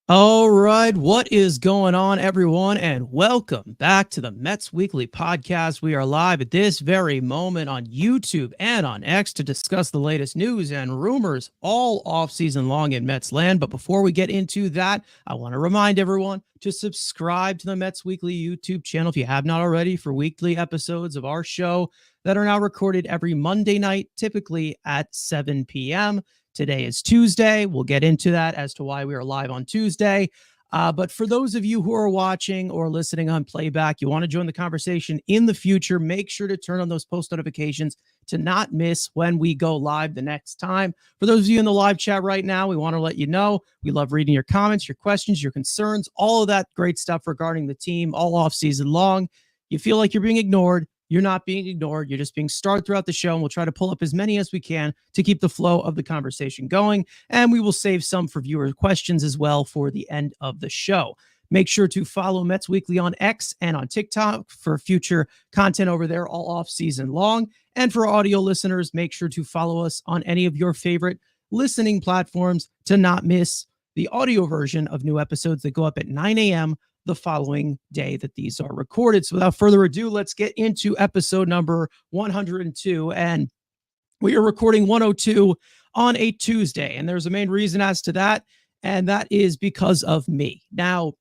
All right, what is going on, everyone? And welcome back to the Mets Weekly Podcast. We are live at this very moment on YouTube and on X to discuss the latest news and rumors all off-season long in Mets land. But before we get into that, I want to remind everyone to subscribe to the Mets Weekly YouTube channel if you have not already for weekly episodes of our show that are now recorded every Monday night, typically at 7 p.m. Today is Tuesday. We'll get into that as to why we are live on Tuesday. But for those of you who are watching or listening on playback, you want to join the conversation in the future, make sure to turn on those post notifications to not miss when we go live the next time. For those of you in the live chat right now, we want to let you know we love reading your comments, your questions, your concerns, all of that great stuff regarding the team all off season long. You feel like you're being ignored. You're not being ignored. You're just being starred throughout the show, and we'll try to pull up as many as we can to keep the flow of the conversation going. And we will save some for viewer questions as well for the end of the show. Make sure to follow Mets Weekly on X and on TikTok for future content over there all off season long. And for audio listeners, make sure to follow us on any of your favorite listening platforms to not miss the audio version of new episodes that go up at 9 a.m. the following day that these are recorded. So without further ado, let's get into episode number 102. And we are recording 102 on a Tuesday. And there's a main reason as to that, and that is because of me. Now,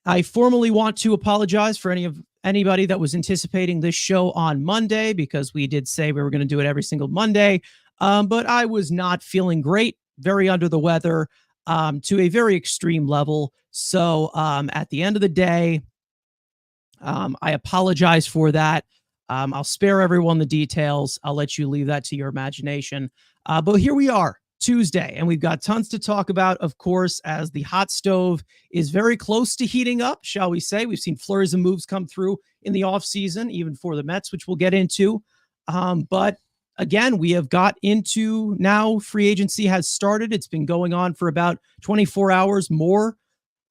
I formally want to apologize for anybody that was anticipating this show on Monday, because we did say we were going to do it every single Monday. But I was not feeling great, very under the weather, to a very extreme level. So at the end of the day, I apologize for that. I'll spare everyone the details. I'll let you leave that to your imagination. But here we are, Tuesday, and we've got tons to talk about, of course, as the hot stove is very close to heating up, shall we say. We've seen flurries of moves come through in the offseason, even for the Mets, which we'll get into. But again, we have got into now free agency has started. It's been going on for about 24 hours more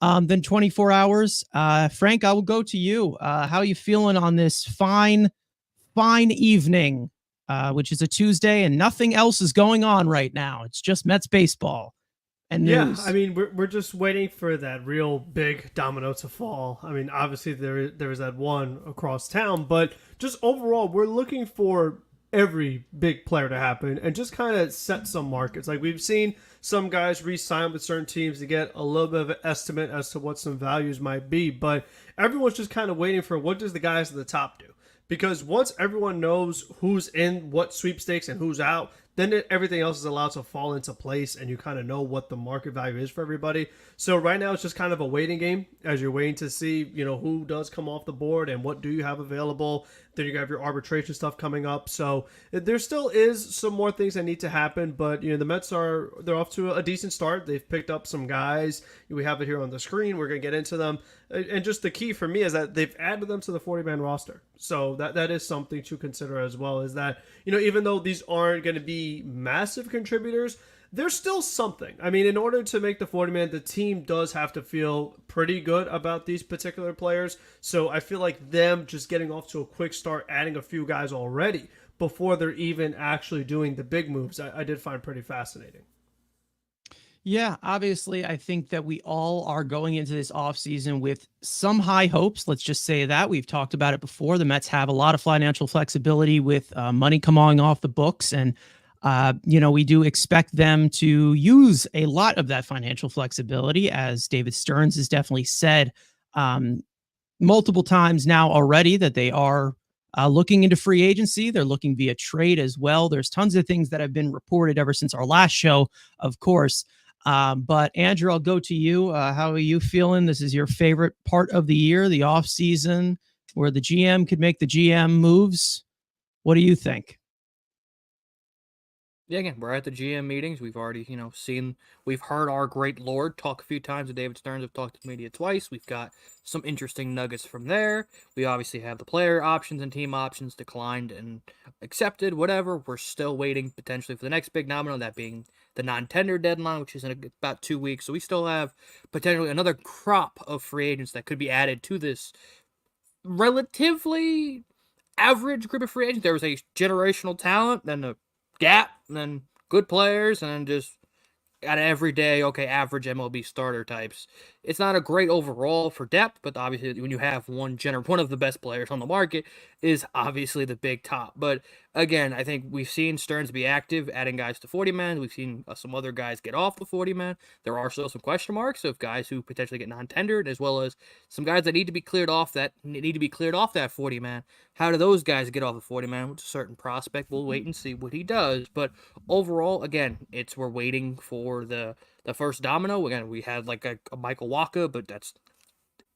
than 24 hours. Frank, I will go to you. How are you feeling on this fine evening, which is a Tuesday, and nothing else is going on right now? It's just Mets baseball and news. Yeah, I mean, we're just waiting for that real big domino to fall. I mean, obviously there is that one across town, but just overall, we're looking for every big player to happen and just kind of set some markets. Like we've seen some guys re-sign with certain teams to get a little bit of an estimate as to what some values might be, but everyone's just kind of waiting for what does the guys at the top do? Because once everyone knows who's in what sweepstakes and who's out, then everything else is allowed to fall into place and you kind of know what the market value is for everybody. So right now it's just kind of a waiting game as you're waiting to see, who does come off the board and what do you have available. Then you have your arbitration stuff coming up. So there still is some more things that need to happen, but the Mets they're off to a decent start. They've picked up some guys. We have it here on the screen. We're going to get into them. And just the key for me is that they've added them to the 40-man roster. So that is something to consider as well, is that, even though these aren't going to be massive contributors, there's still something. I mean, in order to make the 40-man, the team does have to feel pretty good about these particular players. So I feel like them just getting off to a quick start, adding a few guys already before they're even actually doing the big moves, I did find pretty fascinating. Yeah, obviously, I think that we all are going into this offseason with some high hopes. Let's just say that. We've talked about it before. The Mets have a lot of financial flexibility with money coming off the books. And, we do expect them to use a lot of that financial flexibility, as David Stearns has definitely said multiple times now already, that they are looking into free agency. They're looking via trade as well. There's tons of things that have been reported ever since our last show, of course. But Andrew, I'll go to you. How are you feeling? This is your favorite part of the year, the off season, where the GM could make the GM moves. What do you think? Yeah, again, we're at the GM meetings. We've already, we've heard our great Lord talk a few times. And David Stearns have talked to the media twice. We've got some interesting nuggets from there. We obviously have the player options and team options declined and accepted, whatever. We're still waiting potentially for the next big domino, that being the non-tender deadline, which is in about 2 weeks. So we still have potentially another crop of free agents that could be added to this relatively average group of free agents. There was a generational talent, then a gap, and then good players, and then just at everyday, okay, average MLB starter types. It's not a great overall for depth, but obviously when you have one of the best players on the market is obviously the big top. But again, I think we've seen Stearns be active, adding guys to 40-man. We've seen some other guys get off the 40-man. There are still some question marks of guys who potentially get non-tendered, as well as some guys that need to be cleared off that 40-man. How do those guys get off the 40-man? With a certain prospect, we'll wait and see what he does. But overall, again, we're waiting for the first domino. Again, we had like a Michael Wacha, but that's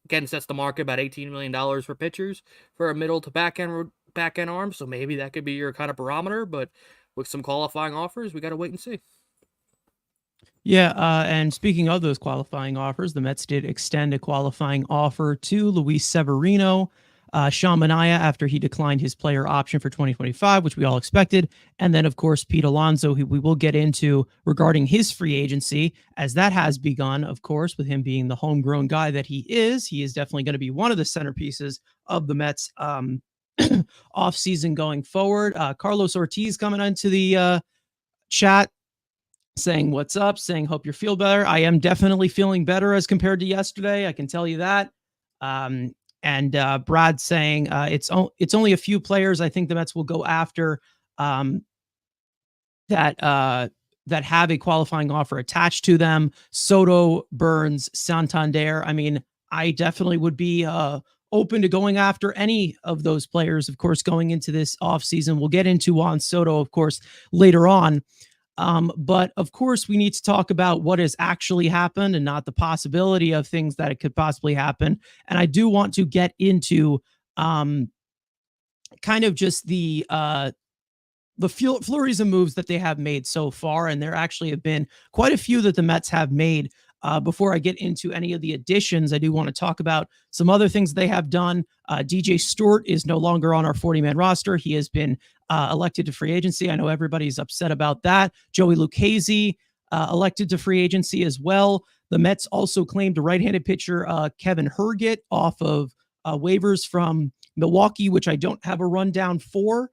again sets the market about $18 million for pitchers for a middle to back end arm. So maybe that could be your kind of barometer. But with some qualifying offers, we got to wait and see. Yeah, and speaking of those qualifying offers, the Mets did extend a qualifying offer to Luis Severino, Sean Manaea, after he declined his player option for 2025, which we all expected. And then, of course, Pete Alonso, who we will get into regarding his free agency, as that has begun, of course, with him being the homegrown guy that he is. He is definitely going to be one of the centerpieces of the Mets offseason going forward. Carlos Ortiz coming into the chat, saying what's up, saying hope you feel better. I am definitely feeling better as compared to yesterday. I can tell you that. And Brad saying it's only a few players I think the Mets will go after that have a qualifying offer attached to them. Soto, Burns, Santander. I mean, I definitely would be open to going after any of those players, of course, going into this offseason. We'll get into Juan Soto, of course, later on. But of course, we need to talk about what has actually happened and not the possibility of things that it could possibly happen. And I do want to get into kind of just the flurries of moves that they have made so far. And there actually have been quite a few that the Mets have made. Before I get into any of the additions, I do want to talk about some other things they have done. DJ Stewart is no longer on our 40-man roster. He has been elected to free agency. I know everybody's upset about that. Joey Lucchesi elected to free agency as well. The Mets also claimed a right-handed pitcher, Kevin Herget, off of waivers from Milwaukee, which I don't have a rundown for.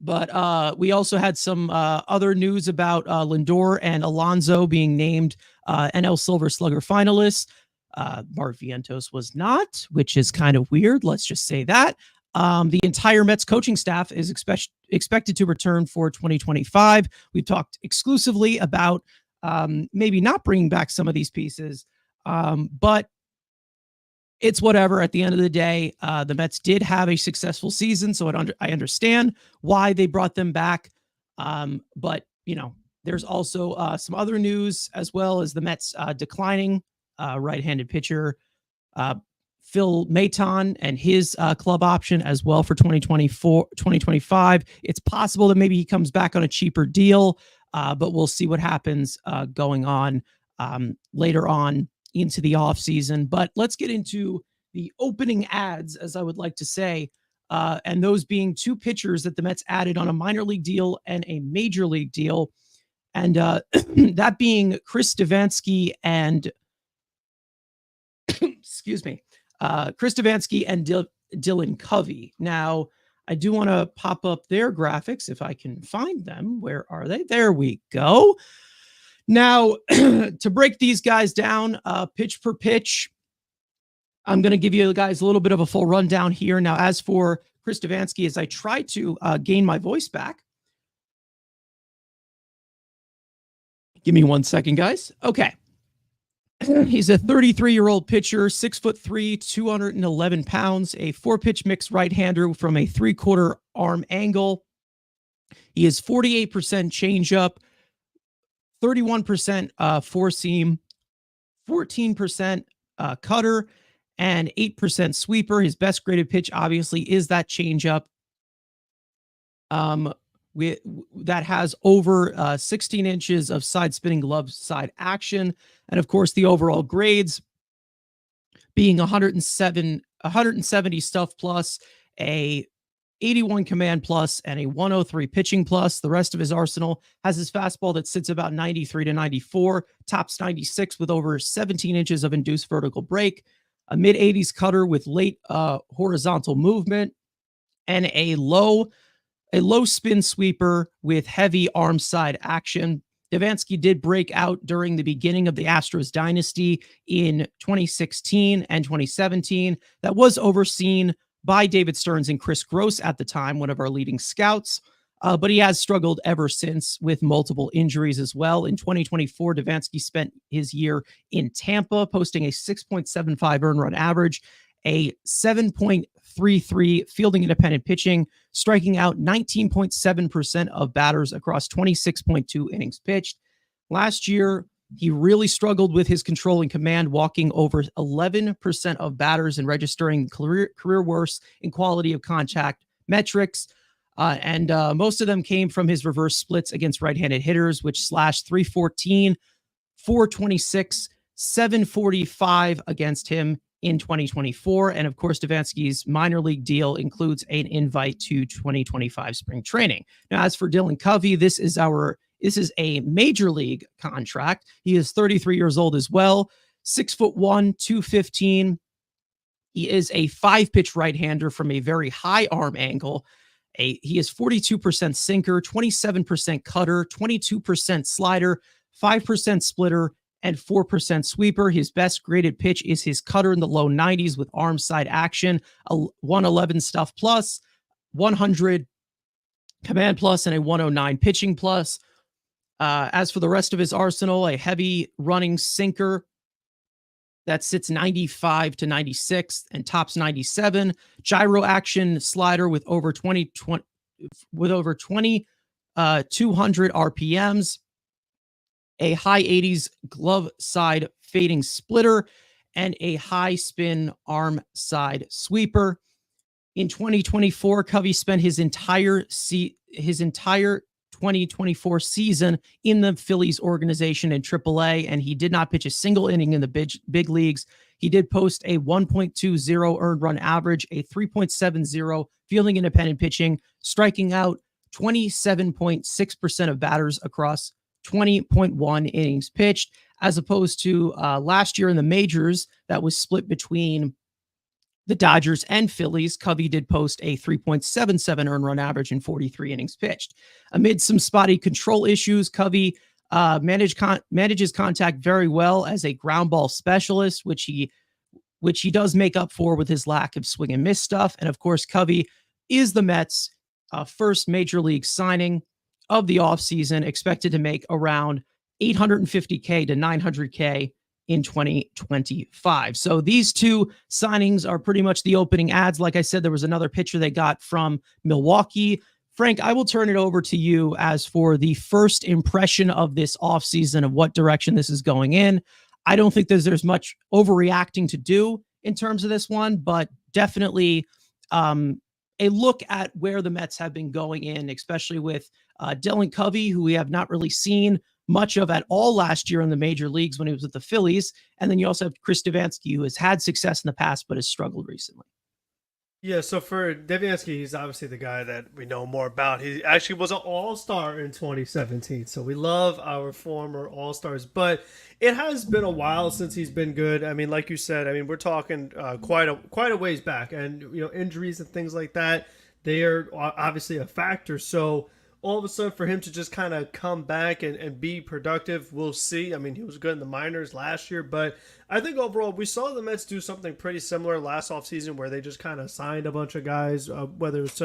But we also had some other news about Lindor and Alonso being named NL Silver Slugger finalists. Mark Vientos was not, which is kind of weird. Let's just say that. The entire Mets coaching staff is expected to return for 2025. We've talked exclusively about maybe not bringing back some of these pieces, but it's whatever. At the end of the day, the Mets did have a successful season, so I understand why they brought them back. But, you know, there's also some other news as well as the Mets declining right-handed pitcher Phil Maton and his club option as well for 2025. It's possible that maybe he comes back on a cheaper deal, but we'll see what happens going on later on into the offseason. But let's get into the opening ads, as I would like to say, and those being two pitchers that the Mets added on a minor league deal and a major league deal, and that being Chris Devenski and excuse me, Chris Devenski and Dylan Covey. Now, I do want to pop up their graphics if I can find them. Where are they? There we go. Now, to break these guys down, pitch per pitch, I'm going to give you guys a little bit of a full rundown here. Now, as for Chris Devenski, as I try to gain my voice back, give me 1 second, guys. Okay. He's a 33-year-old pitcher, 6'3", 211 pounds, a 4-pitch mix right-hander from a 3/4 arm angle. He is 48% changeup, 31% four seam, 14% cutter, and 8% sweeper. His best graded pitch, obviously, is that changeup. That has over 16 inches of side spinning glove side action. And of course, the overall grades being 170 stuff plus, a 81 command plus, and a 103 pitching plus. The rest of his arsenal has his fastball that sits about 93 to 94, tops 96 with over 17 inches of induced vertical break, a mid-80s cutter with late horizontal movement, and a low spin sweeper with heavy arm side action. Devenski did break out during the beginning of the Astros dynasty in 2016 and 2017. That was overseen by David Stearns and Chris Gross at the time, one of our leading scouts. But he has struggled ever since with multiple injuries as well. In 2024, Devenski spent his year in Tampa, posting a 6.75 earned run average, a 7.33 fielding independent pitching, striking out 19.7% of batters across 26.2 innings pitched. Last year, he really struggled with his control and command, walking over 11% of batters and registering career worst in quality of contact metrics. And most of them came from his reverse splits against right-handed hitters, which slashed 314, 426, 745 against him in 2024. And of course, Devenski's minor league deal includes an invite to 2025 spring training. Now, as for Dylan Covey, this is a major league contract. He is 33 years old as well, 6'1", 215. He is a 5-pitch right-hander from a very high arm angle. He is 42% sinker, 27% cutter, 22% slider, 5% splitter, and 4% sweeper. His best graded pitch is his cutter in the low 90s with arm side action, a 111 stuff plus, 100 command plus, and a 109 pitching plus. As for the rest of his arsenal, a heavy running sinker that sits 95 to 96 and tops 97. Gyro action slider with over 200 RPMs. A high 80s glove side fading splitter, and a high spin arm side sweeper. In 2024, Covey spent his entire 2024 season in the Phillies organization in AAA, and he did not pitch a single inning in the big leagues. He did post a 1.20 earned run average, a 3.70 fielding independent pitching, striking out 27.6% of batters across 20.1 innings pitched, as opposed to last year in the majors that was split between the Dodgers and Phillies. Covey did post a 3.77 earned run average in 43 innings pitched. Amid some spotty control issues, Covey manages contact very well as a ground ball specialist, which he does make up for with his lack of swing and miss stuff. And of course, Covey is the Mets' first major league signing of the offseason, expected to make around $850K to $900K in 2025. So these two signings are pretty much the opening ads. Like I said, there was another pitcher they got from Milwaukee. Frank, I will turn it over to you as for the first impression of this offseason, of what direction this is going in. I don't think there's much overreacting to do in terms of this one, but definitely a look at where the Mets have been going in, especially with Dylan Covey, who we have not really seen much of at all last year in the major leagues when he was with the Phillies. And then you also have Chris Devenski, who has had success in the past, but has struggled recently. Yeah, so for Devenski, he's obviously the guy that we know more about. He actually was an all-star in 2017, so we love our former all-stars. But it has been a while since he's been good. I mean, like you said, I mean, we're talking quite a ways back, and injuries and things like that, they are obviously a factor. So all of a sudden, for him to just kind of come back and be productive, we'll see. I mean, he was good in the minors last year, but I think overall we saw the Mets do something pretty similar last offseason where they just kind of signed a bunch of guys, whether it's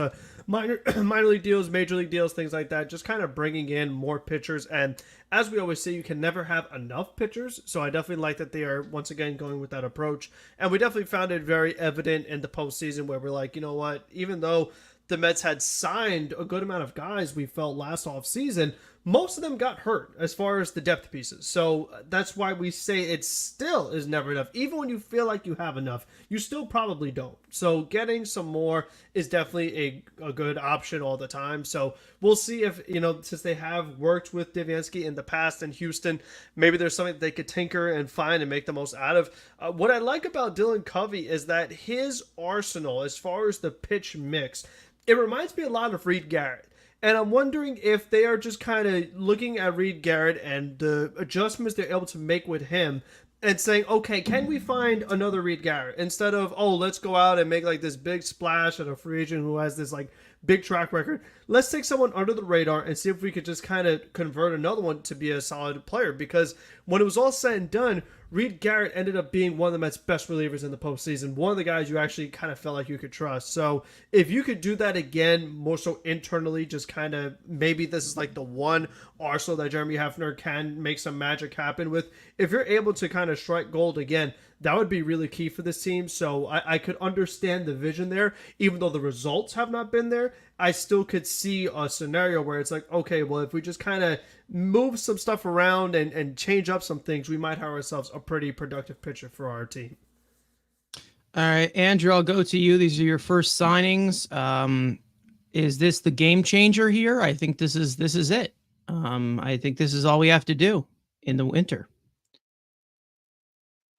minor league deals, major league deals, things like that, just kind of bringing in more pitchers. And as we always say, you can never have enough pitchers. So I definitely like that they are once again going with that approach. And we definitely found it very evident in the postseason where we're like, you know what, even though the Mets had signed a good amount of guys we felt last offseason, most of them got hurt as far as the depth pieces. So that's why we say it still is never enough. Even when you feel like you have enough, you still probably don't. So getting some more is definitely a good option all the time. So we'll see if, since they have worked with Devenski in the past in Houston, maybe there's something they could tinker and find and make the most out of. What I like about Dylan Covey is that his arsenal, as far as the pitch mix, it reminds me a lot of Reed Garrett. And I'm wondering if they are just kind of looking at Reed Garrett and the adjustments they're able to make with him and saying, okay, can we find another Reed Garrett instead of, oh, let's go out and make like this big splash at a free agent who has this like big track record. Let's take someone under the radar and see if we could just kind of convert another one to be a solid player. Because when it was all said and done, Reed Garrett ended up being one of the Mets' best relievers in the postseason. One of the guys you actually kind of felt like you could trust. So if you could do that again, more so internally, just kind of maybe this is like the one arsenal that Jeremy Hefner can make some magic happen with. If you're able to kind of strike gold again, that would be really key for this team. So I could understand the vision there. Even though the results have not been there, I still could see a scenario where it's like, okay, well, if we just kind of move some stuff around and change up some things, we might have ourselves a pretty productive pitcher for our team. All right, Andrew, I'll go to you. These are your first signings. Is this the game changer here? I think this is it. I think this is all we have to do in the winter.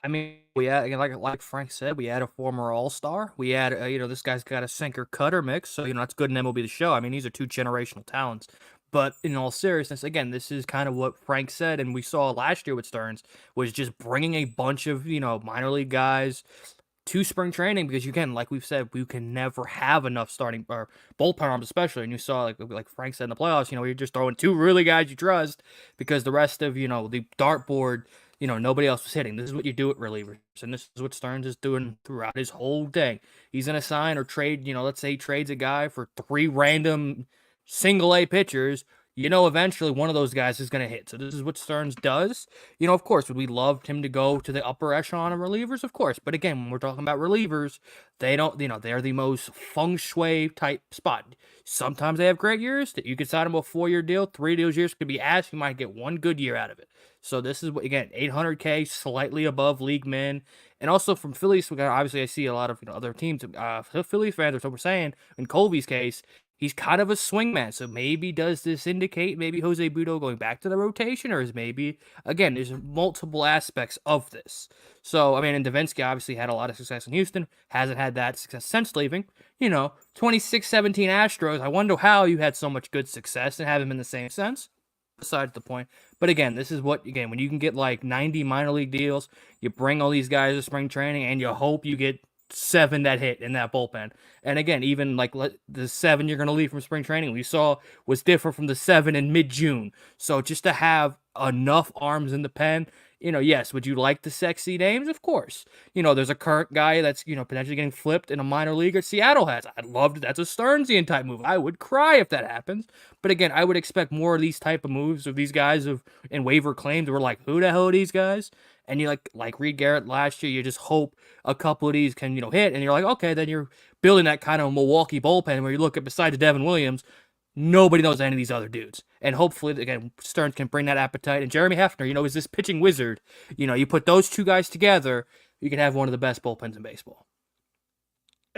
I mean, we had, like Frank said, we had a former All-Star. We had, this guy's got a sinker cutter mix, so that's good in MLB The Show. I mean, these are two generational talents. But in all seriousness, again, this is kind of what Frank said, and we saw last year with Stearns, was just bringing a bunch of minor league guys to spring training, because again, like we've said, we can never have enough starting or bullpen arms, especially. And you saw, like Frank said in the playoffs, you're just throwing two really guys you trust, because the rest of the dartboard, nobody else was hitting. This is what you do at relievers, and this is what Stearns is doing throughout his whole thing. He's gonna sign or trade. Let's say he trades a guy for 3 random single A pitchers. Eventually one of those guys is going to hit. So this is what Stearns does. Of course, would we love him to go to the upper echelon of relievers? Of course. But again, when we're talking about relievers, they don't, they're the most feng shui type spot. Sometimes they have great years that you could sign them a 4-year deal. 3 of those years could be ass. You might get 1 good year out of it. So this is what, again, $800K, slightly above league min. And also from Phillies, obviously I see a lot of other teams, Phillies fans, are saying, in Covey's case, he's kind of a swingman, so maybe does this indicate maybe Jose Budo going back to the rotation, or is maybe, again, there's multiple aspects of this. So, I mean, and Devenski obviously had a lot of success in Houston, hasn't had that success since leaving. 26-17 Astros, I wonder how you had so much good success and have him in the same sense. Besides the point. But again, this is what, when you can get like 90 minor league deals, you bring all these guys to spring training, and you hope you get 7 that hit in that bullpen. And again, even like the 7 you're going to leave from spring training, we saw was different from the 7 in mid-June. So just to have enough arms in the pen, yes, would you like the sexy names? Of course. There's a current guy that's, potentially getting flipped in a minor league, or Seattle has. I'd love to. That's a Stearnsian type move. I would cry if that happens. But again, I would expect more of these type of moves of these guys in waiver claims. We're like, who the hell are these guys? And you like Reed Garrett last year, you just hope a couple of these can, hit. And you're like, okay, then you're building that kind of Milwaukee bullpen where you look at besides Devin Williams, nobody knows any of these other dudes. And hopefully, again, Stearns can bring that appetite. And Jeremy Hefner, is this pitching wizard. You put those two guys together, you can have one of the best bullpens in baseball.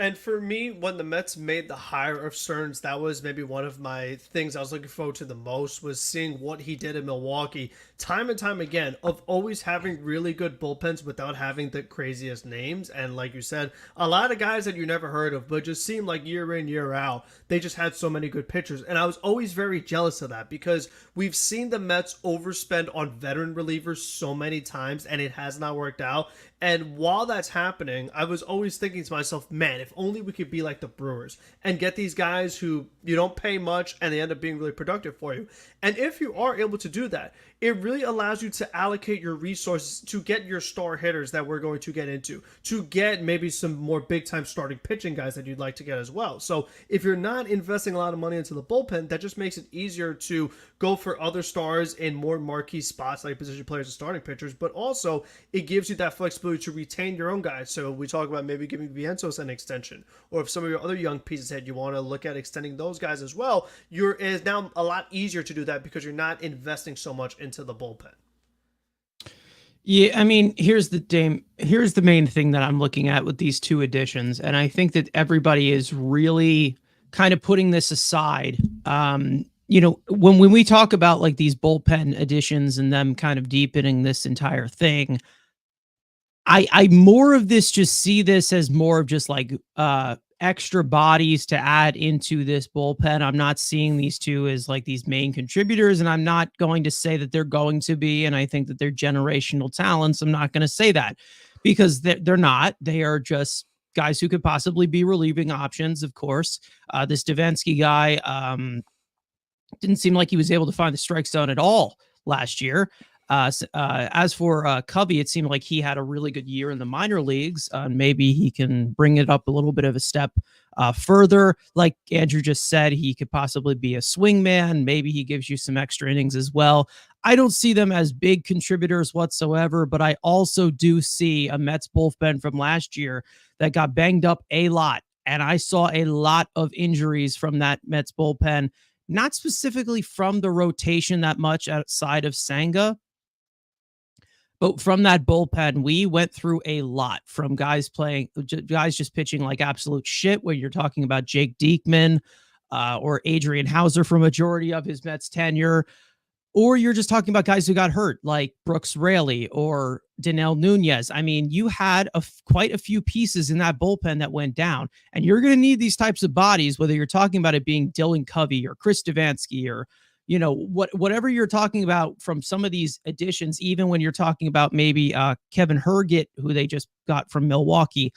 And for me, when the Mets made the hire of Stearns, that was maybe one of my things I was looking forward to the most, was seeing what he did in Milwaukee time and time again, of always having really good bullpens without having the craziest names. And like you said, a lot of guys that you never heard of, but just seemed like year in, year out, they just had so many good pitchers. And I was always very jealous of that, because we've seen the Mets overspend on veteran relievers so many times, and it has not worked out. And while that's happening, I was always thinking to myself, man, if only we could be like the Brewers and get these guys who you don't pay much and they end up being really productive for you. And if you are able to do that, it really allows you to allocate your resources to get your star hitters that we're going to get into, to get maybe some more big-time starting pitching guys that you'd like to get as well. So if you're not investing a lot of money into the bullpen, that just makes it easier to go for other stars in more marquee spots like position players and starting pitchers, but also it gives you that flexibility to retain your own guys. So we talk about maybe giving Vientos an extension, or if some of your other young pieces hit, you want to look at extending those guys as well. It's now a lot easier to do that because you're not investing so much into the bullpen. Yeah, I mean, here's the main thing that I'm looking at with these two additions, and I think that everybody is really kind of putting this aside. When we talk about like these bullpen additions and them kind of deepening this entire thing, I more of this just see this as more of just like extra bodies to add into this bullpen. I'm not seeing these two as like these main contributors, and I'm not going to say that they're going to be. And I think that they're generational talents. I'm not going to say that because they're not. They are just guys who could possibly be relieving options. Of course, this Devenski guy didn't seem like he was able to find the strike zone at all last year. As for Covey, it seemed like he had a really good year in the minor leagues. Maybe he can bring it up a little bit of a step further. Like Andrew just said, he could possibly be a swing man. Maybe he gives you some extra innings as well. I don't see them as big contributors whatsoever, but I also do see a Mets bullpen from last year that got banged up a lot. And I saw a lot of injuries from that Mets bullpen, not specifically from the rotation that much outside of Senga, but from that bullpen, we went through a lot from guys just pitching like absolute shit. When you're talking about Jake Diekman or Adrian Hauser for majority of his Mets tenure, or you're just talking about guys who got hurt like Brooks Raley or Danel Nunez. I mean, you had quite a few pieces in that bullpen that went down, and you're going to need these types of bodies, whether you're talking about it being Dylan Covey or Chris Devenski or whatever you're talking about from some of these additions, even when you're talking about maybe Kevin Herget, who they just got from Milwaukee.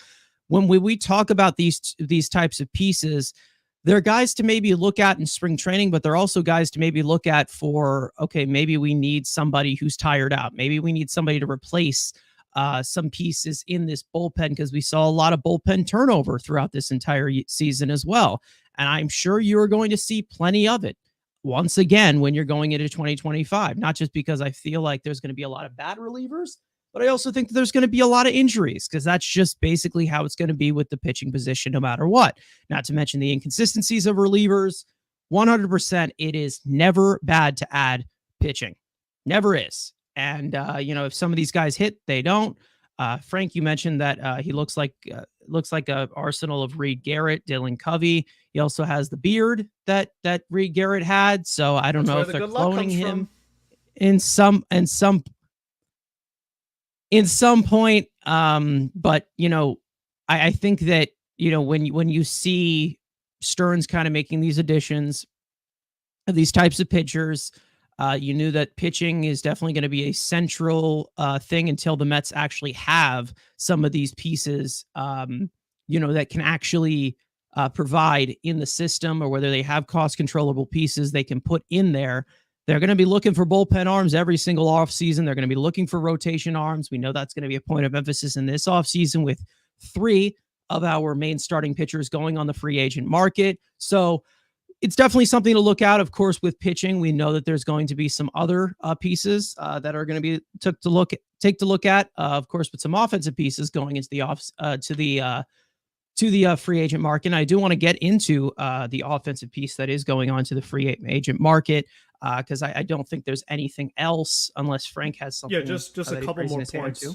When we talk about these types of pieces, they're guys to maybe look at in spring training, but they're also guys to maybe look at for, okay, maybe we need somebody who's tired out. Maybe we need somebody to replace some pieces in this bullpen, because we saw a lot of bullpen turnover throughout this entire season as well. And I'm sure you're going to see plenty of it once again when you're going into 2025, not just because I feel like there's going to be a lot of bad relievers, but I also think that there's going to be a lot of injuries, because that's just basically how it's going to be with the pitching position no matter what. Not to mention the inconsistencies of relievers. 100%, it is never bad to add pitching. Never is. And, if some of these guys hit, they don't. Frank, you mentioned that he looks like a arsenal of Reed Garrett, Dylan Covey. He also has the beard that Reed Garrett had. So I don't know if they're cloning him in some point. But I think that when you see Stearns kind of making these additions of these types of pitchers, you knew that pitching is definitely going to be a central thing until the Mets actually have some of these pieces, that can actually provide in the system, or whether they have cost controllable pieces they can put in there. They're going to be looking for bullpen arms every single offseason. They're going to be looking for rotation arms. We know that's going to be a point of emphasis in this offseason, with 3 of our main starting pitchers going on the free agent market. So it's definitely something to look out. Of course, with pitching, we know that there's going to be some other pieces that are going to be take to look at. Of course, with some offensive pieces going into the free agent market. And I do want to get into the offensive piece that is going on to the free agent market, because I don't think there's anything else, unless Frank has something. Yeah, just a couple more points.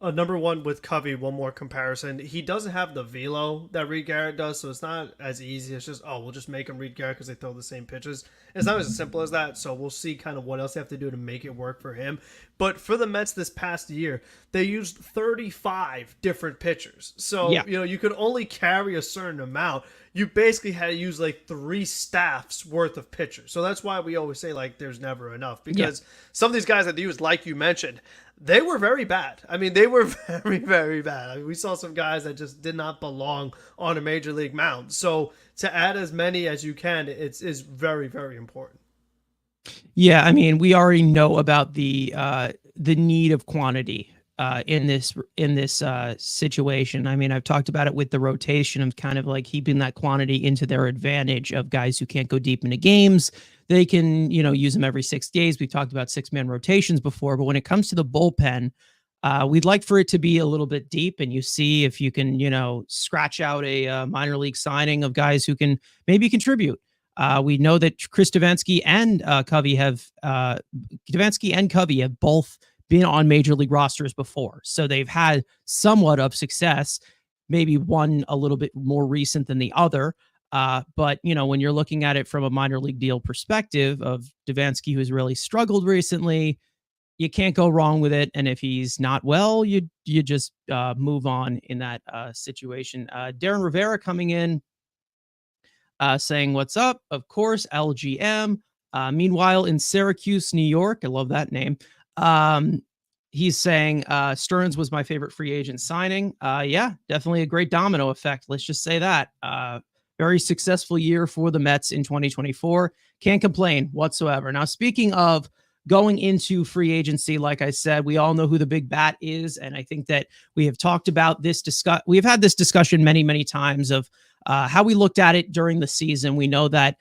Number one, with Covey, one more comparison. He doesn't have the velo that Reed Garrett does, so it's not as easy. It's just, we'll just make him Reed Garrett because they throw the same pitches. It's not as simple as that, so we'll see kind of what else they have to do to make it work for him. But for the Mets this past year, they used 35 different pitchers. So, you could only carry a certain amount. You basically had to use like 3 staffs worth of pitchers. So that's why we always say like there's never enough, because some of these guys that they used, like you mentioned, they were very bad. I mean, they were very, very bad. I mean, we saw some guys that just did not belong on a major league mound. So to add as many as you can, is very, very important. Yeah, I mean, we already know about the need of quantity in this situation. I mean, I've talked about it with the rotation of kind of like keeping that quantity into their advantage of guys who can't go deep into games. They can, use them every 6 days. We've talked about 6-man rotations before, but when it comes to the bullpen, we'd like for it to be a little bit deep, and you see if you can, scratch out a minor league signing of guys who can maybe contribute. We know that Chris Devenski and Covey have both been on major league rosters before, so they've had somewhat of success. Maybe one a little bit more recent than the other. But, when you're looking at it from a minor league deal perspective of Devenski, who's really struggled recently, you can't go wrong with it. And if he's not well, you just move on in that situation. Darren Rivera coming in, saying, "What's up?" Of course, LGM. Meanwhile, in Syracuse, New York, I love that name. He's saying Stearns was my favorite free agent signing. Yeah, definitely a great domino effect. Let's just say that. Very successful year for the Mets in 2024. Can't complain whatsoever. Now, speaking of going into free agency, like I said, we all know who the big bat is. And I think that we have talked about this we've had this discussion many, many times of how we looked at it during the season. We know that,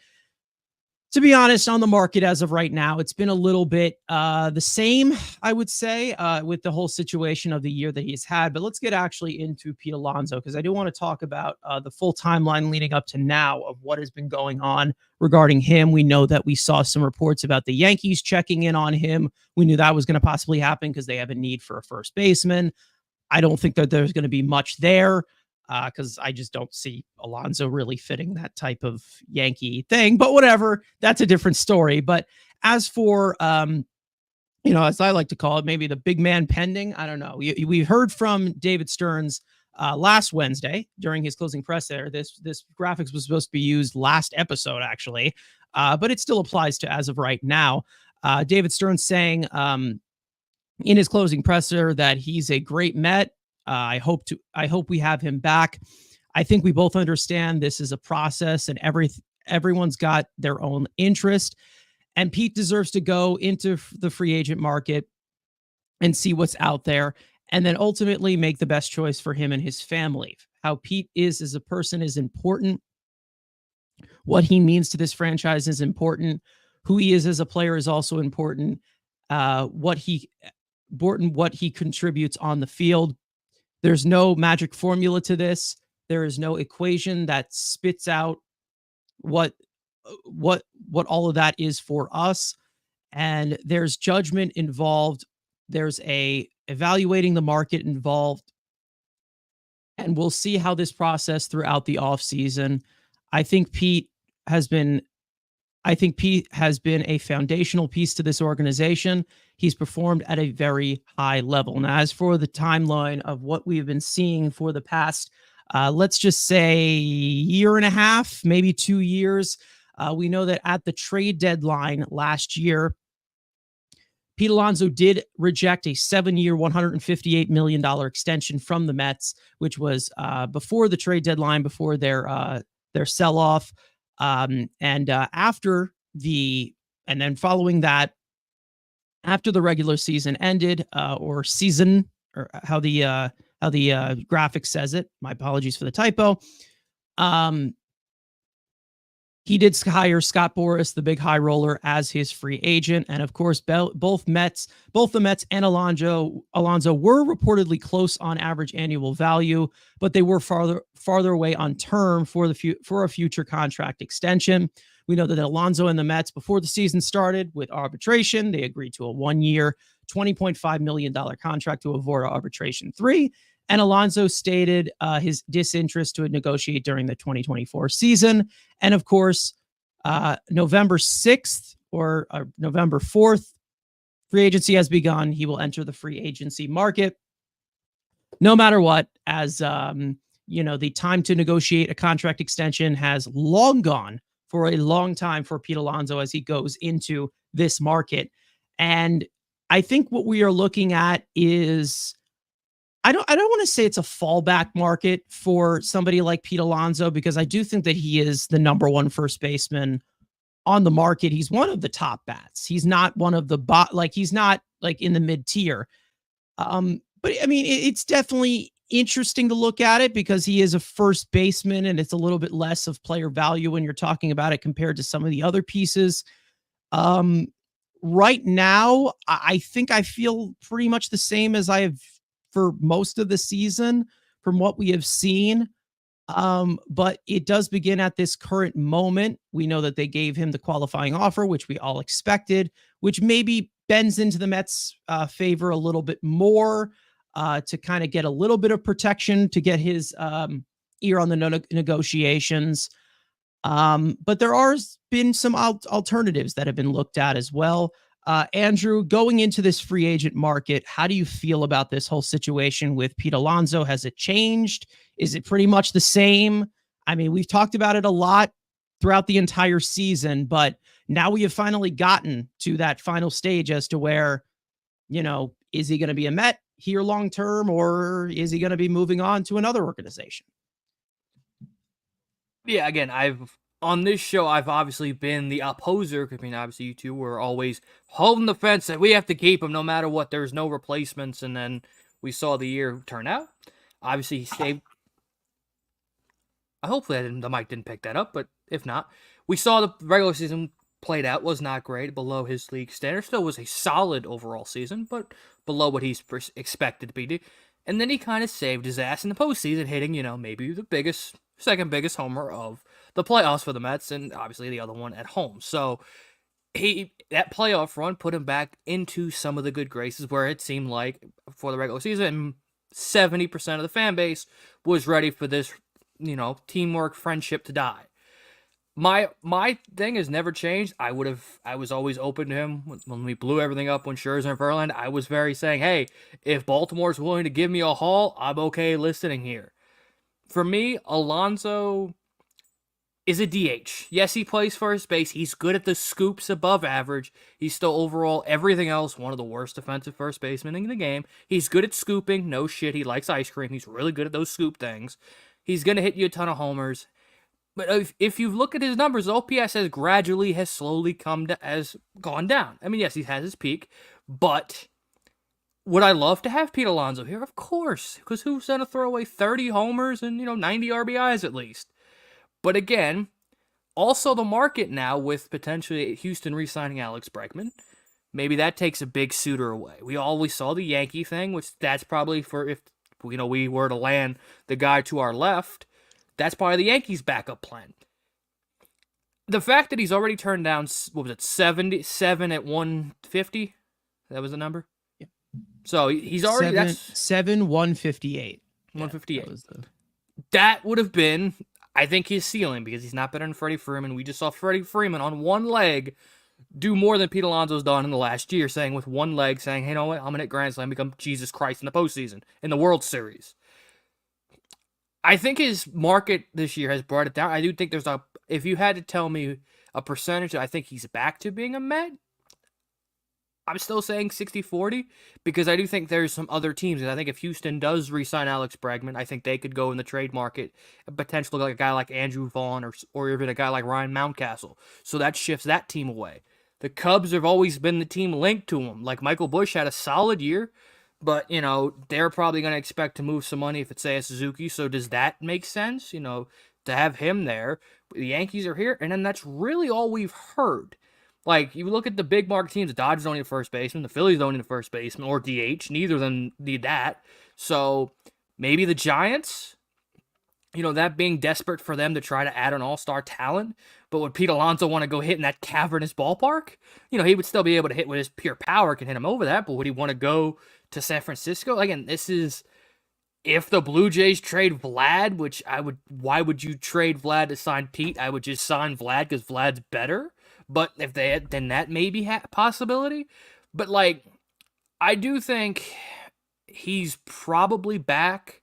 to be honest, on the market as of right now, it's been a little bit the same, I would say, with the whole situation of the year that he's had. But let's get actually into Pete Alonso, because I do want to talk about the full timeline leading up to now of what has been going on regarding him. We know that we saw some reports about the Yankees checking in on him. We knew that was going to possibly happen because they have a need for a first baseman. I don't think that there's going to be much there, because I just don't see Alonso really fitting that type of Yankee thing. But whatever, that's a different story. But as for, as I like to call it, maybe the big man pending, I don't know. We heard from David Stearns last Wednesday during his closing press there. This graphics was supposed to be used last episode, actually, but it still applies to as of right now. David Stearns saying in his closing presser that he's a great Met. I hope we have him back. I think we both understand this is a process, and everyone's got their own interest. And Pete deserves to go into the free agent market and see what's out there, and then ultimately make the best choice for him and his family. How Pete is as a person is important. What he means to this franchise is important. Who he is as a player is also important. What he contributes on the field. There's no magic formula to this. There is no equation that spits out what all of that is for us. And there's judgment involved. There's evaluating the market involved. And we'll see how this process throughout the offseason. I think Pete has been a foundational piece to this organization. He's performed at a very high level. Now, as for the timeline of what we've been seeing for the past, let's just say year and a half, maybe 2 years, we know that at the trade deadline last year, Pete Alonso did reject a 7-year, $158 million extension from the Mets, which was before the trade deadline, before their sell-off. And then following that, after the regular season ended, or how the graphic says it, my apologies for the typo. He did hire Scott Boras, the big high roller, as his free agent. And of course, both the Mets and Alonso were reportedly close on average annual value, but they were farther away on term for a future contract extension. We know that Alonso and the Mets, before the season started with arbitration, they agreed to a 1-year, $20.5 million contract to avoid arbitration 3. And Alonso stated his disinterest to negotiate during the 2024 season. And of course, November 6th or November 4th, free agency has begun. He will enter the free agency market. No matter what, as the time to negotiate a contract extension has long gone for a long time for Pete Alonso as he goes into this market. And I think what we are looking at is, I don't want to say it's a fallback market for somebody like Pete Alonso, because I do think that he is the number one first baseman on the market. He's one of the top bats. He's not one of the he's not like in the mid tier. But I mean, it's definitely interesting to look at it because he is a first baseman, and it's a little bit less of player value when you're talking about it compared to some of the other pieces. Right now, I think I feel pretty much the same as I have for most of the season from what we have seen. But it does begin at this current moment. We know that they gave him the qualifying offer, which we all expected, which maybe bends into the Mets' favor a little bit more, to kind of get a little bit of protection, to get his ear on the negotiations. But there are been some alternatives that have been looked at as well. Andrew, going into this free agent market, how do you feel about this whole situation with Pete Alonso? Has it changed? Is it pretty much the same? I mean, we've talked about it a lot throughout the entire season, but now we have finally gotten to that final stage as to where, is he going to be a Met here long term, or is he going to be moving on to another organization? Yeah, again, on this show, I've obviously been the opposer. I mean, obviously, you two were always holding the fence that we have to keep him no matter what. There's no replacements, and then we saw the year turn out. Obviously, he stayed. Hopefully, the mic didn't pick that up, but if not, we saw the regular season played out. Was not great, below his league standard. Still was a solid overall season, but below what he's expected to be. And then he kind of saved his ass in the postseason, hitting, maybe the second biggest homer of the playoffs for the Mets, and obviously the other one at home. So that playoff run put him back into some of the good graces where it seemed like for the regular season, 70% of the fan base was ready for this, teamwork, friendship to die. My thing has never changed. I was always open to him when we blew everything up when Scherzer and Verlander. I was very saying, hey, if Baltimore's willing to give me a haul, I'm okay listening here. For me, Alonso is a DH. Yes, he plays first base. He's good at the scoops above average. He's still overall everything else one of the worst defensive first basemen in the game. He's good at scooping. No shit. He likes ice cream. He's really good at those scoop things. He's going to hit you a ton of homers. But if you look at his numbers, OPS has slowly gone down. I mean, yes, he has his peak, but would I love to have Pete Alonso here? Of course, because who's going to throw away 30 homers and 90 RBIs at least? But again, also the market now with potentially Houston re-signing Alex Bregman, maybe that takes a big suitor away. We always saw the Yankee thing, which that's probably for if we were to land the guy to our left. That's probably the Yankees' backup plan. The fact that he's already turned down, 77 at 150? That was the number? Yeah. So he's already... 158. 158. Yeah, that would have been, I think, his ceiling, because he's not better than Freddie Freeman. We just saw Freddie Freeman on one leg do more than Pete Alonso's done in the last year, saying with one leg, saying, hey, you know what, I'm going to hit Grand Slam, become Jesus Christ in the postseason, in the World Series. I think his market this year has brought it down. I do think if you had to tell me a percentage, I think he's back to being a Met. I'm still saying 60-40 because I do think there's some other teams. And I think if Houston does re-sign Alex Bregman, I think they could go in the trade market and potentially like a guy like Andrew Vaughn or even a guy like Ryan Mountcastle. So that shifts that team away. The Cubs have always been the team linked to him. Like Michael Busch had a solid year. But, they're probably going to expect to move some money if it's, say, a Suzuki. So does that make sense, to have him there? The Yankees are here, and then that's really all we've heard. Like, you look at the big market teams, the Dodgers don't need a first baseman, the Phillies don't need a first baseman, or DH. Neither of them need that. So maybe the Giants, that being desperate for them to try to add an all-star talent. But would Pete Alonso want to go hit in that cavernous ballpark? He would still be able to hit with his pure power, can hit him over that, but would he want to go to San Francisco? Again, this is if the Blue Jays trade Vlad, why would you trade Vlad to sign Pete? I would just sign Vlad because Vlad's better. But if they had, then that may be a possibility. But I do think he's probably back,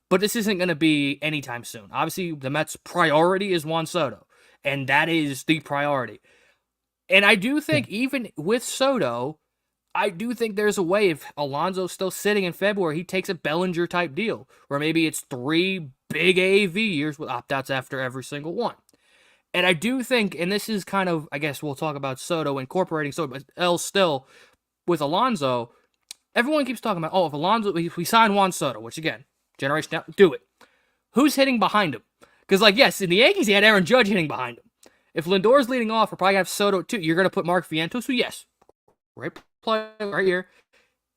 but this isn't going to be anytime soon. Obviously, the Mets' priority is Juan Soto, and that is the priority. And I do think even with Soto, I do think there's a way if Alonso's still sitting in February, he takes a Bellinger-type deal, where maybe it's 3 big AAV years with opt-outs after every single one. And I do think, and this is kind of, I guess we'll talk about Soto, incorporating Soto, but still, with Alonso, everyone keeps talking about, if we sign Juan Soto, which again, generation now, do it. Who's hitting behind him? Because, yes, in the Yankees, he had Aaron Judge hitting behind him. If Lindor's leading off, we're probably going to have Soto too. You're going to put Mark Vientos, who, yes, great player right here.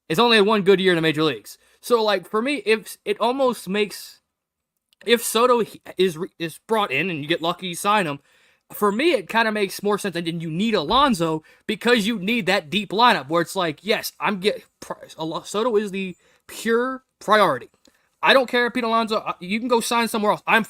It's only had one good year in the major leagues. So, for me, if it almost makes, if Soto is brought in and you get lucky, you sign him, for me, it kind of makes more sense that you need Alonso because you need that deep lineup where it's yes, Soto is the pure priority. I don't care if Pete Alonso, you can go sign somewhere else. I'm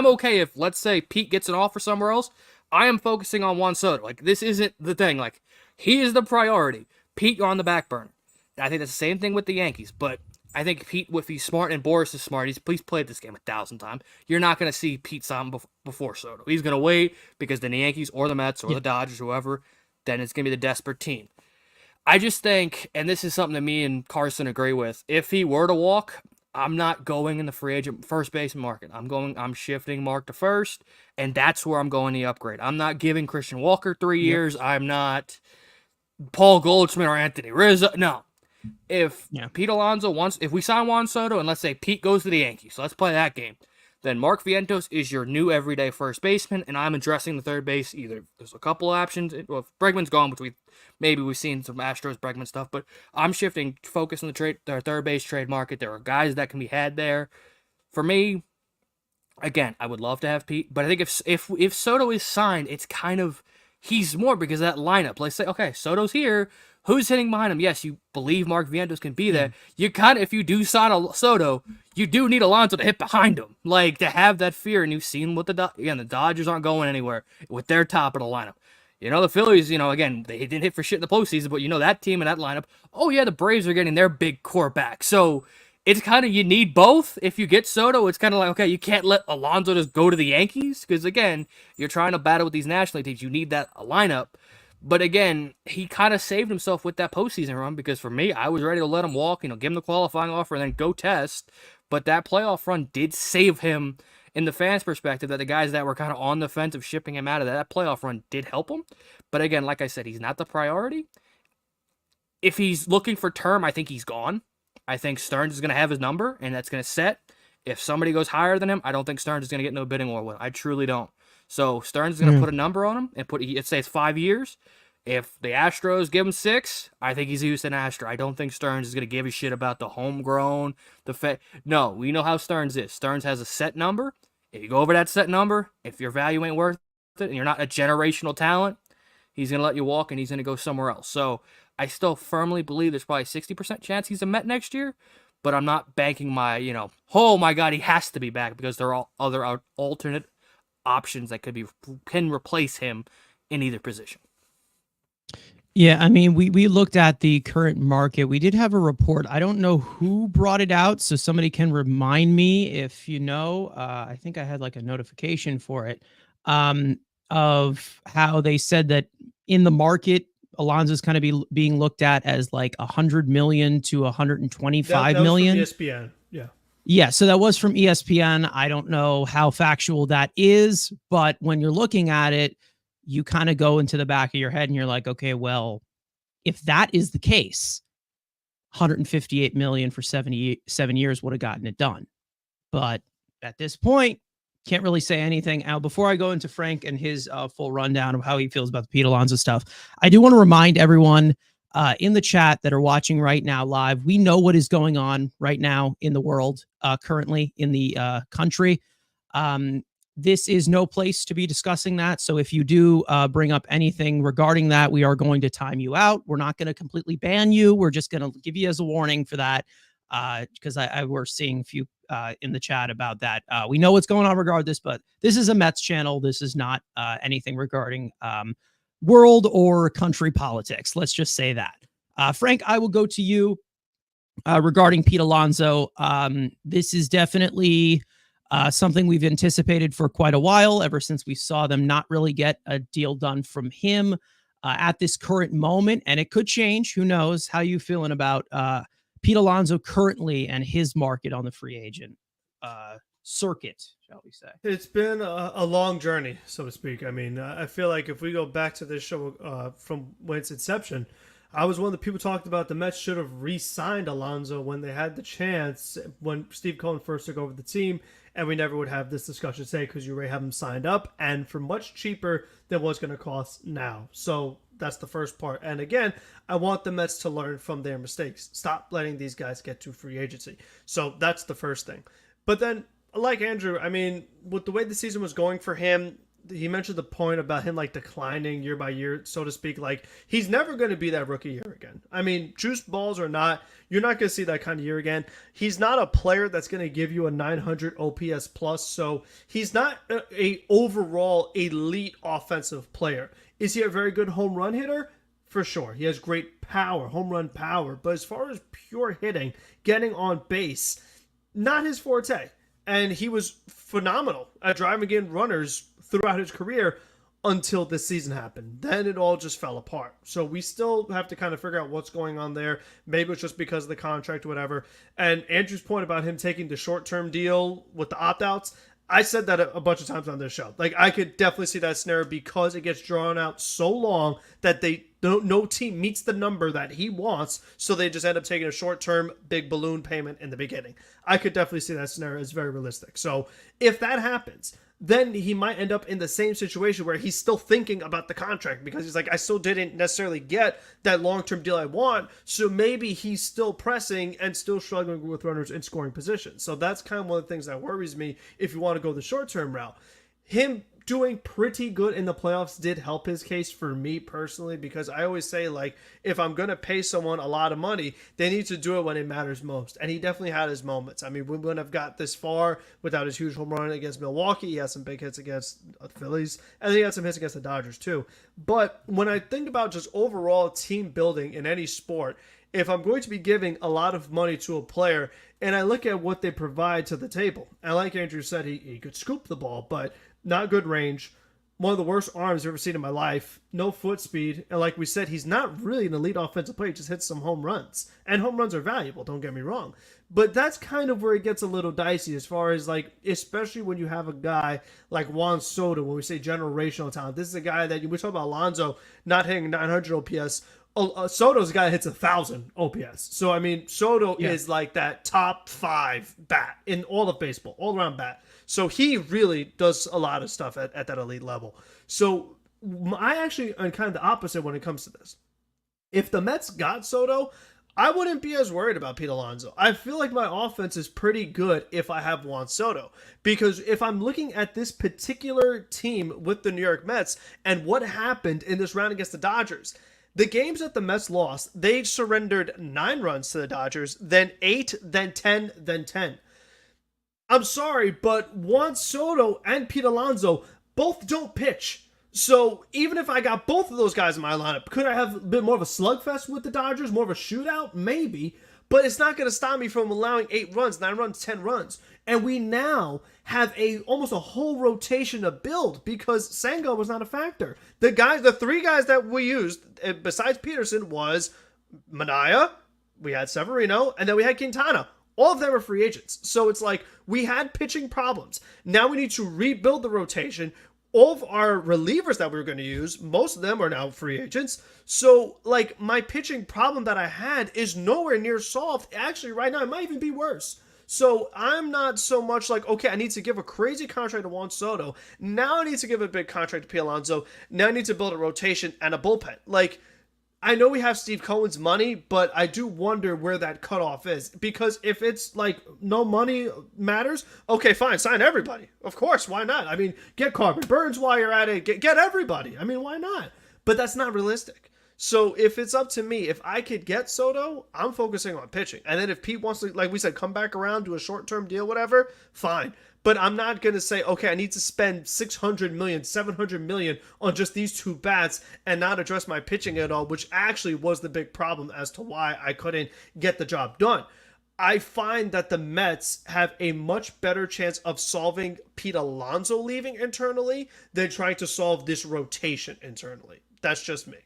okay if, let's say, Pete gets an offer somewhere else. I am focusing on Juan Soto. Like, this isn't the thing. Like, he is the priority. Pete, you're on the back burner. I think that's the same thing with the Yankees, but I think Pete, if he's smart and Boris is smart, he's played this game 1,000 times. You're not going to see Pete sign before Soto. He's going to wait because then the Yankees or the Mets or the Dodgers, whoever, then it's going to be the desperate team. I just think, and this is something that me and Carson agree with, if he were to walk, I'm not going in the free agent first base market. I'm shifting Mark to first, and that's where I'm going the upgrade. I'm not giving Christian Walker 3 years. I'm not Paul Goldschmidt or Anthony Rizzo. No. If Pete Alonso if we sign Juan Soto and let's say Pete goes to the Yankees, so let's play that game, then Mark Vientos is your new everyday first baseman, and I'm addressing the third base. Either there's a couple of options. Well, if Bregman's gone, which we've seen some Astros Bregman stuff, but I'm shifting focus on the third base trade market. There are guys that can be had there. For me, again, I would love to have Pete, but I think if Soto is signed, it's kind of he's more because of that lineup. Let's say, okay, Soto's here. Who's hitting behind him? Yes, you believe Mark Vientos can be there. You kind of, if you do sign a Soto, you do need Alonso to hit behind him, like to have that fear. And you've seen what the Dodgers aren't going anywhere with their top of the lineup. The Phillies, again, they didn't hit for shit in the postseason, but that team and that lineup. Oh yeah, the Braves are getting their big core back, so it's kind of you need both. If you get Soto, it's kind of like okay, you can't let Alonso just go to the Yankees because again, you're trying to battle with these national teams. You need that lineup. But again, he kind of saved himself with that postseason run because for me, I was ready to let him walk, give him the qualifying offer and then go test. But that playoff run did save him in the fans' perspective that the guys that were kind of on the fence of shipping him out of that playoff run did help him. But again, like I said, he's not the priority. If he's looking for term, I think he's gone. I think Stearns is going to have his number and that's going to set. If somebody goes higher than him, I don't think Stearns is going to get no bidding war with him. I truly don't. So Stearns is going to put a number on him and let's say it's 5 years. If the Astros give him 6, I think he's a Houston Astro. I don't think Stearns is going to give a shit about the homegrown, No, we know how Stearns is. Stearns has a set number. If you go over that set number, if your value ain't worth it and you're not a generational talent, he's going to let you walk and he's going to go somewhere else. So I still firmly believe there's probably a 60% chance he's a Met next year, but I'm not banking my, oh my God, he has to be back because there are other alternate options that can replace him in either position. Yeah, I mean, we looked at the current market. We did have a report. I don't know who brought it out, so somebody can remind me if you know. I think I had like a notification for it of how they said that in the market, Alonso's kind of being looked at as like 100 million to 125 million. That was from ESPN, yeah. Yeah, so that was from ESPN. I don't know how factual that is, but when you're looking at it, you kind of go into the back of your head and you're like, okay, well, if that is the case, 158 million for 77 years would have gotten it done. But at this point, can't really say anything. Now, before I go into Frank and his full rundown of how he feels about the Pete Alonso stuff, I do want to remind everyone in the chat that are watching right now live, we know what is going on right now in the world, currently in the country. This is no place to be discussing that. So if you do bring up anything regarding that, we are going to time you out. We're not going to completely ban you. We're just going to give you as a warning for that because we're seeing a few in the chat about that. We know what's going on regardless, but this is a Mets channel. This is not anything regarding world or country politics. Let's just say that. Frank, I will go to you regarding Pete Alonso. This is definitely something we've anticipated for quite a while, ever since we saw them not really get a deal done from him at this current moment. And it could change. Who knows? How you feeling about Pete Alonso currently and his market on the free agent circuit, shall we say? It's been a long journey, so to speak. I mean, I feel like if we go back to this show from when its inception, I was one of the people talked about the Mets should have re-signed Alonso when they had the chance, when Steve Cohen first took over the team, and we never would have this discussion today because you already have him signed up and for much cheaper than what's going to cost now. So that's the first part. And again, I want the Mets to learn from their mistakes. Stop letting these guys get to free agency. So that's the first thing. But then, like Andrew, I mean, with the way the season was going for him, he mentioned the point about him like declining year by year, so to speak. Like he's never going to be that rookie year again. I mean, juice balls or not, you're not going to see that kind of year again. He's not a player that's going to give you a 900 OPS plus, so he's not a overall elite offensive player. Is he a very good home run hitter? For sure. He has great power, home run power, but as far as pure hitting, getting on base, not his forte. And he was phenomenal at driving in runners throughout his career until this season happened. Then it all just fell apart. So we still have to kind of figure out what's going on there. Maybe it's just because of the contract or whatever. And Andrew's point about him taking the short-term deal with the opt-outs, I said that a bunch of times on this show. Like, I could definitely see that scenario because it gets drawn out so long that no team meets the number that he wants, so they just end up taking a short-term big balloon payment in the beginning. I could definitely see that scenario as very realistic. So if that happens, then he might end up in the same situation where he's still thinking about the contract because he's like, I still didn't necessarily get that long-term deal I want, so maybe he's still pressing and still struggling with runners in scoring positions. So that's kind of one of the things that worries me if you want to go the short-term route. Him doing pretty good in the playoffs did help his case for me personally, because I always say, like, if I'm going to pay someone a lot of money, they need to do it when it matters most. And he definitely had his moments. I mean, we wouldn't have got this far without his huge home run against Milwaukee. He had some big hits against the Phillies, and then he had some hits against the Dodgers too. But when I think about just overall team building in any sport, if I'm going to be giving a lot of money to a player and I look at what they provide to the table, and like Andrew said, he could scoop the ball, but not good range, one of the worst arms I've ever seen in my life, no foot speed, and like we said, he's not really an elite offensive player, he just hits some home runs. And home runs are valuable, don't get me wrong. But that's kind of where it gets a little dicey as far as, like, especially when you have a guy like Juan Soto, when we say generational talent. This is a guy that, we talk about Alonso not hitting 900 OPS. Soto's a guy that hits 1,000 OPS. So, I mean, Soto is like that top 5 bat in all of baseball, all around bat. So he really does a lot of stuff at that elite level. So I actually am kind of the opposite when it comes to this. If the Mets got Soto, I wouldn't be as worried about Pete Alonso. I feel like my offense is pretty good if I have Juan Soto. Because if I'm looking at this particular team with the New York Mets and what happened in this round against the Dodgers, the games that the Mets lost, they surrendered 9 runs to the Dodgers, then 8, then 10, then 10. I'm sorry, but Juan Soto and Pete Alonso both don't pitch. So even if I got both of those guys in my lineup, could I have a bit more of a slugfest with the Dodgers, more of a shootout? Maybe. But it's not going to stop me from allowing 8 runs, 9 runs, 10 runs. And we now have almost a whole rotation to build because Senga was not a factor. The 3 guys that we used, besides Peterson, was Manaea, we had Severino, and then we had Quintana. All of them are free agents. So it's like we had pitching problems. Now we need to rebuild the rotation. All of our relievers that we were going to use, most of them are now free agents. So, like, my pitching problem that I had is nowhere near solved. Actually, right now, it might even be worse. So I'm not so much like, okay, I need to give a crazy contract to Juan Soto. Now I need to give a big contract to Pete Alonso. Now I need to build a rotation and a bullpen. Like, I know we have Steve Cohen's money, but I do wonder where that cutoff is. Because if it's like no money matters, okay, fine, sign everybody. Of course, why not? I mean, get Corbin Burns while you're at it. Get everybody. I mean, why not? But that's not realistic. So if it's up to me, if I could get Soto, I'm focusing on pitching. And then if Pete wants to, like we said, come back around, do a short-term deal, whatever, fine. But I'm not going to say, okay, I need to spend $600 million, $700 million on just these 2 bats and not address my pitching at all, which actually was the big problem as to why I couldn't get the job done. I find that the Mets have a much better chance of solving Pete Alonso leaving internally than trying to solve this rotation internally. That's just me.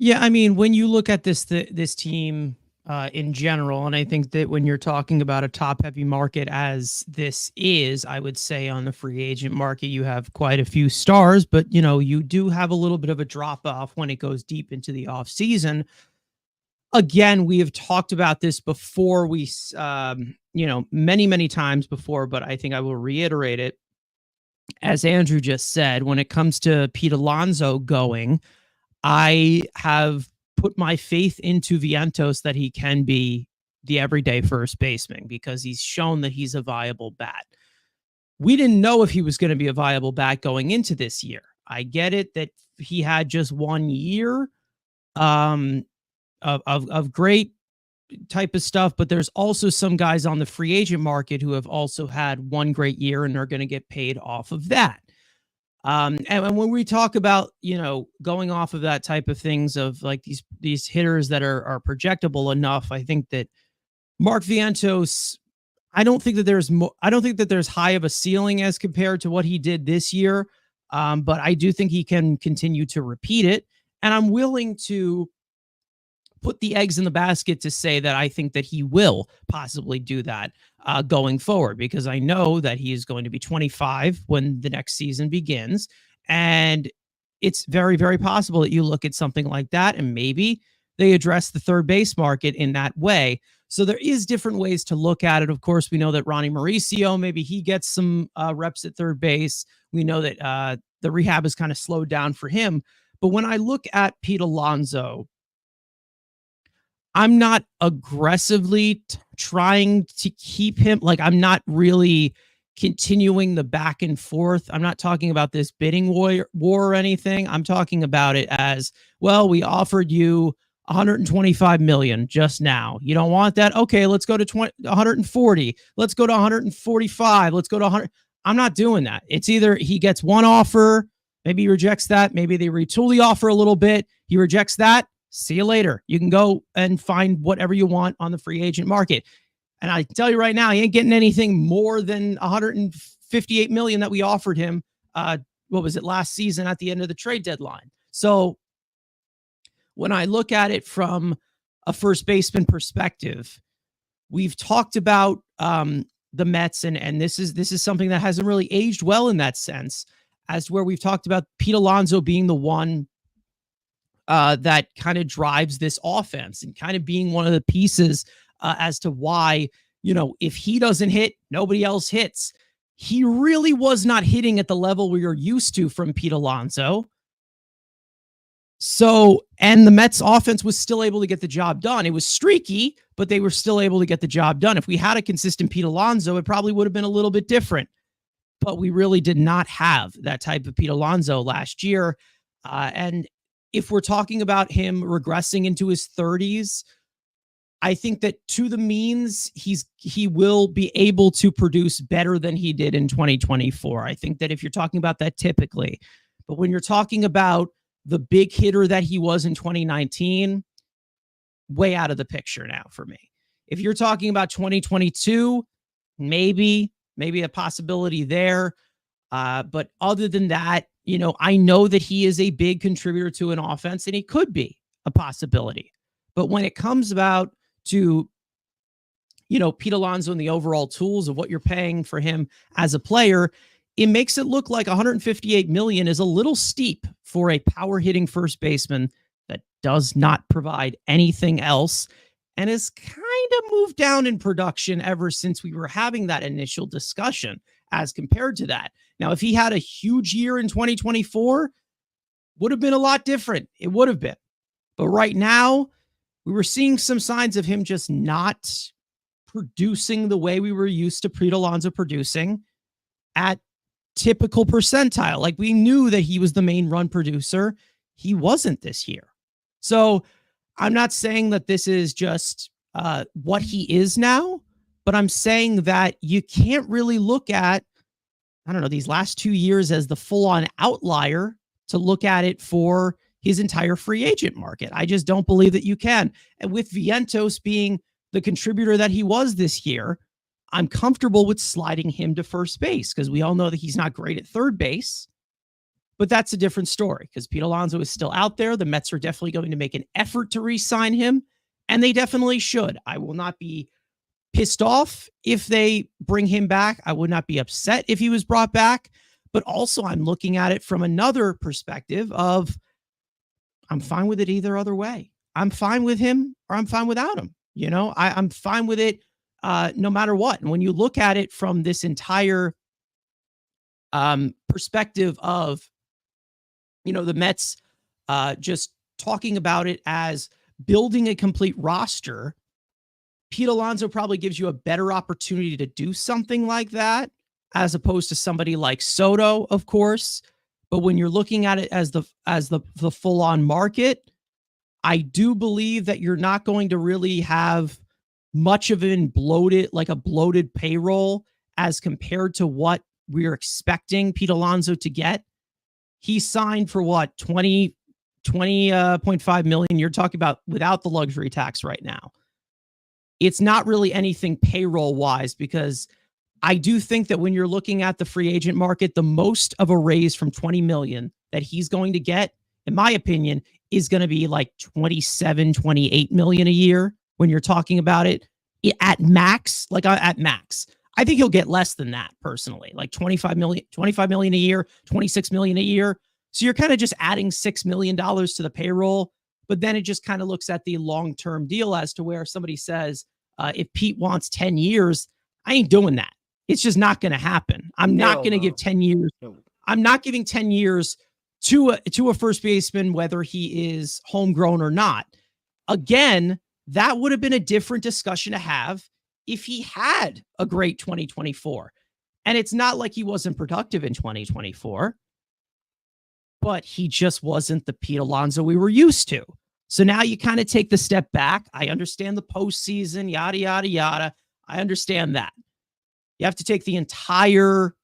Yeah, I mean, when you look at this team in general, and I think that when you're talking about a top-heavy market as this is, I would say on the free agent market, you have quite a few stars, but, you know, you do have a little bit of a drop-off when it goes deep into the offseason. Again, we have talked about this before, many, many times before, but I think I will reiterate it. As Andrew just said, when it comes to Pete Alonso going, I have put my faith into Vientos that he can be the everyday first baseman because he's shown that he's a viable bat. we didn't know if he was going to be a viable back going into this year. I get it that he had just 1 year of great type of stuff, but there's also some guys on the free agent market who have also had one great year and are going to get paid off of that. And when we talk about, going off of that type of things of like these hitters that are projectable enough, I think that Mark Vientos, I don't think that there's high of a ceiling as compared to what he did this year. But I do think he can continue to repeat it. And I'm willing to put the eggs in the basket to say that I think that he will possibly do that going forward, because I know that he is going to be 25 when the next season begins. And it's very, very possible that you look at something like that and maybe they address the third base market in that way. So there is different ways to look at it. Of course, we know that Ronnie Mauricio, maybe he gets some reps at third base. We know that the rehab is kind of slowed down for him. But when I look at Pete Alonso, I'm not aggressively trying to keep him. Like, I'm not really continuing the back and forth. I'm not talking about this bidding war or anything. I'm talking about it as, well, we offered you 125 million just now. You don't want that? Okay, let's go to 140. Let's go to 145. Let's go to 100. I'm not doing that. It's either he gets one offer, maybe he rejects that. Maybe they retool the offer a little bit. He rejects that. See you later. You can go and find whatever you want on the free agent market. And I tell you right now, he ain't getting anything more than 158 million that we offered him. What was it, last season at the end of the trade deadline? So when I look at it from a first baseman perspective, we've talked about the Mets, and this is something that hasn't really aged well in that sense, as where we've talked about Pete Alonso being the one that kind of drives this offense and kind of being one of the pieces as to why, if he doesn't hit, nobody else hits. He really was not hitting at the level we are used to from Pete Alonso. So, and the Mets offense was still able to get the job done. It was streaky, but they were still able to get the job done. If we had a consistent Pete Alonso, it probably would have been a little bit different, but we really did not have that type of Pete Alonso last year. And if we're talking about him regressing into his 30s, I think that to the means he will be able to produce better than he did in 2024. I think that if you're talking about that typically, but when you're talking about the big hitter that he was in 2019, way out of the picture now for me. If you're talking about 2022, maybe a possibility there. But other than that, I know that he is a big contributor to an offense, and he could be a possibility. But when it comes about to, Pete Alonso and the overall tools of what you're paying for him as a player, it makes it look like 158 million is a little steep for a power hitting first baseman that does not provide anything else and has kind of moved down in production ever since we were having that initial discussion as compared to that. Now, if he had a huge year in 2024, would have been a lot different. It would have been. But right now, we were seeing some signs of him just not producing the way we were used to Pete Alonso producing at typical percentile. Like, we knew that he was the main run producer. He wasn't this year. So I'm not saying that this is just what he is now, but I'm saying that you can't really look at, these last 2 years as the full-on outlier to look at it for his entire free agent market. I just don't believe that you can. And with Vientos being the contributor that he was this year, I'm comfortable with sliding him to first base because we all know that he's not great at third base. But that's a different story because Pete Alonso is still out there. The Mets are definitely going to make an effort to re-sign him, and they definitely should. I will not be pissed off if they bring him back. I would not be upset if he was brought back. But also, I'm looking at it from another perspective of I'm fine with it either other way. I'm fine with him or I'm fine without him. I'm fine with it no matter what. And when you look at it from this entire perspective of, the Mets just talking about it as building a complete roster, Pete Alonso probably gives you a better opportunity to do something like that as opposed to somebody like Soto, of course. But when you're looking at it as the full on market, I do believe that you're not going to really have much of a bloated payroll as compared to what we're expecting Pete Alonso to get. He signed for what, 20.5 million. You're talking about without the luxury tax right now. It's not really anything payroll wise, because I do think that when you're looking at the free agent market, the most of a raise from 20 million that he's going to get, in my opinion, is going to be like 27, 28 million a year when you're talking about it at max, at max. I think he'll get less than that personally, like 25 million a year, 26 million a year. So you're kind of just adding $6 million to the payroll, but then it just kind of looks at the long-term deal as to where somebody says, if Pete wants 10 years, I ain't doing that. It's just not going to happen. I'm not going to give 10 years. No. I'm not giving 10 years to a first baseman, whether he is homegrown or not. Again, that would have been a different discussion to have if he had a great 2024. And it's not like he wasn't productive in 2024, but he just wasn't the Pete Alonso we were used to. So now you kind of take the step back. I understand the postseason, yada, yada, yada. I understand that. You have to take the entire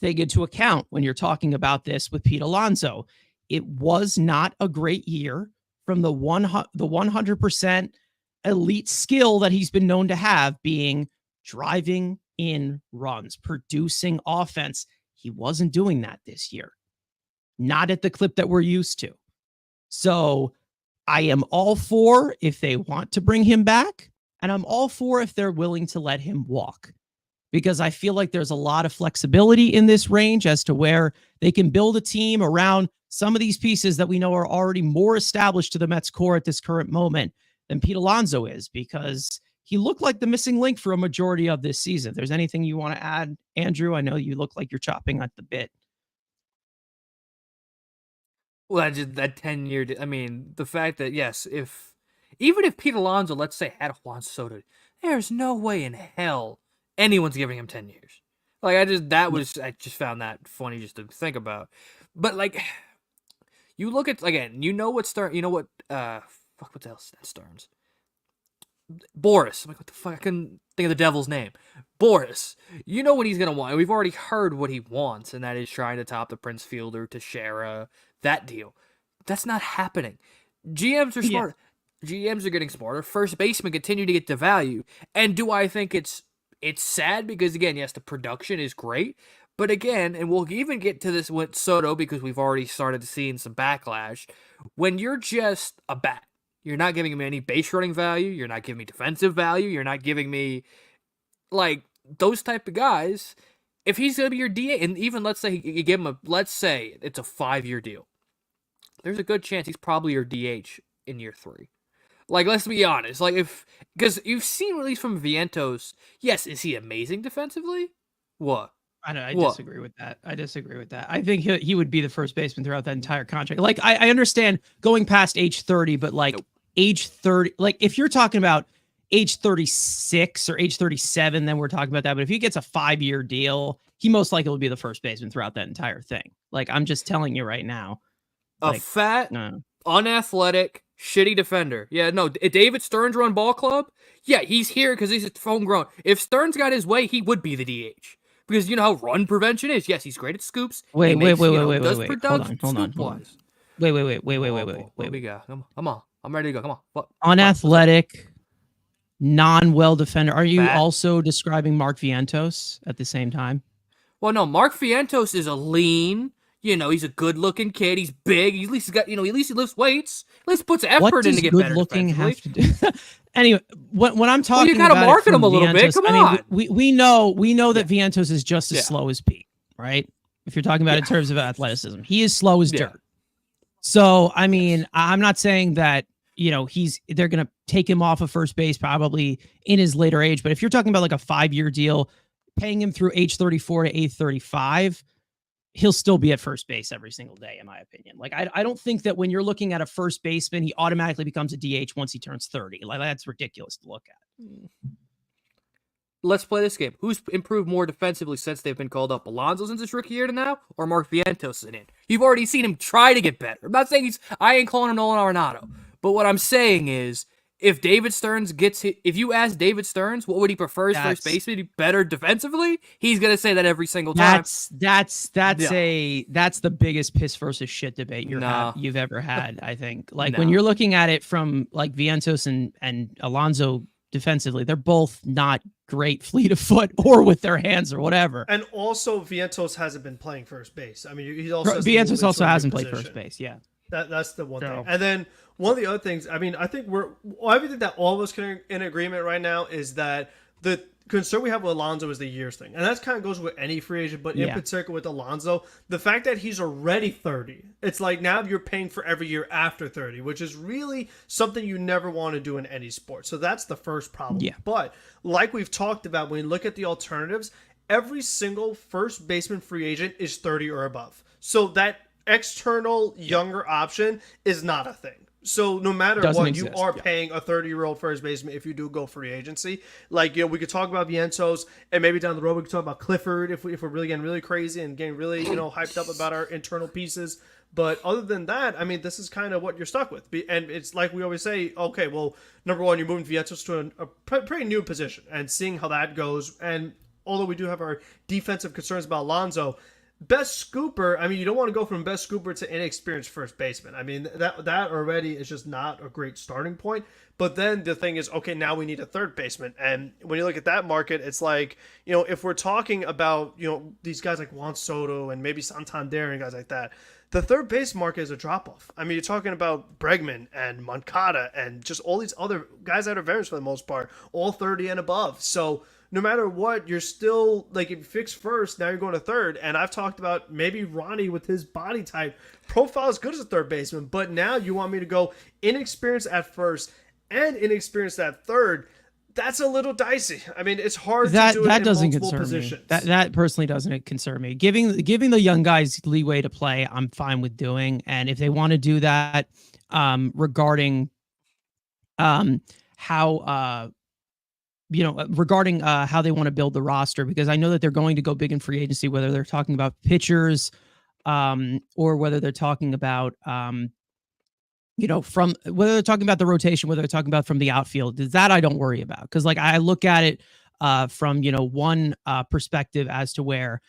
thing into account when you're talking about this with Pete Alonso. It was not a great year from the 100% elite skill that he's been known to have, being driving in runs, producing offense. He wasn't doing that this year. Not at the clip that we're used to. So I am all for if they want to bring him back, and I'm all for if they're willing to let him walk, because I feel like there's a lot of flexibility in this range as to where they can build a team around some of these pieces that we know are already more established to the Mets core at this current moment than Pete Alonso is, because he looked like the missing link for a majority of this season. If there's anything you want to add, Andrew, I know you look like you're chopping at the bit. Well, that 10-year, I mean, the fact that, yes, even if Pete Alonso, let's say, had Juan Soto, there's no way in hell anyone's giving him 10 years. Like, I just found that funny just to think about. But, like, you look at, again, what the hell is that Stearns? Boris. I'm like, what the fuck? I couldn't think of the devil's name. Boris. You know what he's going to want. We've already heard what he wants, and that is trying to top the Prince Fielder, Teixeira, that deal. That's not happening. GMs are smart. Yeah. GMs are getting smarter. First basemen continue to get the value. And do I think it's sad? Because, again, yes, the production is great. But, again, and we'll even get to this with Soto because we've already started seeing some backlash. When you're just a bat, you're not giving me any base running value. You're not giving me defensive value. You're not giving me, like, those type of guys. If he's going to be your DA, and even let's say you give him let's say it's a 5-year deal. There's a good chance he's probably your DH in year 3. Like, let's be honest. Like, because you've seen, at least from Vientos, yes, is he amazing defensively? What? I disagree with that. I think he would be the first baseman throughout that entire contract. Like, I understand going past age 30, but like age 30, like if you're talking about age 36 or age 37, then we're talking about that. But if he gets a 5-year deal, he most likely will be the first baseman throughout that entire thing. Like, I'm just telling you right now. Like, unathletic, shitty defender. Yeah, no, David Stearns run ball club? Yeah, he's here because he's homegrown. If Stearns got his way, he would be the DH. Because you know how run prevention is. Yes, he's great at scoops. Wait. Hold on. Wait. What we got? Come on. I'm ready to go. Come on. What? Unathletic, non-well defender. Are you also describing Mark Vientos at the same time? Well, no. Mark Vientos is a lean. He's a good-looking kid. He's big. At least at least he lifts weights. At least puts effort in to get better. What does good-looking have to do? Anyway, when I'm talking, you gotta market him a little bit. Come on. We know that Vientos is just as slow as Pete, right? If you're talking about in terms of athleticism, he is slow as dirt. So, I mean, I'm not saying that they're gonna take him off of first base probably in his later age, but if you're talking about like a 5-year deal, paying him through age 34 to age 35. He'll still be at first base every single day, in my opinion. Like, I don't think that when you're looking at a first baseman, he automatically becomes a DH once he turns 30. Like, that's ridiculous to look at. let's play this game. Who's improved more defensively since they've been called up? Alonso since his rookie year to now, or Mark Vientos in? You've already seen him try to get better. I'm not saying I ain't calling him Nolan Arenado, but what I'm saying is, if David Stearns if you ask David Stearns what would he prefer as first baseman, better defensively, he's gonna say that every single time. That's the biggest piss versus shit debate you've ever had. I think when you're looking at it from like Vientos and Alonso defensively, they're both not great fleet of foot or with their hands or whatever. And also Vientos hasn't been playing first base. I mean, he also Vientos also hasn't played first base. Yeah, that's the one thing. And then one of the other things, I mean, I think everything that all of us can in agreement right now is that the concern we have with Alonso is the years thing. And that kind of goes with any free agent, but in particular with Alonso, the fact that he's already 30, it's like now you're paying for every year after 30, which is really something you never want to do in any sport. So that's the first problem. Yeah. But like we've talked about, when you look at the alternatives, every single first baseman free agent is 30 or above. So that external younger option is not a thing. So no matter what, you are paying a 30-year-old first baseman if you do go free agency. Like, we could talk about Vientos, and maybe down the road we could talk about Clifford if we're really getting really crazy and getting really hyped up about our internal pieces. But other than that, I mean, this is kind of what you're stuck with. And it's like we always say, okay, well, number one, you're moving Vientos to a pretty new position and seeing how that goes. And although we do have our defensive concerns about Alonso, best scooper, I mean, you don't want to go from best scooper to inexperienced first baseman. I mean, that already is just not a great starting point. But then the thing is, okay, now we need a third baseman. And when you look at that market, it's like, if we're talking about, these guys like Juan Soto and maybe Santander and guys like that, the third base market is a drop-off. I mean, you're talking about Bregman and Moncada and just all these other guys that are veterans for the most part, all 30 and above. So no matter what, you're still, like, if you fix first, now you're going to third. And I've talked about maybe Ronnie with his body type profile is good as a third baseman, but now you want me to go inexperienced at first and inexperienced at third. That's a little dicey. I mean, it's hard to do it in multiple positions. That personally doesn't concern me. Giving the young guys leeway to play, I'm fine with doing. And if they want to do that, regarding how they want to build the roster, because I know that they're going to go big in free agency, whether they're talking about pitchers, or whether they're talking about, from whether they're talking about the rotation, whether they're talking about from the outfield, that I don't worry about. Cause like I look at it, from, one, perspective as to where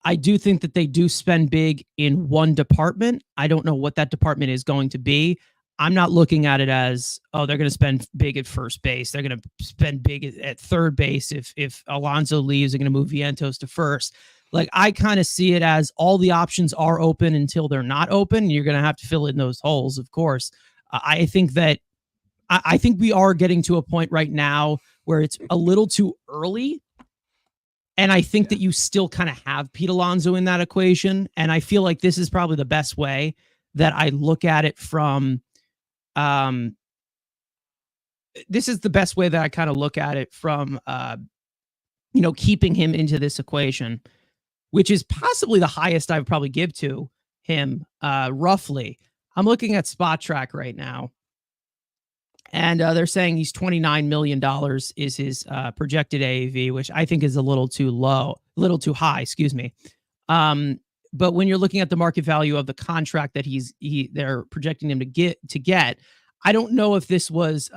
I do think that they do spend big in one department. I don't know what that department is going to be. I'm not looking at it as, they're going to spend big at first base. They're going to spend big at third base. If Alonso leaves, they're going to move Vientos to first. Like, I kind of see it as all the options are open until they're not open. You're going to have to fill in those holes, of course. I think we are getting to a point right now where it's a little too early. And I think that you still kind of have Pete Alonso in that equation. And I feel like this is probably the best way that I look at it from, this is the best way that I kind of look at it from, keeping him into this equation, which is possibly the highest I would probably give to him, roughly. I'm looking at Spot Track right now, and they're saying he's $29 million is his projected AAV, which I think is a little too high, excuse me. But when you're looking at the market value of the contract that they're projecting him to get, I don't know if this was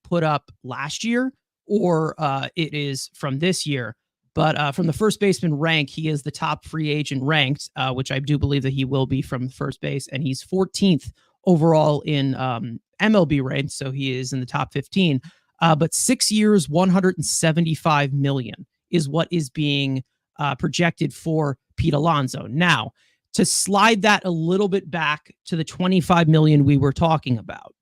put up last year or it is from this year. But from the first baseman rank, he is the top free agent ranked, which I do believe that he will be from first base, and he's 14th overall in MLB ranks, so he is in the top 15. But 6 years, $175 million is what is being projected for Pete Alonso. Now, to slide that a little bit back to the $25 million we were talking about,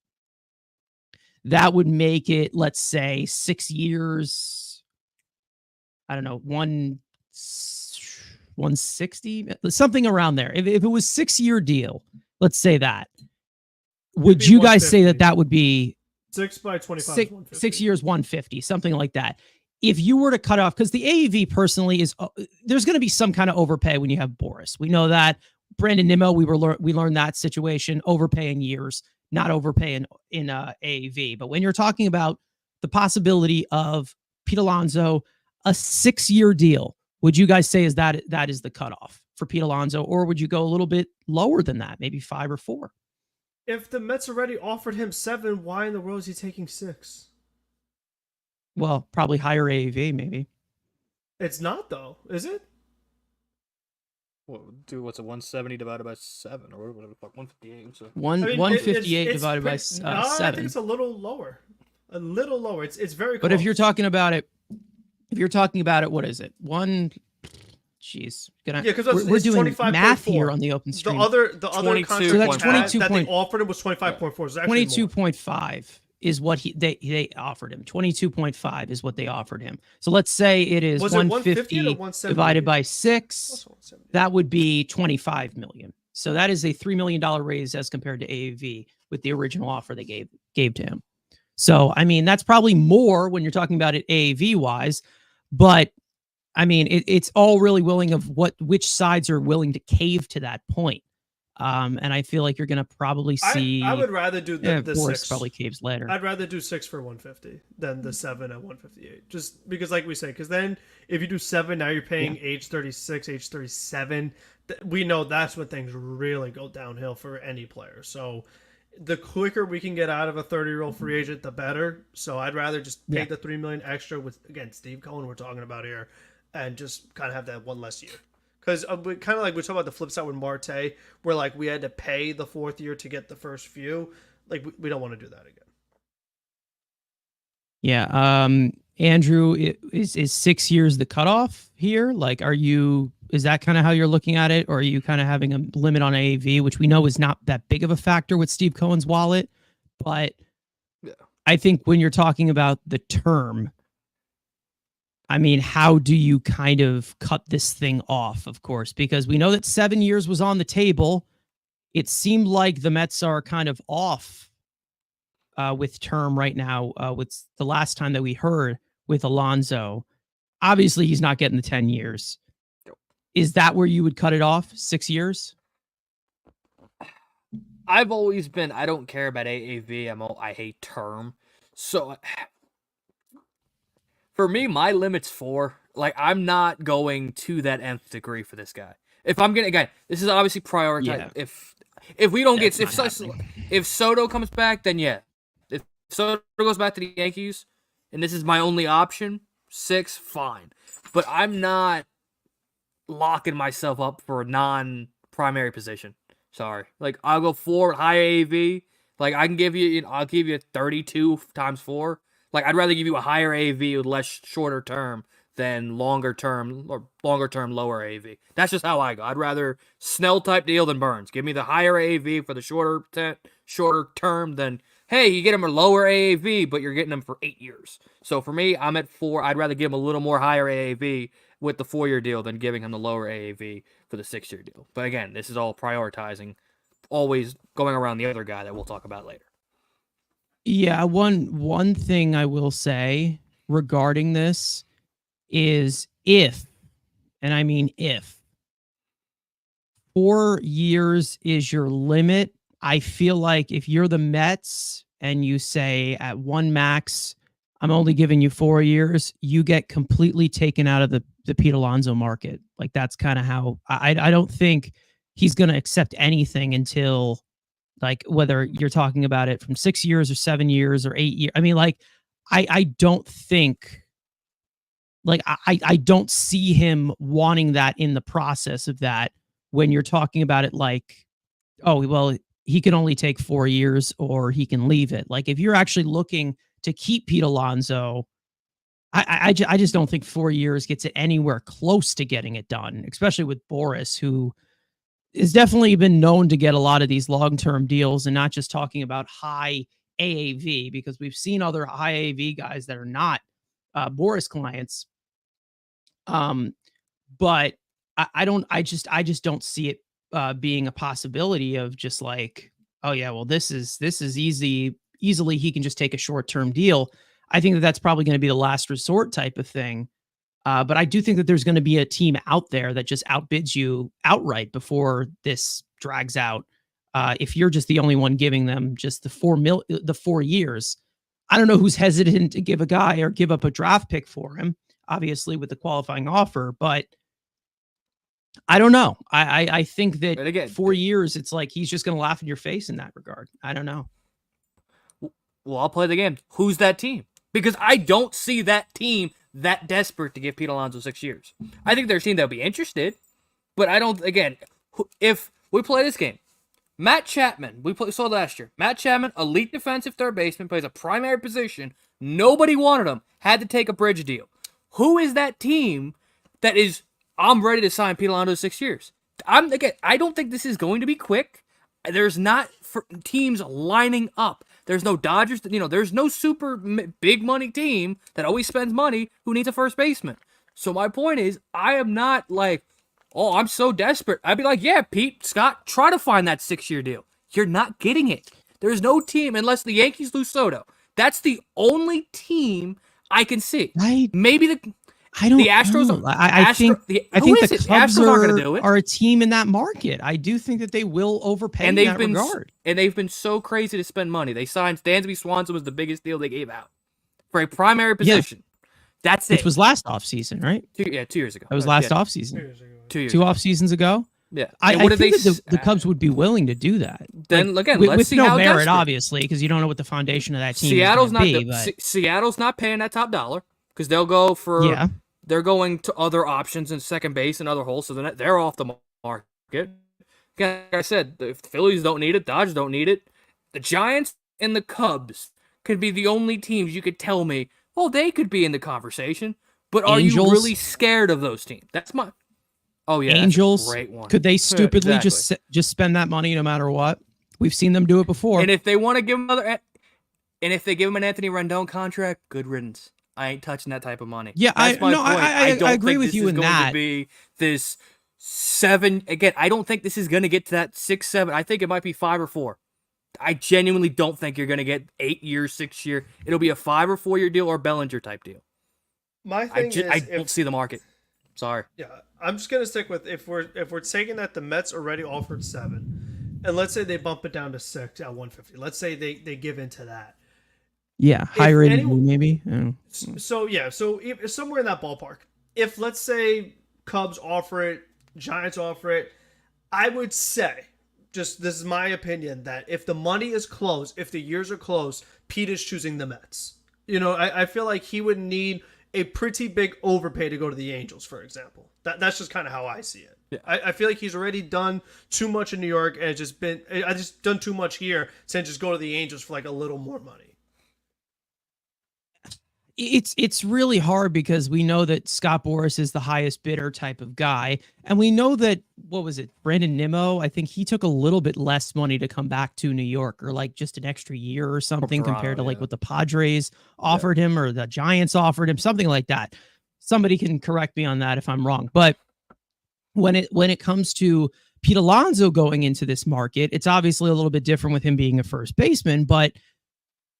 that would make it, let's say, 6 years. I don't know, 160, something around there. If it was 6-year deal, let's say that. Would you guys say that would be 6 by 25? 6 years, 150, something like that? If you were to cut off, because the AAV personally is, there's going to be some kind of overpay when you have Boris. We know that. Brandon Nimmo, we learned that situation, overpay in years, not overpay in AAV. But when you're talking about the possibility of Pete Alonso a 6-year deal, would you guys say that is the cutoff for Pete Alonso, or would you go a little bit lower than that, maybe 5 or 4? If the Mets already offered him 7, why in the world is he taking 6? Well, probably higher AAV, maybe. It's not though, is it? Well, dude, what's it? 170 divided by 7, or whatever the fuck? 158. So 158 divided by 7. I think it's a little lower. A little lower. It's very close. But if you're talking about it, what is it? Jeez, because we're doing math here on the open stream. The other contract so that's 22 that they offered him was 25.4. So 22.5 is what they offered him. 22.5 is what they offered him. So let's say it is 150 divided by 6. That would be 25 million. So that is a $3 million raise as compared to AAV with the original offer they gave to him. So I mean, that's probably more when you're talking about it AAV wise, but I mean, it's all really willing of which sides are willing to cave to that point. And I feel like you're going to probably see. I would rather do the Boris 6. Probably caves later. I'd rather do 6 for 150 than the 7 at 158. Just because, like we say, because then if you do 7, now you're paying age 36, age 37. We know that's when things really go downhill for any player. So the quicker we can get out of a 30-year-old free agent, the better. So I'd rather just pay the $3 million extra with, again, Steve Cohen we're talking about here, and just kind of have that one less year. Because kind of like we talk about the flip side with Marte, where like we had to pay the 4th year to get the first few. Like we don't want to do that again. Yeah. Andrew, is 6 years the cutoff here? Like, is that kind of how you're looking at it? Or are you kind of having a limit on AAV, which we know is not that big of a factor with Steve Cohen's wallet? But I think when you're talking about the term, I mean, how do you kind of cut this thing off, of course? Because we know that 7 years was on the table. It seemed like the Mets are kind of off with term right now. With the last time that we heard with Alonso, obviously he's not getting the 10 years. Is that where you would cut it off? 6 years? I've always been, I don't care about AAV. I hate term. So for me, my limit's 4. Like, I'm not going to that nth degree for this guy. If I'm gonna, again, this is obviously prioritized. Yeah. If we don't if Soto comes back, then yeah. If Soto goes back to the Yankees, and this is my only option, 6, fine. But I'm not locking myself up for a non-primary position. Sorry. Like, I'll go 4 high AAV. Like, I'll give you 32 times 4. Like, I'd rather give you a higher AAV with less shorter term than longer term, lower AAV. That's just how I go. I'd rather Snell type deal than Burns. Give me the higher AAV for the shorter term than, hey, you get him a lower AAV, but you're getting him for 8 years. So for me, I'm at 4. I'd rather give him a little more higher AAV with the 4-year deal than giving him the lower AAV for the 6-year deal. But again, this is all prioritizing, always going around the other guy that we'll talk about later. Yeah, one thing I will say regarding this is if 4 years is your limit, I feel like if you're the Mets and you say at 1 max, I'm only giving you 4 years, you get completely taken out of the Pete Alonso market. Like, that's kind of how I don't think he's going to accept anything until, like, whether you're talking about it from 6 years or 7 years or 8 years. I mean, like, I don't think, like, I don't see him wanting that in the process of that when you're talking about it like, oh, well, he can only take 4 years or he can leave it. Like, if you're actually looking to keep Pete Alonso, I just don't think 4 years gets it anywhere close to getting it done, especially with Boris, who has definitely been known to get a lot of these long-term deals, and not just talking about high AAV, because we've seen other high AAV guys that are not Boris clients. But I just don't see it being a possibility of just like, oh yeah, well, this is easily he can just take a short-term deal. I think that's probably going to be the last resort type of thing. But I do think that there's going to be a team out there that just outbids you outright before this drags out. If you're just the only one giving them just the 4 years, I don't know who's hesitant to give a guy or give up a draft pick for him. obviously with the qualifying offer, but I don't know. I think that again, 4 years, it's like he's just going to laugh in your face in that regard. I don't know. Well, I'll play the game. Who's that team? Because I don't see that team that desperate to give Pete Alonso 6 years. I think there's a team that'll be interested, but I don't. Again, if we play this game, Matt Chapman, saw last year. Matt Chapman, elite defensive third baseman, plays a primary position. Nobody wanted him. Had to take a bridge deal. Who is that team that is? I'm ready to sign Pete Alonso 6 years. I don't think this is going to be quick. There's not teams lining up. There's no Dodgers. There's no super big money team that always spends money who needs a first baseman. So my point is, I am not like, oh, I'm so desperate. I'd be like, yeah, Pete, Scott, try to find that 6-year deal. You're not getting it. There's no team unless the Yankees lose Soto. That's the only team I can see. Maybe the Astros. Know. I think the Cubs aren't going to do it. Are a team in that market. I do think that they will overpay in that regard. And they've been so crazy to spend money. They signed Dansby Swanson was the biggest deal they gave out for a primary position. Yeah. That's it. Which was last offseason, right? 2 years ago. That was last offseason. 2 years. 2 off seasons ago. Yeah. I think that the Cubs would be willing to do that. Then again, with see no how merit, obviously, because you don't know what the foundation of that team is going to be. Seattle's not paying that top dollar because they'll go for. Yeah. They're going to other options in second base and other holes, so they're off the market. Like I said, if the Phillies don't need it, Dodgers don't need it. The Giants and the Cubs could be the only teams you could tell me, oh, they could be in the conversation. But are you really scared of those teams? That's my. Oh yeah, Angels. That's a great one. Could they stupidly just spend that money no matter what? We've seen them do it before. And if they want to give them if they give him an Anthony Rendon contract, good riddance. I ain't touching that type of money. Yeah, that's my point. I agree with you in that. To be this 7 again. I don't think this is going to get to that 6, 7. I think it might be 5 or 4. I genuinely don't think you're going to get 8 years, 6 year. It'll be a 5 or 4 year deal or Bellinger type deal. My thing I don't see the market. Sorry. Yeah, I'm just gonna stick with if we're taking that the Mets already offered 7, and let's say they bump it down to 6 at 150. Let's say they give into that. Yeah, higher rated maybe. So if somewhere in that ballpark. If let's say Cubs offer it, Giants offer it, I would say, just this is my opinion, that if the money is close, if the years are close, Pete is choosing the Mets. I feel like he would need a pretty big overpay to go to the Angels, for example. That's just kind of how I see it. Yeah. I feel like he's already done too much in New York and I just done too much here to just go to the Angels for like a little more money. It's really hard because we know that Scott Boras is the highest bidder type of guy. And we know that, Brandon Nimmo, I think he took a little bit less money to come back to New York, or like just an extra year or something compared to like what the Padres offered him or the Giants offered him, something like that. Somebody can correct me on that if I'm wrong. But when it comes to Pete Alonso going into this market, it's obviously a little bit different with him being a first baseman, but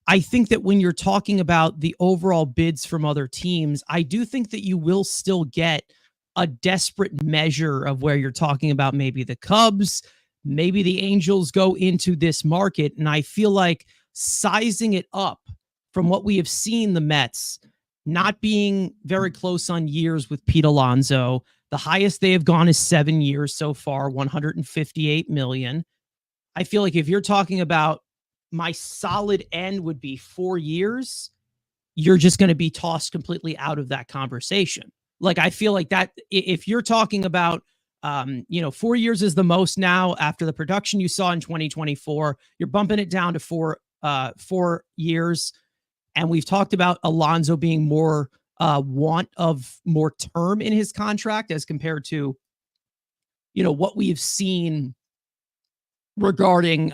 I think that when you're talking about the overall bids from other teams, I do think that you will still get a desperate measure of where you're talking about maybe the Cubs, maybe the Angels go into this market. And I feel like sizing it up from what we have seen the Mets not being very close on years with Pete Alonso, the highest they have gone is 7 years so far, $158 million. I feel like if you're talking about my solid end would be 4 years, you're just going to be tossed completely out of that conversation. Like, I feel like that if you're talking about, 4 years is the most now after the production you saw in 2024, you're bumping it down to 4 years. And we've talked about Alonso being more want of more term in his contract as compared to, what we've seen regarding,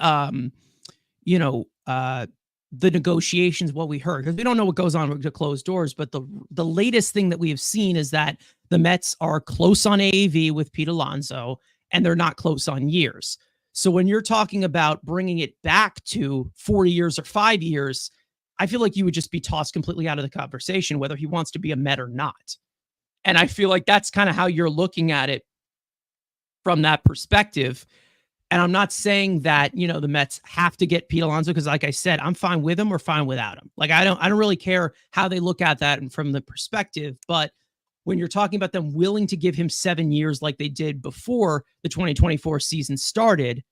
the negotiations, what we heard, because we don't know what goes on with the closed doors, but the latest thing that we have seen is that the Mets are close on AAV with Pete Alonso, and they're not close on years. So when you're talking about bringing it back to 4 years or 5 years, I feel like you would just be tossed completely out of the conversation, whether he wants to be a Met or not. And I feel like that's kind of how you're looking at it from that perspective. And I'm not saying that, the Mets have to get Pete Alonso, because like I said, I'm fine with him or fine without him. Like, I don't really care how they look at that and from the perspective, but when you're talking about them willing to give him 7 years like they did before the 2024 season started,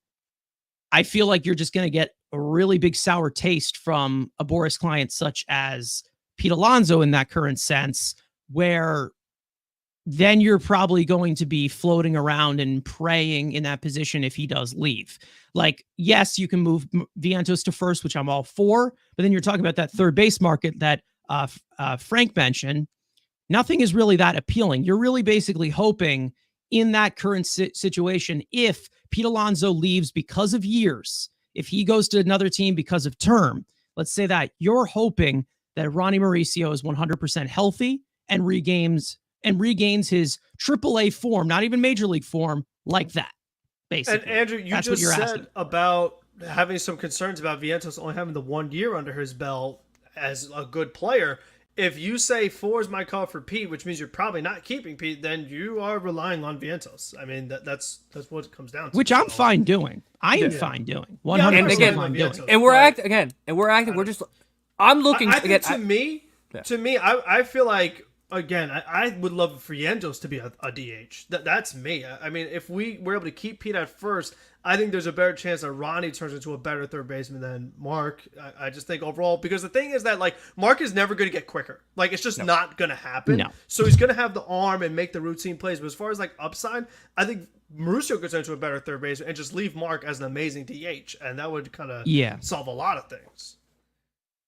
I feel like you're just going to get a really big sour taste from a Boris client such as Pete Alonso in that current sense, where then you're probably going to be floating around and praying in that position if he does leave. Like, yes, you can move Vientos to first, which I'm all for, but then you're talking about that third base market that Frank mentioned. Nothing is really that appealing. You're really basically hoping in that current situation, if Pete Alonso leaves because of years, if he goes to another team because of term, let's say that, you're hoping that Ronnie Mauricio is 100% healthy and regains his AAA form, not even major league form, like that, basically. And Andrew, you just said about having some concerns about Vientos only having the 1 year under his belt as a good player. If you say 4 is my call for Pete, which means you're probably not keeping Pete, then you are relying on Vientos. I mean, that's what it comes down to. Which I'm fine doing. I am fine doing. 100% fine doing. And we're acting. We're just. I'm looking again. To me, I feel like, again, I would love for Vientos to be a DH. That's me. I mean, if we were able to keep Pete at first, I think there's a better chance that Ronnie turns into a better third baseman than Mark. I just think overall, because the thing is that, like, Mark is never going to get quicker. Like, it's just not going to happen. No. So he's going to have the arm and make the routine plays. But as far as, like, upside, I think Mauricio could turn into a better third baseman and just leave Mark as an amazing DH. And that would kind of solve a lot of things.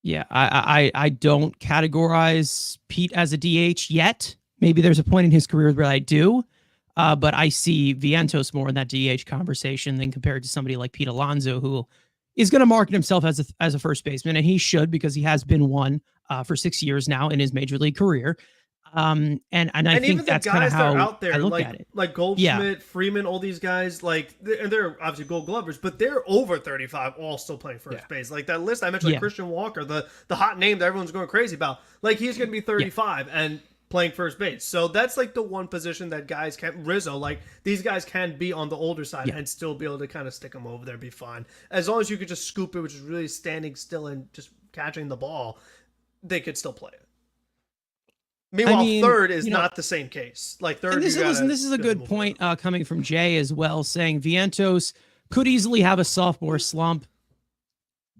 Yeah, I don't categorize Pete as a DH yet. Maybe there's a point in his career where I do. But I see Vientos more in that DH conversation than compared to somebody like Pete Alonso, who is going to market himself as a first baseman, and he should, because he has been one for 6 years now in his major league career. And I think that's kind of how out there, I look at it. Like Goldschmidt, Freeman, all these guys, like, and they're obviously Gold Glovers, but they're over 35, all still playing first base. Like that list I mentioned, like Christian Walker, the hot name that everyone's going crazy about. Like, he's going to be 35 and playing first base. So that's like the one position that guys can, Rizzo, like, these guys can be on the older side and still be able to kind of stick them over there, be fine. As long as you could just scoop it, which is really standing still and just catching the ball, they could still play it. Meanwhile, third is not the same case. Like, third, this is a good point coming from Jay as well, saying Vientos could easily have a sophomore slump.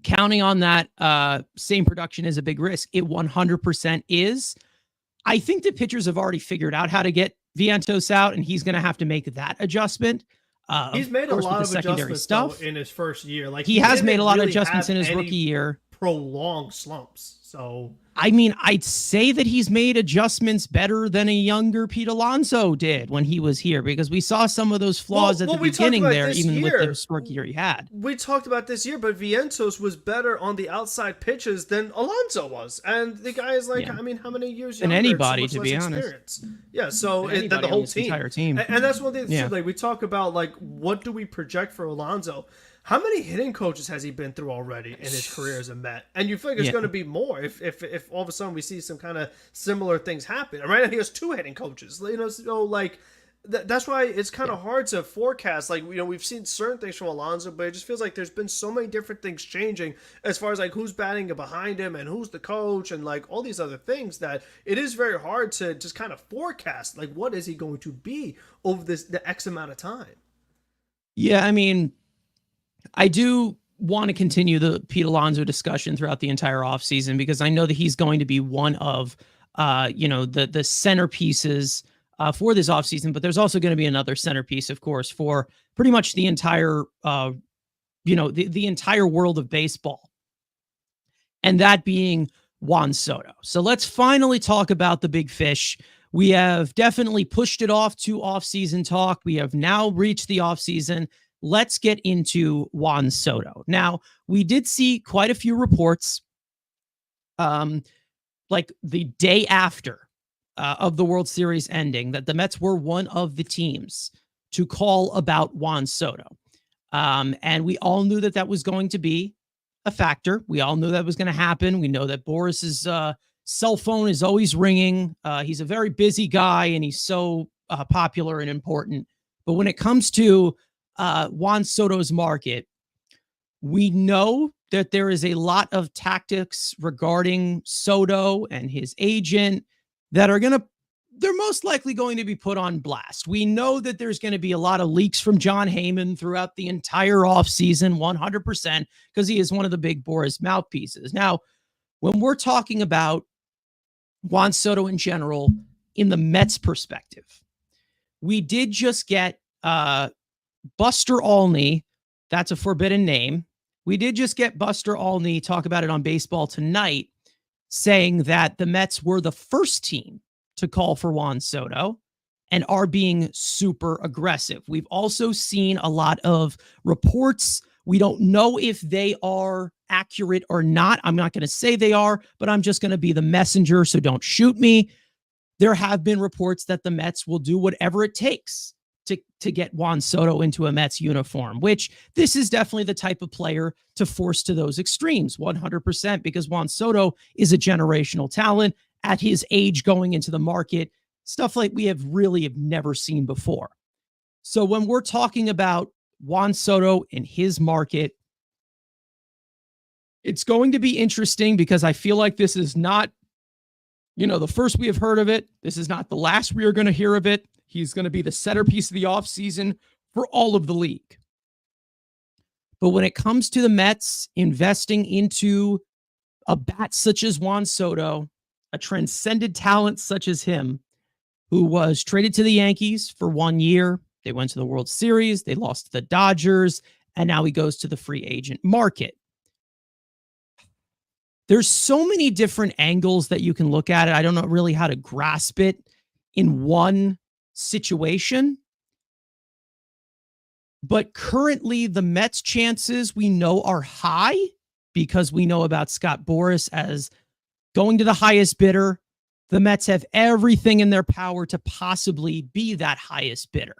Counting on that same production is a big risk. It 100% is. I think the pitchers have already figured out how to get Vientos out, and he's going to have to make that adjustment. He's made a lot of adjustments in his first year. Like, he has made a lot of adjustments in his rookie year. Prolonged slumps. So, I mean, I'd say that he's made adjustments better than a younger Pete Alonso did when he was here, because we saw some of those flaws at the beginning there, even with the historic year he had. We talked about this year, but Vientos was better on the outside pitches than Alonso was. And the guy is like, I mean, how many years younger? Than anybody, to be honest. Yeah, so the whole team. Entire team. And that's one thing, too, like, we talk about, like, what do we project for Alonso? How many hitting coaches has he been through already in his career as a Met? And you feel like it's going to be more if all of a sudden we see some kind of similar things happen. And right now he has 2 hitting coaches. You know, so like that's why it's kind of hard to forecast. Like, you know, we've seen certain things from Alonso, but it just feels like there's been so many different things changing as far as like who's batting behind him and who's the coach and like all these other things, that it is very hard to just kind of forecast like what is he going to be over the X amount of time. Yeah, I mean, I do want to continue the Pete Alonso discussion throughout the entire offseason, because I know that he's going to be one of, the centerpieces for this offseason, but there's also going to be another centerpiece, of course, for pretty much the entire, the entire world of baseball. And that being Juan Soto. So let's finally talk about the big fish. We have definitely pushed it off to offseason talk. We have now reached the offseason. Let's get into Juan Soto. Now, we did see quite a few reports, like the day after of the World Series ending, that the Mets were one of the teams to call about Juan Soto. And we all knew that that was going to be a factor. We all knew that was going to happen. We know that Boris's cell phone is always ringing. He's a very busy guy, and he's so popular and important. But when it comes to Juan Soto's market, we know that there is a lot of tactics regarding Soto and his agent that are going to they're most likely going to be put on blast. We know that there's going to be a lot of leaks from John Heyman throughout the entire offseason, 100%, because he is one of the big Boris mouthpieces. Now, when we're talking about Juan Soto in general, in the Mets perspective, we did just get Buster Olney. That's a forbidden name. We did just get Buster Olney talk about it on Baseball Tonight, saying that the Mets were the first team to call for Juan Soto and are being super aggressive. We've also seen a lot of reports. We don't know if they are accurate or not. I'm not going to say they are, but I'm just going to be the messenger, so don't shoot me. There have been reports that the Mets will do whatever it takes to get Juan Soto into a Mets uniform, which this is definitely the type of player to force to those extremes, 100%, because Juan Soto is a generational talent at his age going into the market, stuff like we have never seen before. So when we're talking about Juan Soto in his market, it's going to be interesting because I feel like this is not, the first we have heard of it. This is not the last we are going to hear of it. He's going to be the centerpiece of the offseason for all of the league. But when it comes to the Mets investing into a bat such as Juan Soto, a transcended talent such as him, who was traded to the Yankees for 1 year, they went to the World Series, they lost to the Dodgers, and now he goes to the free agent market. There's so many different angles that you can look at it. I don't know really how to grasp it in one situation. But currently, the Mets' chances we know are high because we know about Scott Boras as going to the highest bidder. The Mets have everything in their power to possibly be that highest bidder.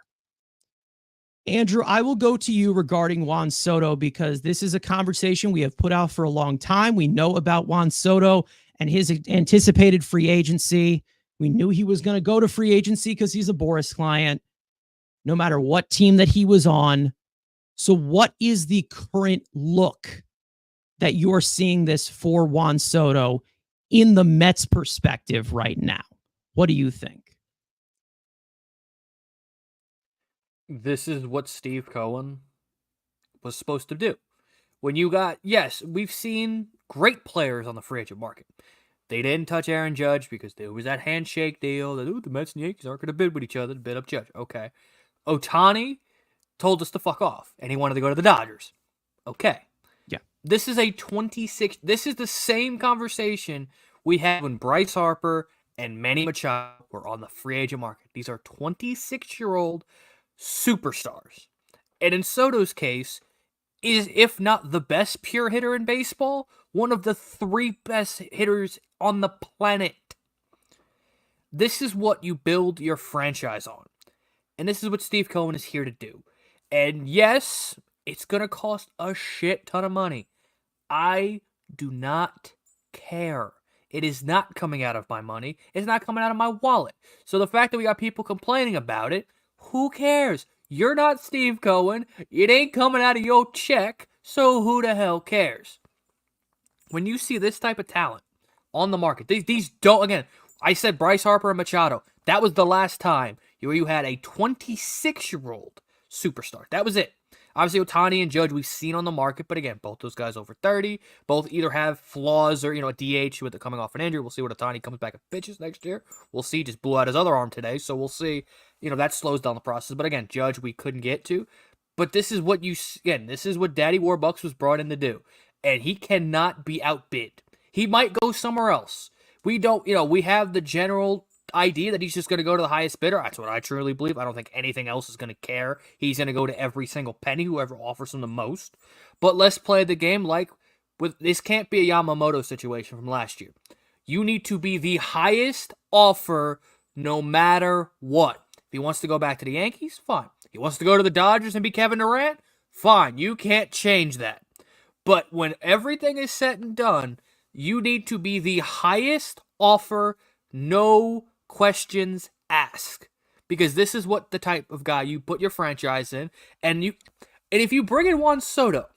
Andrew, I will go to you regarding Juan Soto because this is a conversation we have put out for a long time. We know about Juan Soto and his anticipated free agency. We knew he was going to go to free agency because he's a Boras client, no matter what team that he was on. So what is the current look that you're seeing this for Juan Soto in the Mets perspective right now? What do you think? This is what Steve Cohen was supposed to do. When you got, yes, we've seen great players on the free agent market. They didn't touch Aaron Judge because there was that handshake deal that the Mets and Yankees aren't going to bid with each other to bid up Judge. Okay. Ohtani told us to fuck off, and he wanted to go to the Dodgers. Okay. Yeah. This is the same conversation we had when Bryce Harper and Manny Machado were on the free agent market. These are 26-year-old superstars. And in Soto's case, is, if not the best pure hitter in baseball, one of the 3 best hitters on the planet. This is what you build your franchise on. And this is what Steve Cohen is here to do. And yes, it's going to cost a shit ton of money. I do not care. It is not coming out of my money. It's not coming out of my wallet. So the fact that we got people complaining about it, who cares? You're not Steve Cohen. It ain't coming out of your check. So who the hell cares? When you see this type of talent on the market, these don't, again, I said Bryce Harper and Machado. That was the last time where you had a 26-year-old superstar. That was it. Obviously, Ohtani and Judge we've seen on the market, but again, both those guys over 30. Both either have flaws or, a DH with it coming off an injury. We'll see what Ohtani comes back and pitches next year. We'll see. Just blew out his other arm today, so we'll see. That slows down the process. But again, Judge we couldn't get to. But this is what this is what Daddy Warbucks was brought in to do. And he cannot be outbid. He might go somewhere else. We don't, we have the general idea that he's just going to go to the highest bidder. That's what I truly believe. I don't think anything else is going to care. He's going to go to every single penny, whoever offers him the most. But let's play the game like this can't be a Yamamoto situation from last year. You need to be the highest offer no matter what. If he wants to go back to the Yankees, fine. If he wants to go to the Dodgers and be Kevin Durant, fine. You can't change that. But when everything is said and done, you need to be the highest offer, no questions asked. Because this is what the type of guy you put your franchise in. And if you bring in Juan Soto,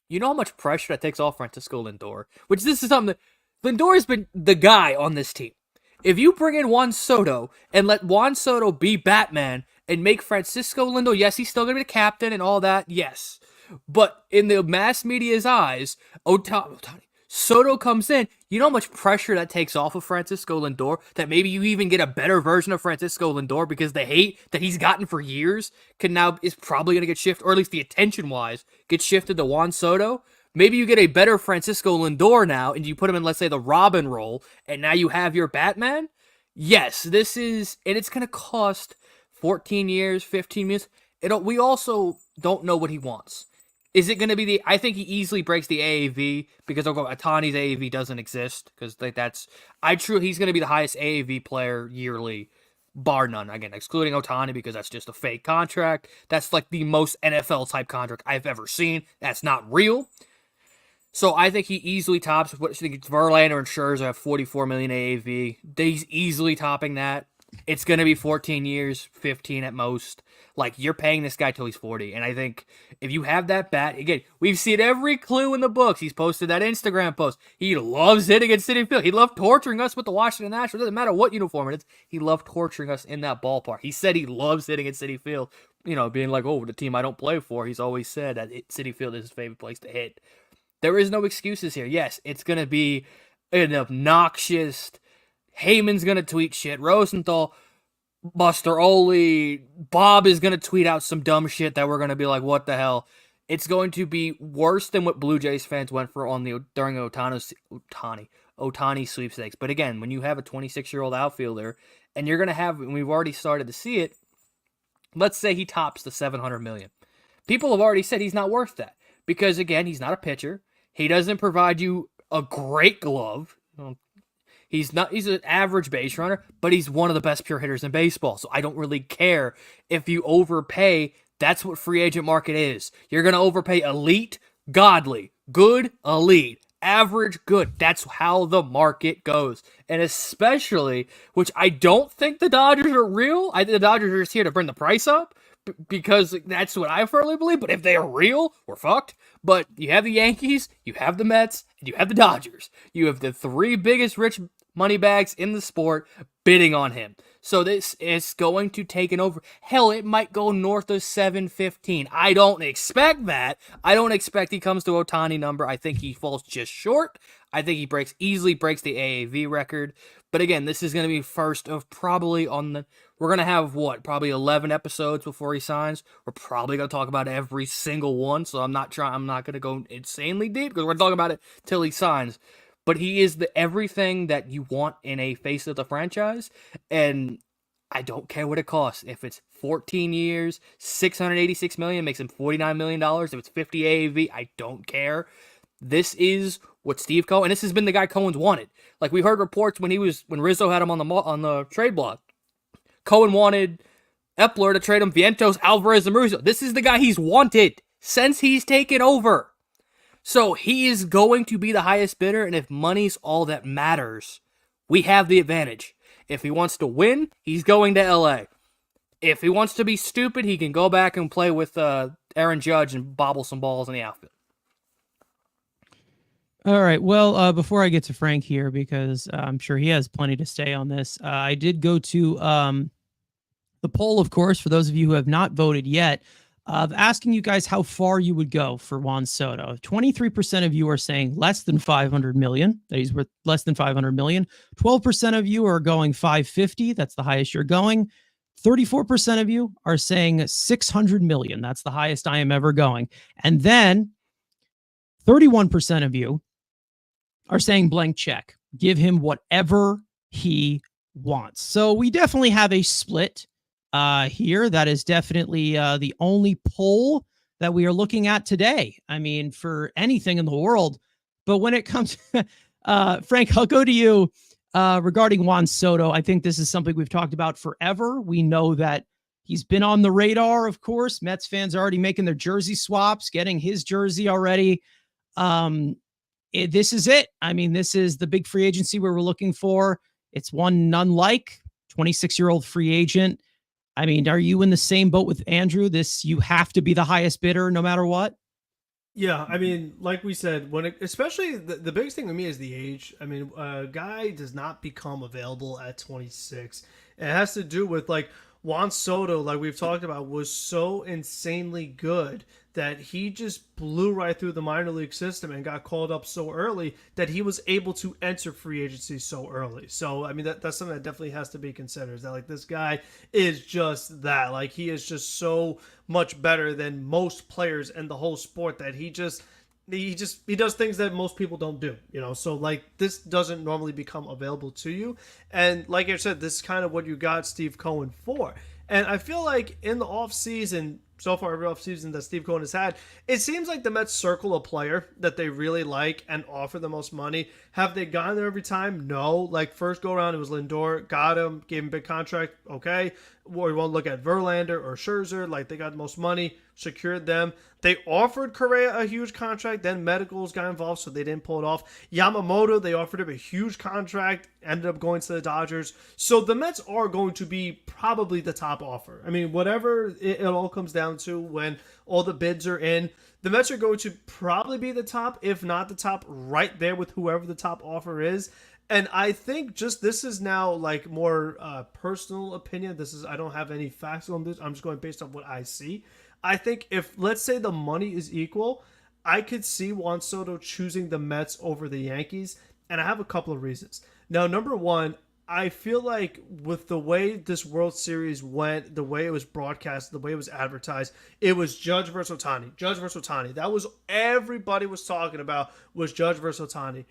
you know how much pressure that takes off Francisco Lindor? Which this is something that Lindor has been the guy on this team. If you bring in Juan Soto and let Juan Soto be Batman and make Francisco Lindor, yes, he's still going to be the captain and all that, yes. But in the mass media's eyes, Ohtani, Soto comes in, you know how much pressure that takes off of Francisco Lindor? That maybe you even get a better version of Francisco Lindor because the hate that he's gotten for years is probably going to get shifted, or at least the attention-wise, get shifted to Juan Soto. Maybe you get a better Francisco Lindor now, and you put him in, let's say, the Robin role, and now you have your Batman? Yes, this is, and it's going to cost 14 years, 15 years. We also don't know what he wants. Is it going to be I think he easily breaks the AAV because Ohtani's AAV doesn't exist because he's going to be the highest AAV player yearly, bar none. Again, excluding Ohtani because that's just a fake contract. That's like the most NFL type contract I've ever seen. That's not real. So I think he easily tops what I think Verlander and Scherzer have 44 million AAV. He's easily topping that. It's going to be 14 years, 15 at most. Like, you're paying this guy till he's 40. And I think if you have that bat, again, we've seen every clue in the books. He's posted that Instagram post. He loves hitting at Citi Field. He loved torturing us with the Washington Nationals. It doesn't matter what uniform it is. He loved torturing us in that ballpark. He said he loves hitting at Citi Field. You know, being like, the team I don't play for. He's always said that Citi Field is his favorite place to hit. There is no excuses here. Yes, it's going to be an obnoxious... Heyman's going to tweet shit. Rosenthal, Buster Oley, Bob is going to tweet out some dumb shit that we're going to be like, what the hell? It's going to be worse than what Blue Jays fans went for during Ohtani sweepstakes. But again, when you have a 26-year-old outfielder, and you're going to have, and we've already started to see it, let's say he tops the $700 million. People have already said he's not worth that. Because again, he's not a pitcher. He doesn't provide you a great glove. He's an average base runner, but he's one of the best pure hitters in baseball. So I don't really care if you overpay. That's what free agent market is. You're going to overpay elite, godly, good, elite, average, good. That's how the market goes. And especially, which I don't think the Dodgers are real. I think the Dodgers are just here to bring the price up because that's what I firmly believe. But if they are real, we're fucked. But you have the Yankees, you have the Mets, and you have the Dodgers. You have the three biggest rich money bags in the sport bidding on him. So this is going to take an over. Hell, it might go north of 715. I don't expect that. I don't expect he comes to Ohtani number. I think he falls just short. I think he easily breaks the AAV record. But again, this is going to be first of probably we're going to have probably 11 episodes before he signs. We're probably going to talk about every single one. So I'm not going to go insanely deep because we're talking about it till he signs. But he is everything that you want in a face of the franchise, and I don't care what it costs. If it's 14 years, $686 million, makes him $49 million. If it's 50 AAV, I don't care. This is what Steve Cohen, and this has been the guy Cohen's wanted. Like we heard reports when Rizzo had him on the trade block. Cohen wanted Epler to trade him Vientos, Alvarez, and Rizzo. This is the guy he's wanted since he's taken over. So he is going to be the highest bidder, and if money's all that matters, we have the advantage. If he wants to win, he's going to LA. If he wants to be stupid, he can go back and play with Aaron Judge and bobble some balls in the outfield. All right. Well, before I get to Frank here, because I'm sure he has plenty to say on this, I did go to the poll, of course, for those of you who have not voted yet, of asking you guys how far you would go for Juan Soto. 23% of you are saying less than 500 million, that he's worth less than 500 million. 12% of you are going 550. That's the highest you're going. 34% of you are saying 600 million. That's the highest I am ever going. And then 31% of you are saying blank check. Give him whatever he wants. So we definitely have a split here. That is definitely the only poll that we are looking at today. I mean, for anything in the world. But when it comes, Frank, I'll go to you regarding Juan Soto. I think this is something we've talked about forever. We know that he's been on the radar, of course. Mets fans are already making their jersey swaps, getting his jersey already. This is it. I mean, this is the big free agency where we're looking for. It's one none like 26-year-old free agent. I mean, are you in the same boat with Andrew? You have to be the highest bidder no matter what? Yeah, I mean, like we said, especially the biggest thing with me is the age. I mean, a guy does not become available at 26. It has to do with like Juan Soto, like we've talked about, was so insanely good that he just blew right through the minor league system and got called up so early that he was able to enter free agency so early. So, I mean, that's something that definitely has to be considered. Is that like this guy is just that. Like he is just so much better than most players in the whole sport that he does things that most people don't do, so like this doesn't normally become available to you. And like I said, this is kind of what you got Steve Cohen for. And I feel like in the offseason, so far every offseason that Steve Cohen has had, it seems like the Mets circle a player that they really like and offer the most money. Have they gone there every time? No. Like first go around, it was Lindor, got him, gave him a big contract, okay. Or you want to look at Verlander or Scherzer, like they got the most money, secured them. They offered Correa a huge contract, then medicals got involved, so they didn't pull it off. Yamamoto, they offered him a huge contract, ended up going to the Dodgers. So the Mets are going to be probably the top offer. I mean, whatever it all comes down to when all the bids are in, the Mets are going to probably be the top, if not the top, right there with whoever the top offer is. And I think just this is now like more personal opinion. I don't have any facts on this. I'm just going based on what I see. I think if, let's say the money is equal, I could see Juan Soto choosing the Mets over the Yankees. And I have a couple of reasons. Now, number one, I feel like with the way this World Series went, the way it was broadcast, the way it was advertised, it was Judge versus Ohtani. Judge versus Ohtani. That was everybody was talking about, was Judge versus Ohtani.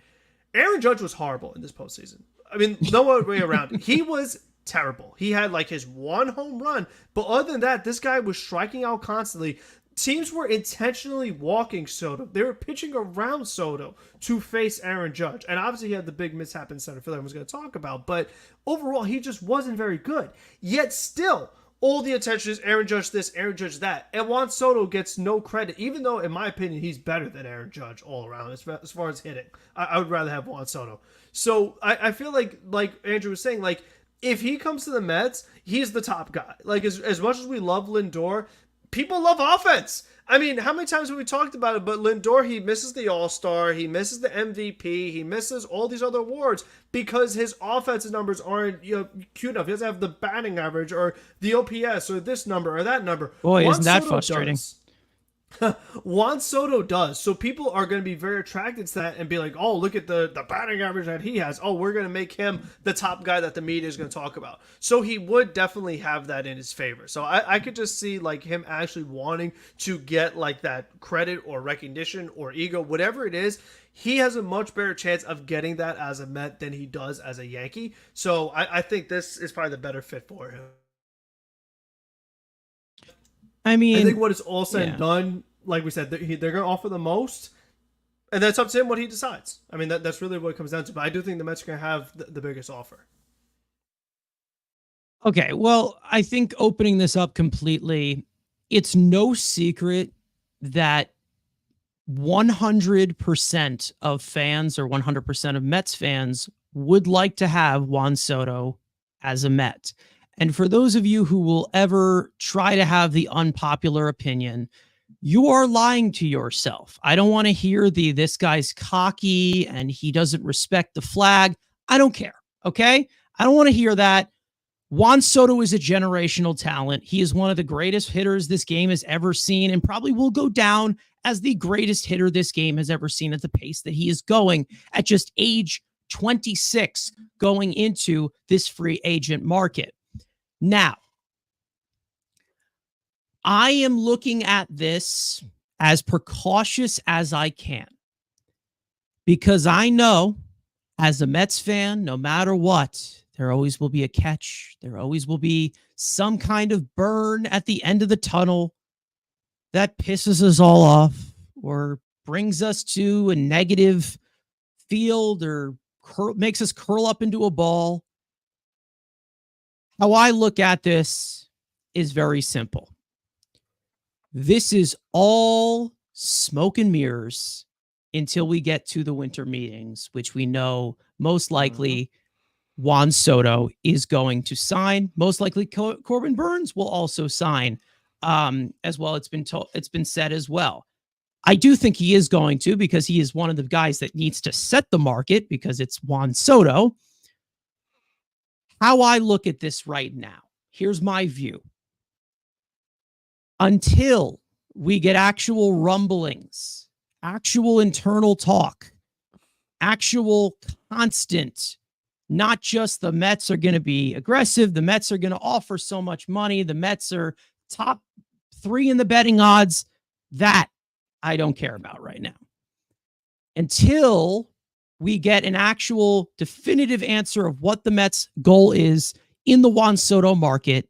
Aaron Judge was horrible in this postseason. I mean, no other way around it. He was terrible. He had like his one home run, but other than that, this guy was striking out constantly. Teams were intentionally walking Soto. They were pitching around Soto to face Aaron Judge. And obviously he had the big mishap in center field I was going to talk about, but overall he just wasn't very good. Yet still, all the attention is Aaron Judge this, Aaron Judge that. And Juan Soto gets no credit, even though, in my opinion, he's better than Aaron Judge all around as far as hitting. I would rather have Juan Soto. So I feel like Andrew was saying, like, if he comes to the Mets, he's the top guy. Like, as much as we love Lindor, people love offense. I mean, how many times have we talked about it? But Lindor, he misses the All-Star, he misses the MVP, he misses all these other awards because his offensive numbers aren't cute enough. He doesn't have the batting average or the OPS or this number or that number. Boy, isn't that frustrating? Juan Soto does. So people are going to be very attracted to that and be like, oh, look at the batting average that he has. Oh, we're going to make him the top guy that the media is going to talk about. So he would definitely have that in his favor. So I could just see like him actually wanting to get like that credit or recognition or ego, whatever it is. He has a much better chance of getting that as a Met than he does as a Yankee. So I think this is probably the better fit for him. I mean, I think what is all said and done, like we said, they're going to offer the most, and that's up to him what he decides. I mean, that's really what it comes down to. But I do think the Mets are going to have the biggest offer. Okay, well, I think opening this up completely, it's no secret that 100% of fans or 100% of Mets fans would like to have Juan Soto as a Met. And for those of you who will ever try to have the unpopular opinion, you are lying to yourself. I don't want to hear this guy's cocky and he doesn't respect the flag. I don't care, okay? I don't want to hear that. Juan Soto is a generational talent. He is one of the greatest hitters this game has ever seen and probably will go down as the greatest hitter this game has ever seen at the pace that he is going at just age 26 going into this free agent market. Now, I am looking at this as precautious as I can because I know as a Mets fan, no matter what, there always will be a catch. There always will be some kind of burn at the end of the tunnel that pisses us all off or brings us to a negative field or makes us curl up into a ball. How I look at this is very simple. This is all smoke and mirrors until we get to the winter meetings, which we know most likely Juan Soto is going to sign. Most likely Corbin Burnes will also sign as well. It's been said as well. I do think he is going to, because he is one of the guys that needs to set the market, because it's Juan Soto. How I look at this right now, here's my view. Until we get actual rumblings, actual internal talk, actual constant, not just the Mets are going to be aggressive, the Mets are going to offer so much money, the Mets are top 3 in the betting odds, that I don't care about right now. Until we get an actual definitive answer of what the Mets' goal is in the Juan Soto market,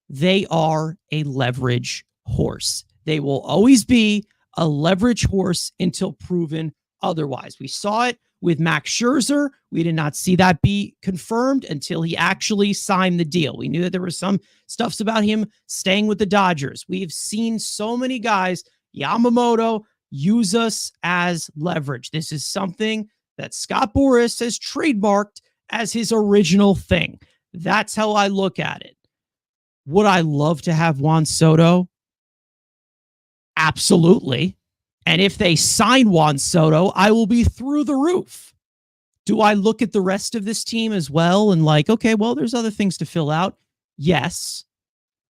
they are a leverage horse. They will always be a leverage horse until proven otherwise. We saw it with Max Scherzer. We did not see that be confirmed until he actually signed the deal. We knew that there were some stuffs about him staying with the Dodgers. We've seen so many guys, Yamamoto, use us as leverage. This is something that Scott Boras has trademarked as his original thing. That's how I look at it. Would I love to have Juan Soto? Absolutely. And if they sign Juan Soto, I will be through the roof. Do I look at the rest of this team as well and like, okay, well, there's other things to fill out? Yes.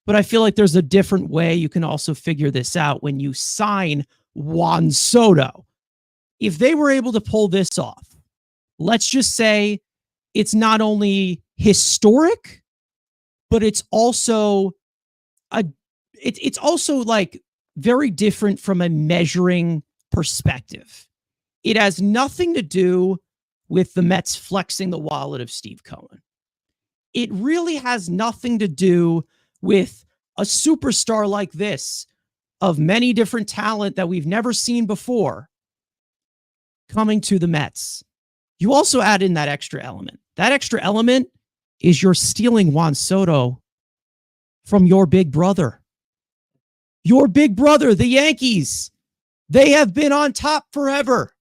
But I feel like there's a different way you can also figure this out when you sign Juan Soto. If they were able to pull this off, let's just say it's not only historic, but it's also it's also like very different from a measuring perspective. It has nothing to do with the Mets flexing the wallet of Steve Cohen. It really has nothing to do with a superstar like this of many different talent that we've never seen before coming to the Mets. You also add in that extra element. That extra element is you're stealing Juan Soto from your big brother. Your big brother, the Yankees. They have been on top forever.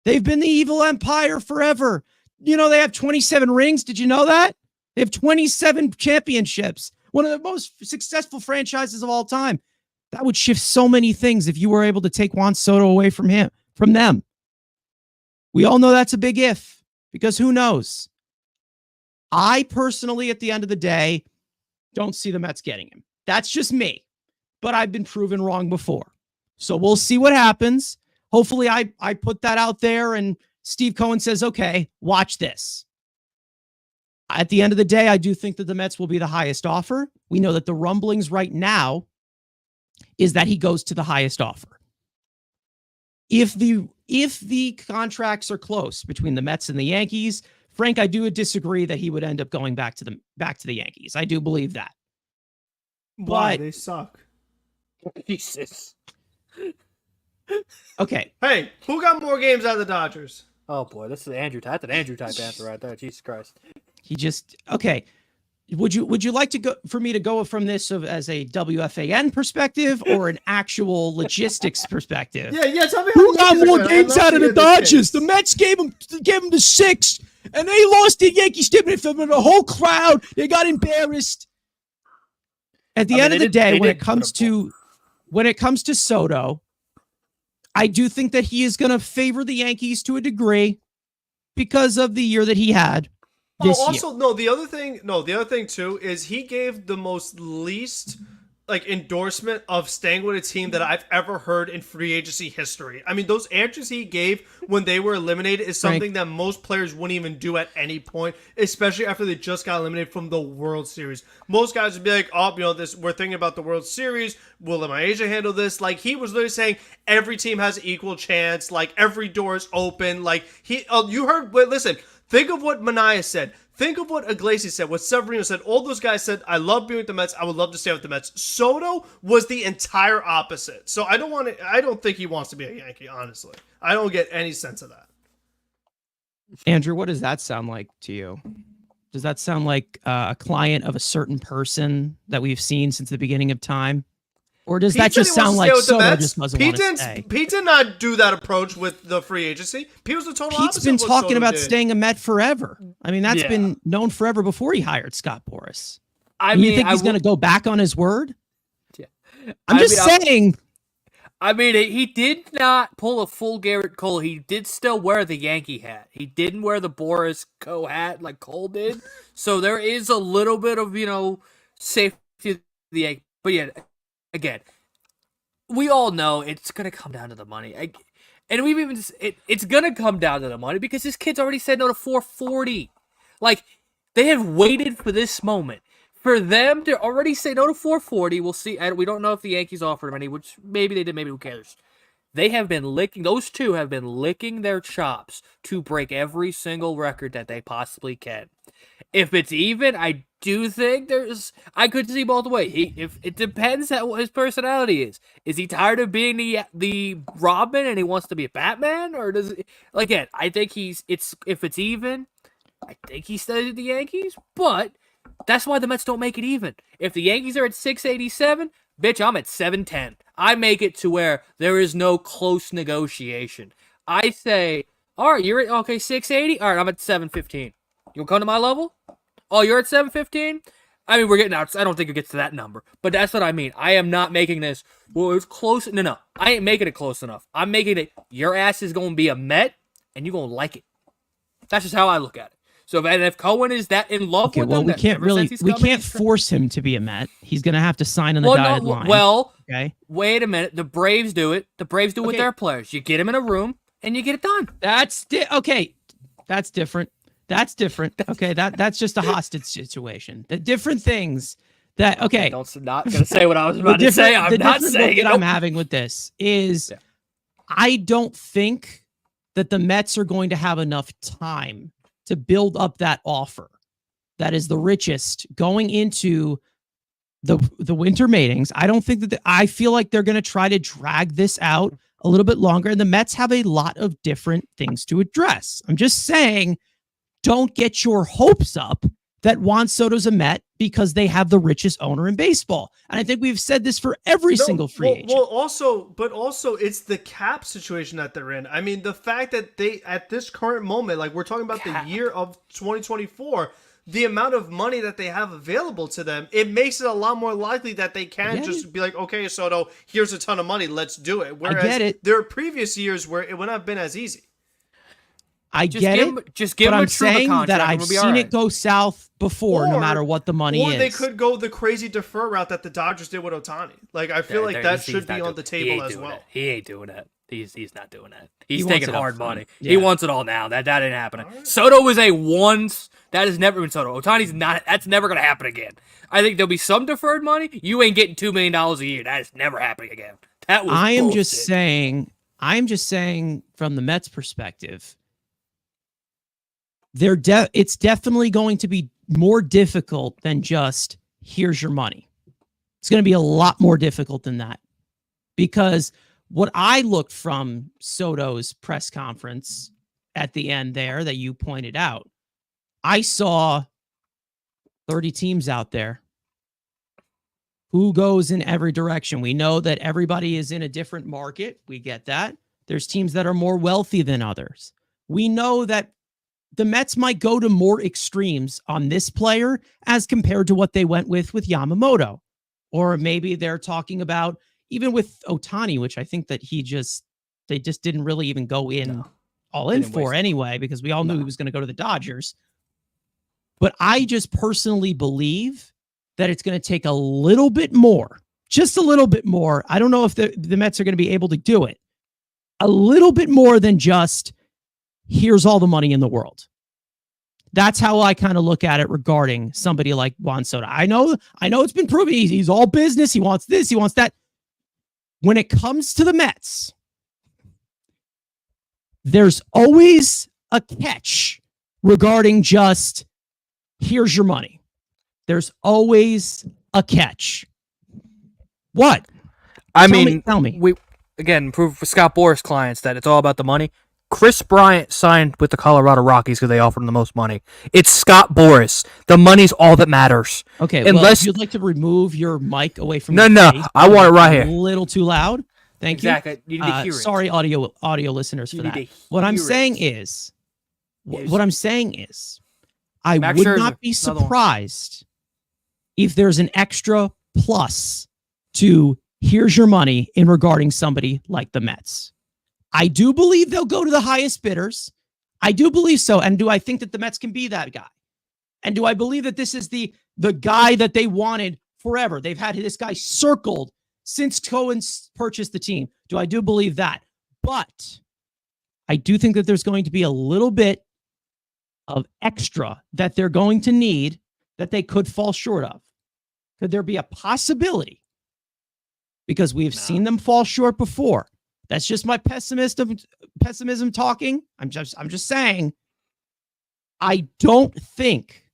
They've been the evil empire forever. You know, they have 27 rings. Did you know that? They have 27 championships. One of the most successful franchises of all time. That would shift so many things if you were able to take Juan Soto away from them. We all know that's a big if, because who knows? I personally, at the end of the day, don't see the Mets getting him. That's just me. But I've been proven wrong before. So we'll see what happens. Hopefully I put that out there and Steve Cohen says, okay, watch this. At the end of the day, I do think that the Mets will be the highest offer. We know that the rumblings right now is that he goes to the highest offer. If the contracts are close between the Mets and the Yankees, Frank, I do disagree that he would end up going back to the Yankees. I do believe that. Why? But They suck. Jesus. Okay. Hey, who got more games out of the Dodgers? Oh boy, that's an Andrew type answer right there. Jesus Christ. He just okay. Would you like to go for me to go from this as a WFAN perspective or an actual logistics perspective? Yeah. Tell me Who got how more games out of the Dodgers? The Mets gave them the 6, and they lost the Yankees in front of the whole crowd. They got embarrassed. At the end of the day, when it comes to Soto, I do think that he is going to favor the Yankees to a degree because of the year that he had. The other thing too is he gave the most least endorsement of staying with a team that I've ever heard in free agency history. I mean, those answers he gave when they were eliminated is something that most players wouldn't even do at any point, especially after they just got eliminated from the World Series. Most guys would be like, "Oh, we're thinking about the World Series. Will my agent handle this?" Like, he was literally saying every team has an equal chance. Like, every door is open. Like, listen. Think of what Manaea said. Think of what Iglesias said, what Severino said. All those guys said, I love being with the Mets. I would love to stay with the Mets. Soto was the entire opposite. So I don't think he wants to be a Yankee, honestly. I don't get any sense of that. Andrew, what does that sound like to you? Does that sound like a client of a certain person that we've seen since the beginning of time? Or does that just sound like Soto just doesn't want to stay? Pete did not do that approach with the free agency. Pete was the total opposite. Pete's been talking Soto about did. staying a Met forever. I mean, that's been known forever before he hired Scott Boras. I mean, you think he's going to go back on his word? Yeah. I'm just saying. I mean, he did not pull a full Garrett Cole. He did still wear the Yankee hat. He didn't wear the Boris Co hat like Cole did. So there is a little bit of, safety to the Yankee. But yeah, again, we all know it's going to come down to the money. And we've even it's going to come down to the money because this kid's already said no to 440. Like, they have waited for this moment. For them to already say no to 440, we'll see. We don't know if the Yankees offered him any, which maybe they did, maybe who cares. Those two have been licking their chops to break every single record that they possibly can. If it's even, I do think I could see both ways. If it depends on what his personality is. Is he tired of being the Robin and he wants to be a Batman, or does it? Again, I think if it's even, I think he stays with the Yankees, but that's why the Mets don't make it even. If the Yankees are at 687, bitch, I'm at 710. I make it to where there is no close negotiation. I say, all right, you're at 680. All right, I'm at 715. You'll come to my level? Oh, you're at 715? I mean, we're getting out. I don't think it gets to that number, but that's what I mean. I am not making this. Well, it's close. No, I ain't making it close enough. I'm making it. Your ass is going to be a Met, and you're going to like it. That's just how I look at it. So if Cohen is that in love with them, we can't force him to be a Met. He's going to have to sign on the dotted line. Well, okay. Wait a minute. The Braves do it. The Braves do it with their players. You get them in a room and you get it done. Okay. That's different. Okay, that's just a hostage situation. The different things that I'm not going to say what I was about to say. I'm not saying it. I'm having with this is I don't think that the Mets are going to have enough time to build up that offer that is the richest going into the winter meetings. I don't think that I feel like they're going to try to drag this out a little bit longer, and the Mets have a lot of different things to address. I'm just saying, don't get your hopes up that Juan Soto's a Met because they have the richest owner in baseball. And I think we've said this for every single free agent. Well, also it's the cap situation that they're in. I mean, the fact that they, at this current moment, like we're talking about the year of 2024, the amount of money that they have available to them, it makes it a lot more likely that they can just be like, okay, Soto, here's a ton of money, let's do it. Whereas there are previous years where it would not have been as easy. Just give him but I'm saying that I've seen it go south before, no matter what the money is. Or they could go the crazy defer route that the Dodgers did with Ohtani. Like, I feel like that should be on the table as well. He ain't doing that. He's not doing that. He's taking hard money. Yeah. He wants it all now. That ain't happening. Right. Soto was a once. That has never been Soto. Ohtani's not. That's never going to happen again. I think there'll be some deferred money. You ain't getting $2 million a year. That is never happening again. That was I am bullshit. just saying from the Mets' perspective, it's definitely going to be more difficult than just here's your money. It's going to be a lot more difficult than that, because what I looked from Soto's press conference at the end there that you pointed out, I saw 30 teams out there. Who goes in every direction? We know that everybody is in a different market. We get that. There's teams that are more wealthy than others. We know that the Mets might go to more extremes on this player as compared to what they went with Yamamoto. Or maybe they're talking about even with Ohtani, which I think that they just didn't really even go in all in for anyway, because we all knew he was going to go to the Dodgers. But I just personally believe that it's going to take a little bit more, just a little bit more. I don't know if the Mets are going to be able to do it. A little bit more than just, here's all the money in the world. That's how I kind of look at it regarding somebody like Juan Soto. I know it's been proven he's all business. He wants this, he wants that. When it comes to the Mets, there's always a catch regarding just, here's your money. There's always a catch. What? Tell me. We again prove for Scott Boras clients that it's all about the money. Chris Bryant signed with the Colorado Rockies because they offered him the most money. It's Scott Boras. The money's all that matters. Okay, if you'd like to remove your mic away from No, I want it right here. A little too loud. Thank you. Exactly. You need to hear it. Sorry, audio listeners, for that. What I'm saying is, I would not be surprised if there's an extra plus to here's your money in regarding somebody like the Mets. I do believe they'll go to the highest bidders. I do believe so. And do I think that the Mets can be that guy? And do I believe that this is the guy that they wanted forever? They've had this guy circled since Cohen's purchased the team. Do I do believe that? But I do think that there's going to be a little bit of extra that they're going to need that they could fall short of. Could there be a possibility? Because we've seen them fall short before. That's just my pessimism talking. I'm just saying, I don't think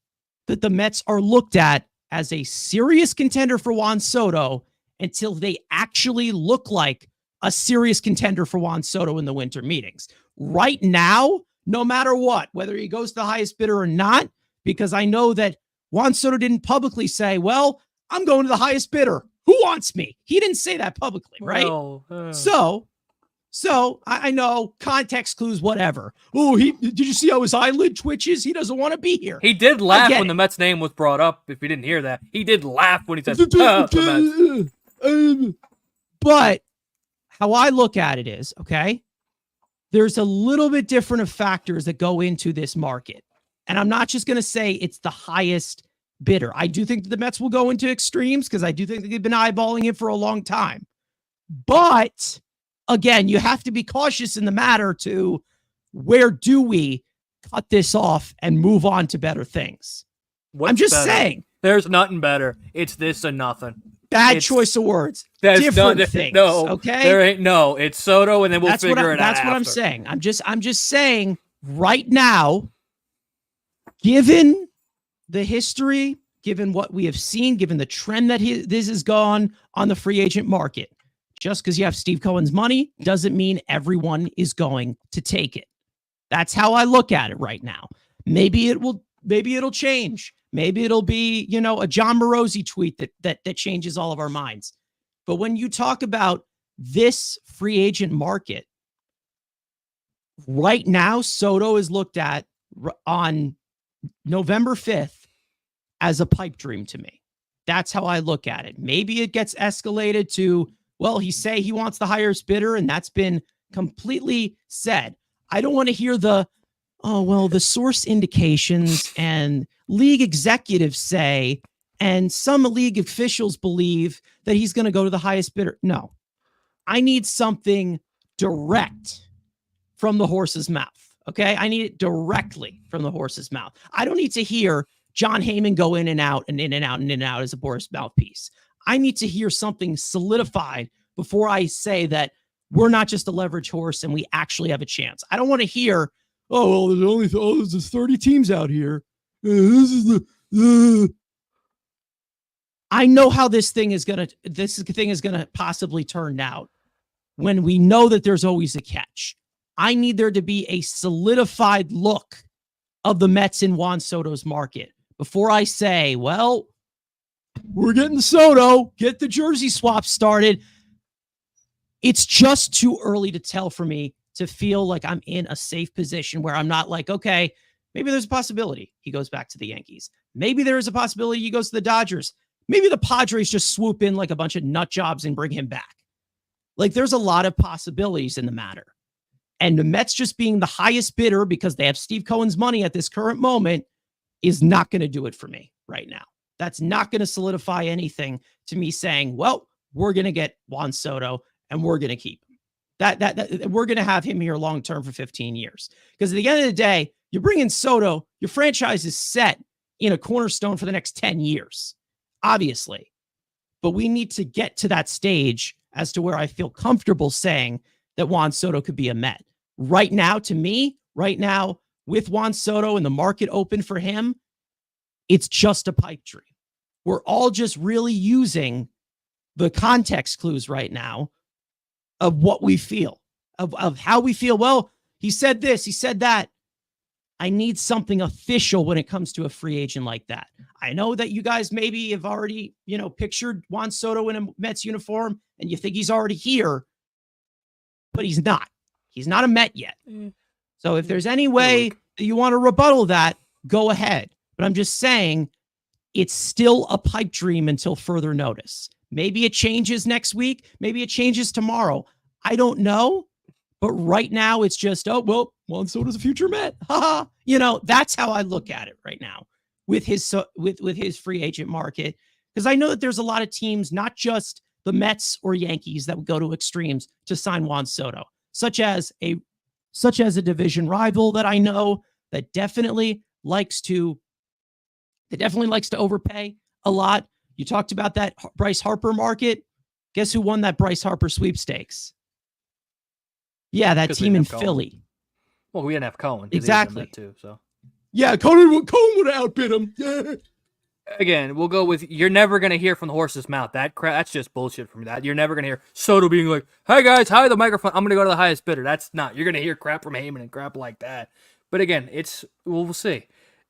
that the Mets are looked at as a serious contender for Juan Soto until they actually look like a serious contender for Juan Soto in the winter meetings. Right now, no matter what, whether he goes to the highest bidder or not, because I know that Juan Soto didn't publicly say, well, I'm going to the highest bidder. Who wants me? He didn't say that publicly, right? So I know context clues, whatever. Oh, did you see how his eyelid twitches? He doesn't want to be here. He did laugh when the Mets name was brought up. If you didn't hear that, he did laugh when he said the Mets. But how I look at it is, okay, there's a little bit different of factors that go into this market. And I'm not just going to say it's the highest bidder. I do think that the Mets will go into extremes because I do think that they've been eyeballing it for a long time. But again, you have to be cautious in the matter to where do we cut this off and move on to better things. I'm just saying. There's nothing better. It's this and nothing. Bad choice of words. Different things. No, okay. There ain't no. It's Soto, and then we'll figure it out. That's what I'm saying. I'm just saying right now, given the history, given what we have seen, given the trend that this has gone on the free agent market, just because you have Steve Cohen's money doesn't mean everyone is going to take it. That's how I look at it right now. Maybe it'll change. Maybe it'll be, a John Morosi tweet that changes all of our minds. But when you talk about this free agent market, right now, Soto is looked at on November 5th as a pipe dream to me. That's how I look at it. Maybe it gets escalated to, well, he wants the highest bidder, and that's been completely said. I don't want to hear the source indications and league executives say, and some league officials believe that he's going to go to the highest bidder. No, I need something direct from the horse's mouth. Okay. I need it directly from the horse's mouth. I don't need to hear John Heyman go in and out and in and out and in and out as a Boris mouthpiece. I need to hear something solidified before I say that we're not just a leverage horse and we actually have a chance. I don't want to hear, there's 30 teams out here. I know how this thing is gonna possibly turn out when we know that there's always a catch. I need there to be a solidified look of the Mets in Juan Soto's market before I say, well, we're getting Soto, get the jersey swap started. It's just too early to tell for me to feel like I'm in a safe position where I'm not like, okay, maybe there's a possibility he goes back to the Yankees. Maybe there is a possibility he goes to the Dodgers. Maybe the Padres just swoop in like a bunch of nut jobs and bring him back. Like there's a lot of possibilities in the matter. And the Mets just being the highest bidder because they have Steve Cohen's money at this current moment is not going to do it for me right now. That's not going to solidify anything to me saying, well, we're going to get Juan Soto and we're going to keep him. That we're going to have him here long-term for 15 years. Because at the end of the day, you bring in Soto, your franchise is set in a cornerstone for the next 10 years, obviously. But we need to get to that stage as to where I feel comfortable saying that Juan Soto could be a Met. Right now, to me, with Juan Soto and the market open for him, it's just a pipe dream. We're all just really using the context clues right now of what we feel, of how we feel. Well, he said this, he said that. I need something official when it comes to a free agent like that. I know that you guys maybe have already, pictured Juan Soto in a Mets uniform and you think he's already here, but he's not. He's not a Met yet. So if there's any way that you want to rebuttal that, go ahead. But I'm just saying it's still a pipe dream until further notice. Maybe it changes next week. Maybe it changes tomorrow. I don't know. But right now it's just, oh, well, Juan Soto's a future Met. That's how I look at it right now with his free agent market. Because I know that there's a lot of teams, not just the Mets or Yankees, that would go to extremes to sign Juan Soto, such as a division rival that I know that definitely likes to overpay a lot. You talked about that Bryce Harper market. Guess who won that Bryce Harper sweepstakes? Yeah, that team in Philly. Well, we didn't have Cohen. Exactly. Too, so. Yeah, Cohen would have outbid him. Again, we'll go with, you're never going to hear from the horse's mouth. That's just bullshit from that. You're never going to hear Soto being like, hey guys, hi, the microphone. I'm going to go to the highest bidder. That's not. You're going to hear crap from Heyman and crap like that. But again, we'll see.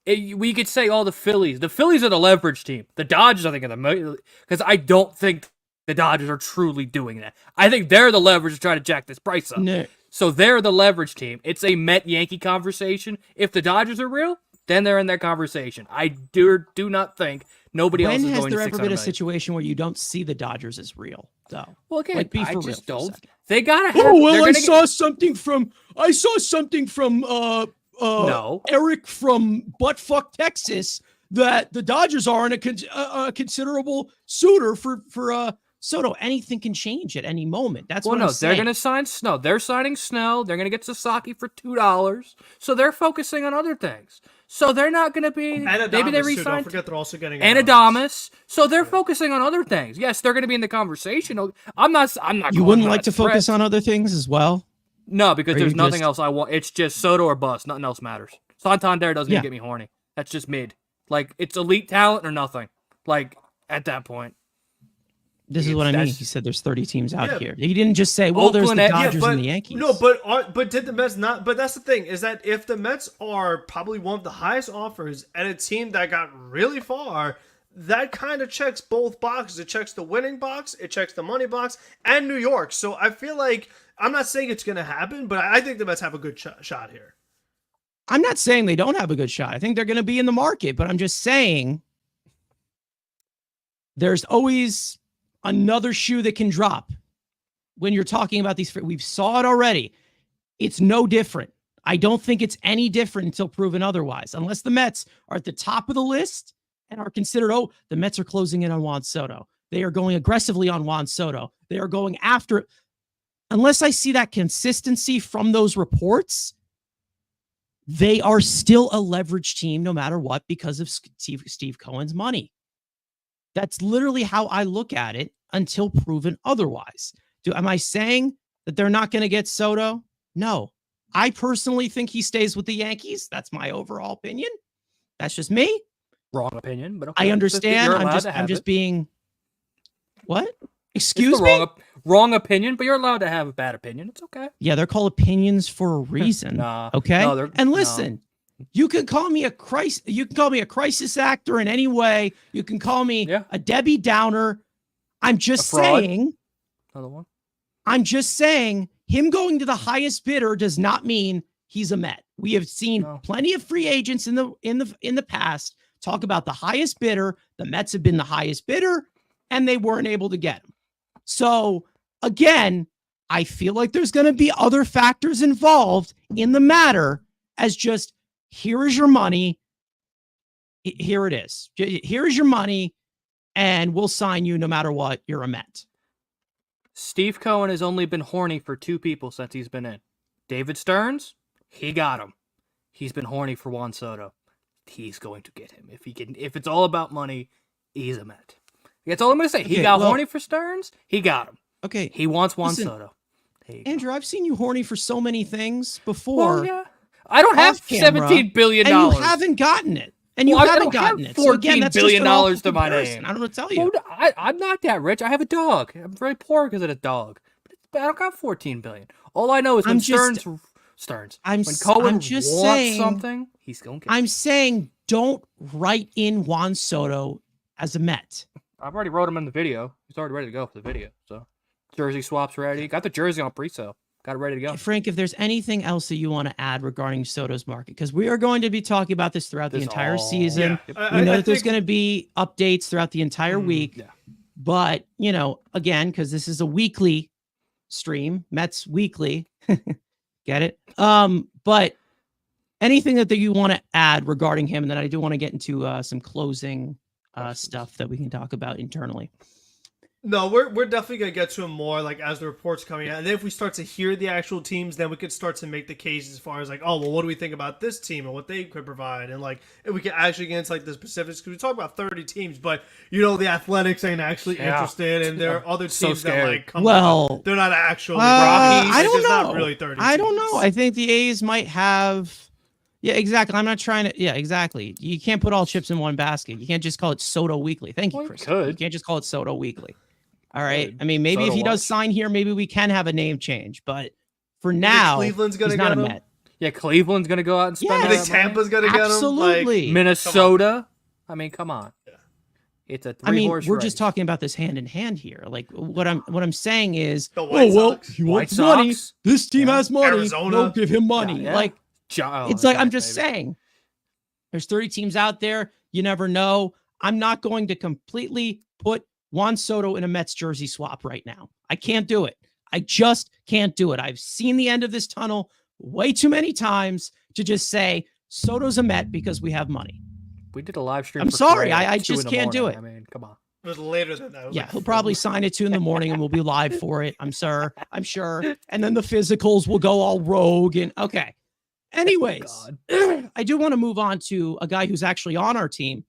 We could say all the Phillies. The Phillies are the leverage team. The Dodgers, I think, are because I don't think the Dodgers are truly doing that. I think they're the leverage to try to jack this price up. No. So they're the leverage team. It's a Met-Yankee conversation. If the Dodgers are real, then they're in that conversation. I do not think nobody else is going to $600 million. When has there ever been a situation where you don't see the Dodgers as real, though? Well, again, like, I just don't. They got to have... Oh, well, I saw something from no. Eric from Buttfuck, Texas, that the Dodgers are in a considerable suitor for Soto. Anything can change at any moment. That's what I'm saying. They're going to sign Snow. They're signing Snow. They're going to get Sasaki for $2. So they're focusing on other things. So they're not going to be... Maybe they re-signed... Don't forget they're also getting Adamas. So they're focusing on other things. Yes, they're going to be in the conversation. I'm not. You wouldn't like to focus on other things as well? No, because there's nothing else I want. It's just Soto or bust. Nothing else matters. Santander doesn't even get me horny. That's just mid. Like, it's elite talent or nothing. Like, at that point. This is what I mean. He said there's 30 teams out here. He didn't just say, well, there's the Dodgers and the Yankees. No, but did the Mets not? But that's the thing, is that if the Mets are probably one of the highest offers and a team that got really far, that kind of checks both boxes. It checks the winning box, it checks the money box, and New York. So I feel like, I'm not saying it's going to happen, but I think the Mets have a good shot here. I'm not saying they don't have a good shot. I think they're going to be in the market, but I'm just saying there's always another shoe that can drop when you're talking about these. We saw it already. It's no different. I don't think it's any different until proven otherwise, unless the Mets are at the top of the list and are considered, oh, the Mets are closing in on Juan Soto. They are going aggressively on Juan Soto. They are going after. Unless I see that consistency from those reports, they are still a leverage team no matter what because of Steve Cohen's money. That's literally how I look at it until proven otherwise. Am I saying that they're not going to get Soto? No. I personally think he stays with the Yankees. That's my overall opinion. That's just me. Wrong opinion, but okay. I understand. I'm just being... What? Excuse me? Wrong opinion, but you're allowed to have a bad opinion. It's okay. Yeah, they're called opinions for a reason. Okay? No, and listen... You can call me a crisis actor in any way. You can call me a Debbie Downer. I'm just saying. Another one. I'm just saying him going to the highest bidder does not mean he's a Met. We have seen plenty of free agents in the past talk about the highest bidder. The Mets have been the highest bidder, and they weren't able to get him. So again, I feel like there's going to be other factors involved in the matter as just. Here is your money. Here it is. Here is your money, and we'll sign you no matter what. You're a Met. Steve Cohen has only been horny for two people since he's been in. David Stearns, he got him. He's been horny for Juan Soto. He's going to get him. If it's all about money, he's a Met. That's all I'm going to say. He got horny for Stearns. He got him. Okay. He wants Juan Soto. Andrew, I've seen you horny for so many things before. Well, yeah. I don't have $17 billion. And you haven't gotten it. And you haven't gotten it. So again, that's $14 billion to my name. I don't know what to tell you. Well, I'm not that rich. I have a dog. I'm very poor because of the dog. But I don't got $14 billion. All I know is when Stearns. When Cohen wants something, he's going to get it. I'm saying don't write in Juan Soto as a Met. I've already wrote him in the video. He's already ready to go for the video. So jersey swaps ready. Got the jersey on pre-sale. Got it ready to go. Frank, if there's anything else that you want to add regarding Soto's market, because we are going to be talking about this throughout the entire season. Yeah. We know that there's going to be updates throughout the entire week. Yeah. But, again, because this is a weekly stream, Mets Weekly, get it? But anything that you want to add regarding him, and then I do want to get into some closing stuff that we can talk about internally. No, we're definitely gonna get to him more like as the reports coming out, and then if we start to hear the actual teams, then we could start to make the case as far as like, oh well, what do we think about this team and what they could provide, and like if we can actually get into like the specifics because we talk about 30 teams, but the Athletics ain't actually interested, and there are other teams that like come up, they're not actually. I don't know. Not really 30. I don't know. I think the A's might have. Yeah, exactly. I'm not trying to. Yeah, exactly. You can't put all chips in one basket. You can't just call it Soto Weekly. Thank you, Chris. You can't just call it Soto Weekly. All right. I mean, maybe Soto if he does sign here, maybe we can have a name change. But for now, Cleveland's gonna he's get not him. a Met. Yeah, Cleveland's gonna go out and spend. Yeah, Tampa's gonna get him. Absolutely. Like, Minnesota. I mean, come on. Yeah. It's a three-horse we're race. just talking about this hand in hand here. Like what I'm saying is, the White Sox. He wants money. This team has money. Arizona. Don't give him money. Yeah. Like it's like I'm just saying. There's 30 teams out there. You never know. I'm not going to completely put Juan Soto in a Mets jersey swap right now. I can't do it. I just can't do it. I've seen the end of this tunnel way too many times to just say Soto's a Met because we have money. We did a live stream. I'm sorry. I just can't do it. I mean, come on. It was later than that. Yeah, he'll probably sign at 2 a.m. and we'll be live for it. I'm sure. And then the physicals will go all rogue and okay. Anyways, I do want to move on to a guy who's actually on our team,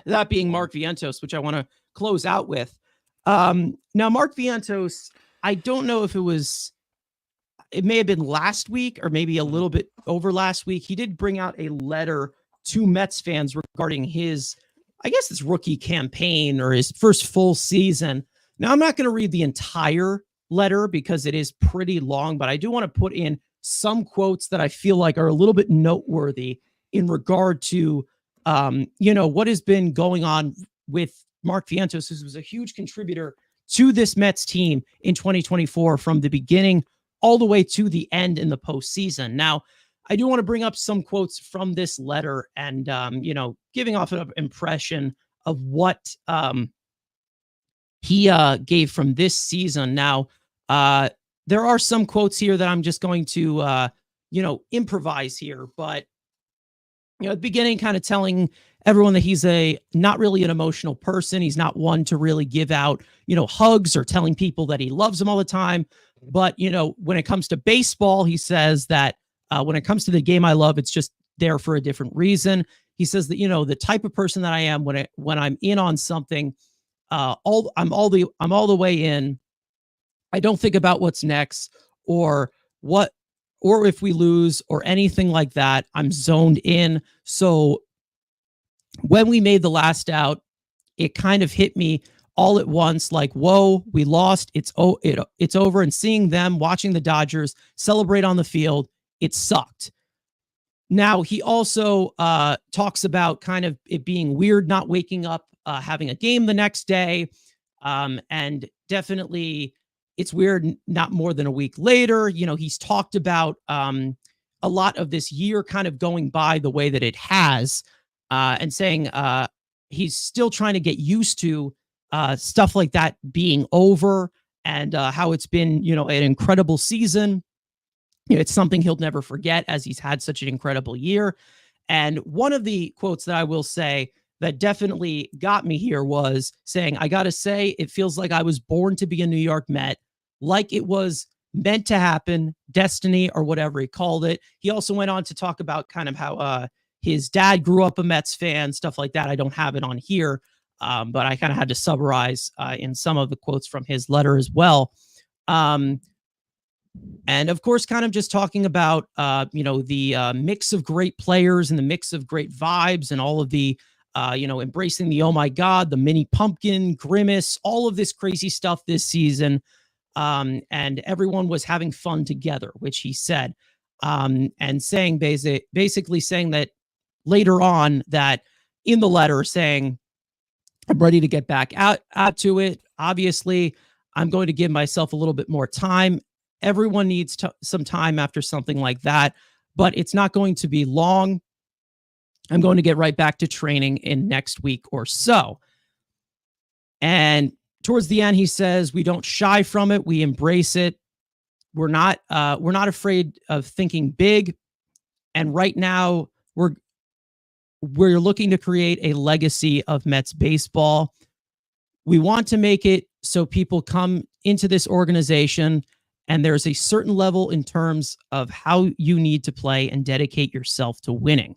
that being Mark Vientos, which I want to close out with. Now, Mark Vientos, I don't know if it may have been last week or maybe a little bit over last week. He did bring out a letter to Mets fans regarding his, I guess it's rookie campaign or his first full season. Now, I'm not going to read the entire letter because it is pretty long, but I do want to put in some quotes that I feel like are a little bit noteworthy in regard to, what has been going on with Mark Vientos, who was a huge contributor to this Mets team in 2024 from the beginning all the way to the end in the postseason. Now, I do want to bring up some quotes from this letter and, giving off an impression of what he gave from this season. Now, there are some quotes here that I'm just going to, improvise here. But, at the beginning, kind of telling everyone that he's not really an emotional person. He's not one to really give out, hugs or telling people that he loves them all the time. But, when it comes to baseball, he says that when it comes to the game I love, it's just there for a different reason. He says that, the type of person that I am when I'm in on something, I'm all the way in. I don't think about what's next or if we lose or anything like that. I'm zoned in. So when we made the last out, it kind of hit me all at once. Like, whoa, we lost. It's over. And seeing them watching the Dodgers celebrate on the field, it sucked. Now, he also talks about kind of it being weird not waking up, having a game the next day. And definitely it's weird not more than a week later. He's talked about a lot of this year kind of going by the way that it has and saying he's still trying to get used to stuff like that being over and how it's been, an incredible season. It's something he'll never forget as he's had such an incredible year. And one of the quotes that I will say that definitely got me here was saying, I got to say, it feels like I was born to be a New York Met, like it was meant to happen, destiny, or whatever he called it. He also went on to talk about kind of how his dad grew up a Mets fan, stuff like that. I don't have it on here, but I kind of had to summarize in some of the quotes from his letter as well. And of course, kind of just talking about, the mix of great players and the mix of great vibes and all of the, embracing the, oh my God, the mini pumpkin grimace, all of this crazy stuff this season. And everyone was having fun together, which he said, and saying basically saying that later on that in the letter saying, I'm ready to get back out to it. Obviously, I'm going to give myself a little bit more time. Everyone needs some time after something like that, but it's not going to be long. I'm going to get right back to training in next week or so. And towards the end, he says, we don't shy from it. We embrace it. We're not afraid of thinking big. And right now we're looking to create a legacy of Mets baseball. We want to make it so people come into this organization and there's a certain level in terms of how you need to play and dedicate yourself to winning.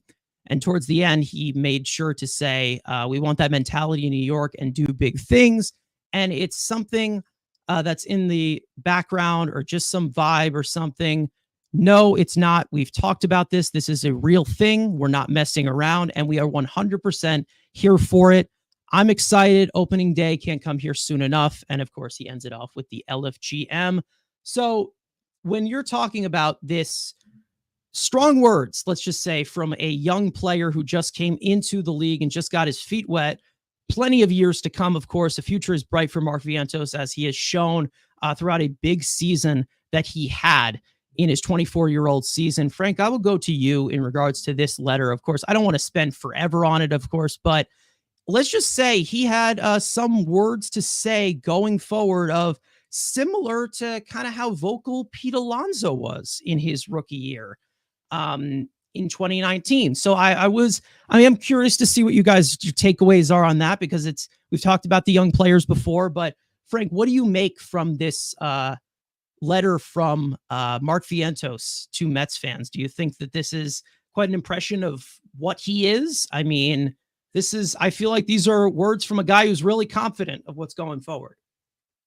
And towards the end, he made sure to say, we want that mentality in New York and do big things. And it's something that's in the background or just some vibe or something. No, it's not. We've talked about this. This is a real thing. We're not messing around, and we are 100% here for it. I'm excited. Opening day can't come here soon enough. And of course, he ends it off with the LFGM. So when you're talking about this, strong words, let's just say, from a young player who just came into the league and just got his feet wet, plenty of years to come, of course. The future is bright for Mark Vientos, as he has shown throughout a big season that he had in his 24-year-old season. Frank, I will go to you in regards to this letter. Of course, I don't want to spend forever on it, of course, but let's just say he had some words to say going forward of similar to kind of how vocal Pete Alonso was in his rookie year in 2019. So I am curious to see what your takeaways are on that, because we've talked about the young players before, but Frank, what do you make from this letter from Mark Vientos to Mets fans? Do you think that this is quite an impression of what he is? I mean, I feel like these are words from a guy who's really confident of what's going forward.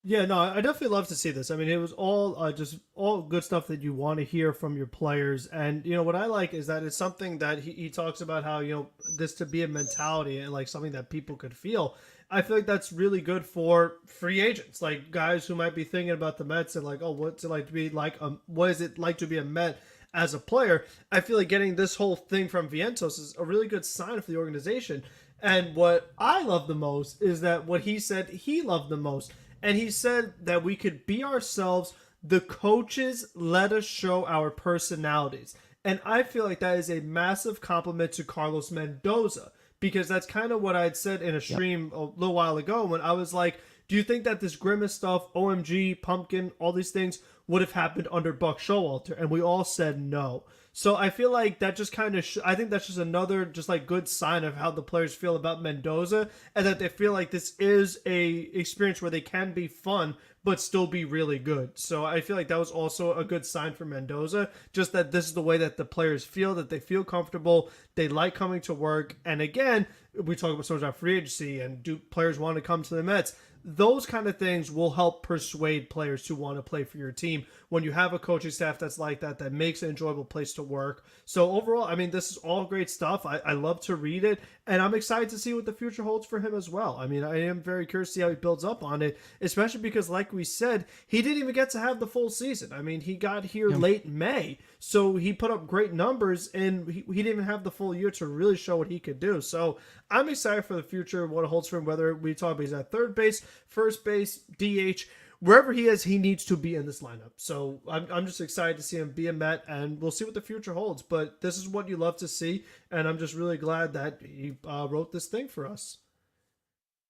Yeah, no, I definitely love to see this. I mean, it was all just all good stuff that you want to hear from your players. And, what I like is that it's something that he talks about how, this to be a mentality and like something that people could feel. I feel like that's really good for free agents, like guys who might be thinking about the Mets and like, oh, what's it like to be like, what is it like to be a Met as a player? I feel like getting this whole thing from Vientos is a really good sign for the organization. And what I love the most is that what he said he loved the most. And he said that we could be ourselves. The coaches let us show our personalities. And I feel like that is a massive compliment to Carlos Mendoza, because that's kind of what I'd said in a stream a little while ago when I was like, do you think that this Grimace stuff, OMG, Pumpkin, all these things would have happened under Buck Showalter? And we all said no. So I feel like that just kind of, I think that's just another just like good sign of how the players feel about Mendoza, and that they feel like this is a experience where they can be fun, but still be really good. So I feel like that was also a good sign for Mendoza, just that this is the way that the players feel, that they feel comfortable, they like coming to work. And again, we talk about so much about free agency and do players want to come to the Mets. Those kind of things will help persuade players to want to play for your team when you have a coaching staff that's like that, that makes an enjoyable place to work. So overall, I mean, this is all great stuff. I love to read it, and I'm excited to see what the future holds for him as well. I mean, I am very curious to see how he builds up on it, especially because, like we said, he didn't even get to have the full season. I mean, he got here late May, so he put up great numbers, and he didn't even have the full year to really show what he could do. So I'm excited for the future, what it holds for him, whether we talk about he's at third base, first base, DH, wherever he is, he needs to be in this lineup. So I'm just excited to see him be a Met, and we'll see what the future holds. But this is what you love to see, and I'm just really glad that he wrote this thing for us.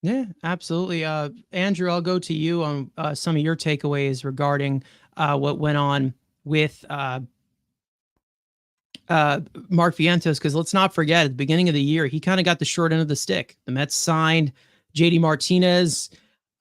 Yeah, absolutely. Andrew, I'll go to you on some of your takeaways regarding what went on with Mark Vientos, because let's not forget, at the beginning of the year, he kind of got the short end of the stick. The Mets signed JD Martinez,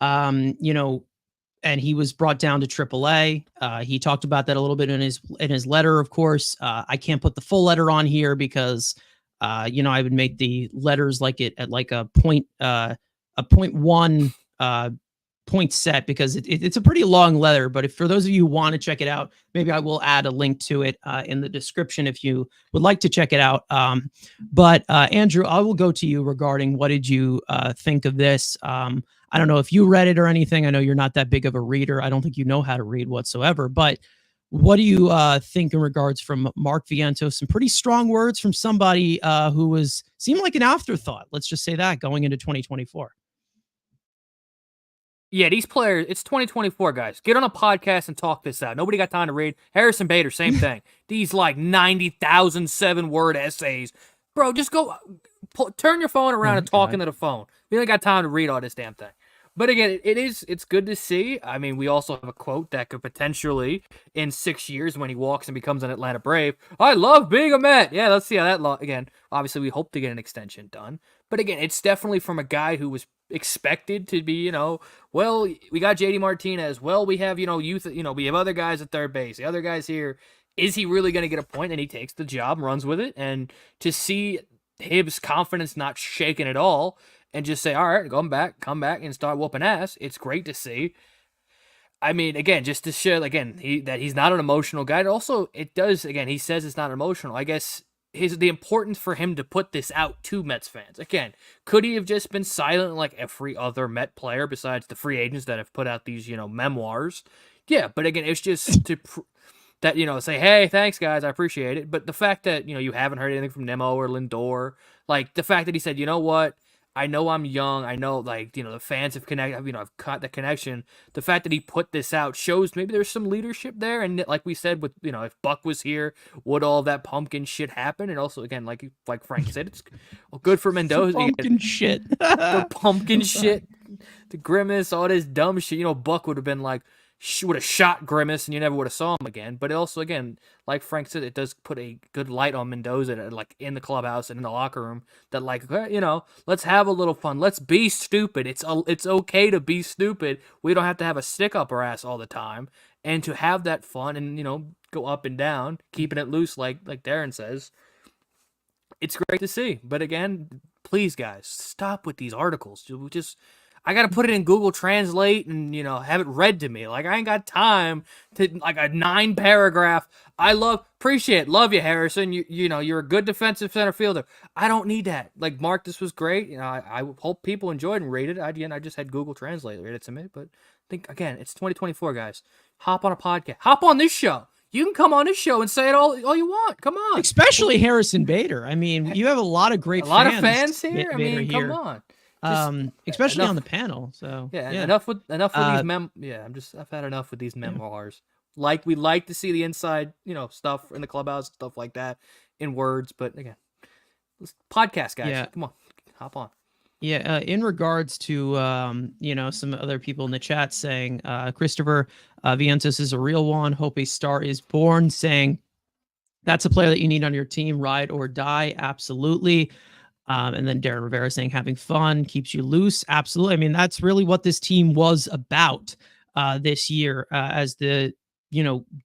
and he was brought down to AAA. He talked about that a little bit in his letter, of course. I can't put the full letter on here because, I would make the letters like it at like a 0.1 point set, because it's a pretty long letter. But for those of you who want to check it out, maybe I will add a link to it in the description if you would like to check it out. But Andrew, I will go to you regarding what did you think of this? I don't know if you read it or anything. I know you're not that big of a reader. I don't think you know how to read whatsoever. But what do you think in regards from Mark Vientos? Some pretty strong words from somebody who seemed like an afterthought. Let's just say that going into 2024. Yeah, these players, it's 2024, guys. Get on a podcast and talk this out. Nobody got time to read. Harrison Bader, same thing. These like 90,000 7-word essays. Bro, just go turn your phone around and talk into the phone. We ain't got time to read all this damn thing. But again, it's good to see. I mean, we also have a quote that could potentially, in 6 years, when he walks and becomes an Atlanta Brave, I love being a Met. Yeah, let's see how that again. Obviously, we hope to get an extension done. But again, it's definitely from a guy who was expected to be, well, we got JD Martinez. Well, we have, youth, we have other guys at third base. The other guys here. Is he really going to get a point? And he takes the job, runs with it. And to see his confidence not shaken at all, and just say, all right, come back, and start whooping ass. It's great to see. I mean, again, just to show, again, that he's not an emotional guy. Also, it does, again, he says it's not emotional. I guess the importance for him to put this out to Mets fans. Again, could he have just been silent like every other Met player besides the free agents that have put out these, memoirs? Yeah, but again, it's just to that, say, hey, thanks, guys, I appreciate it. But the fact that, you haven't heard anything from Nemo or Lindor, like the fact that he said, you know what? I know I'm young. I know, the fans have connected. I've cut the connection. The fact that he put this out shows maybe there's some leadership there. And like we said, with if Buck was here, would all that pumpkin shit happen? And also, again, like Frank said, it's good for Mendoza. Pumpkin shit. The pumpkin shit, the grimace, all this dumb shit. Buck would have been like, would have shot Grimace and you never would have saw him again. But it also, again, like Frank said, it does put a good light on Mendoza, like in the clubhouse and in the locker room, that let's have a little fun. Let's be stupid. It's okay to be stupid. We don't have to have a stick up our ass all the time, and to have that fun and go up and down, keeping it loose, like Darren says. It's great to see. But again, please guys, stop with these articles. I got to put it in Google Translate and, have it read to me. Like, I ain't got time to, a 9-paragraph. Appreciate, love you, Harrison. You're a good defensive center fielder. I don't need that. Like, Mark, this was great. I hope people enjoyed and rated it. I just had Google Translate read it to me. But I think, again, it's 2024, guys. Hop on a podcast. Hop on this show. You can come on this show and say it all you want. Come on. Especially Harrison Bader. I mean, you have a lot of great fans here. I mean, come on. Especially on the panel. So yeah. Enough with these I've had enough with these memoirs. Like, we like to see the inside, stuff in the clubhouse, stuff like that in words. But again, podcast guys, come on, hop on. Yeah, in regards to some other people in the chat saying Christopher Vientos is a real one. Hope a star is born. Saying that's a player that you need on your team, ride or die. Absolutely. And then Darren Rivera saying having fun keeps you loose. Absolutely. I mean, that's really what this team was about this year as the,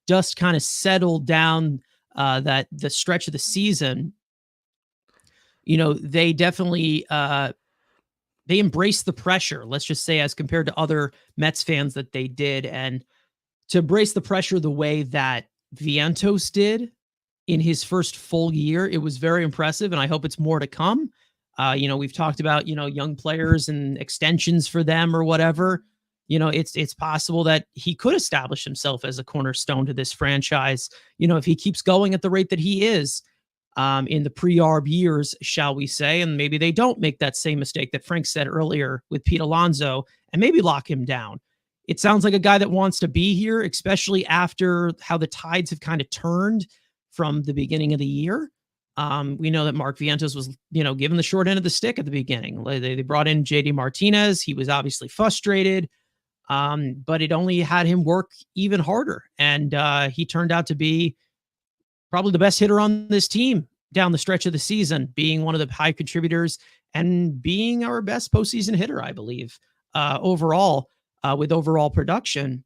dust kind of settled down that the stretch of the season. They definitely they embraced the pressure, let's just say, as compared to other Mets fans that they did. And to embrace the pressure the way that Vientos did in his first full year, it was very impressive, and I hope it's more to come. We've talked about, young players and extensions for them or whatever. It's possible that he could establish himself as a cornerstone to this franchise, if he keeps going at the rate that he is in the pre-arb years, shall we say, and maybe they don't make that same mistake that Frank said earlier with Pete Alonso and maybe lock him down. It sounds like a guy that wants to be here, especially after how the tides have kind of turned from the beginning of the year. We know that Mark Vientos was, given the short end of the stick at the beginning. They brought in JD Martinez. He was obviously frustrated, but it only had him work even harder. And he turned out to be probably the best hitter on this team down the stretch of the season, being one of the high contributors and being our best postseason hitter, I believe, overall, with overall production.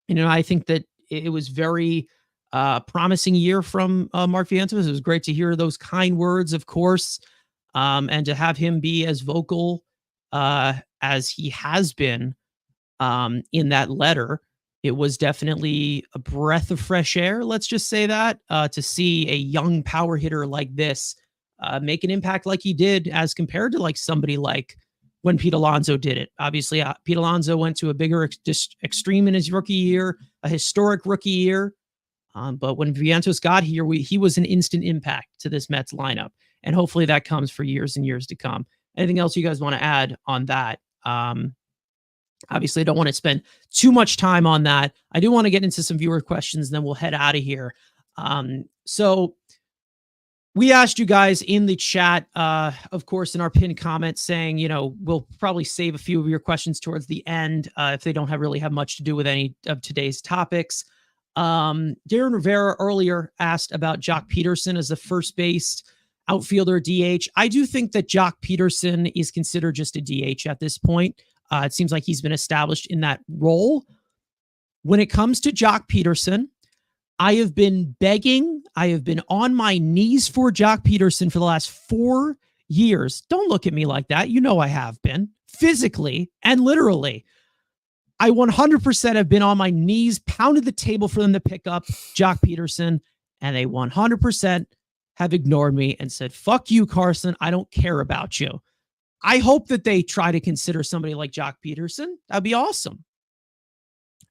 I think that it was very promising year from Mark Vientos. It was great to hear those kind words, of course, and to have him be as vocal as he has been in that letter. It was definitely a breath of fresh air, let's just say that, to see a young power hitter like this make an impact like he did as compared to somebody like when Pete Alonso did it. Obviously, Pete Alonso went to a bigger extreme in his rookie year, a historic rookie year. But when Vientos got here, he was an instant impact to this Mets lineup. And hopefully that comes for years and years to come. Anything else you guys want to add on that? Obviously, I don't want to spend too much time on that. I do want to get into some viewer questions, and then we'll head out of here. So We asked you guys in the chat, of course, in our pinned comment saying, we'll probably save a few of your questions towards the end if they don't really have much to do with any of today's topics. Darren Rivera earlier asked about Jock Peterson as the first base outfielder DH. I do think that Jock Peterson is considered just a DH at this point. It seems like he's been established in that role. When it comes to Jock Peterson, I have been begging, I have been on my knees for Jock Peterson for the last 4 years. Don't look at me like that. You know I have been, physically and literally. I 100% have been on my knees, pounded the table for them to pick up Jock Peterson, and they 100% have ignored me and said, fuck you, Carson. I don't care about you. I hope that they try to consider somebody like Jock Peterson. That'd be awesome.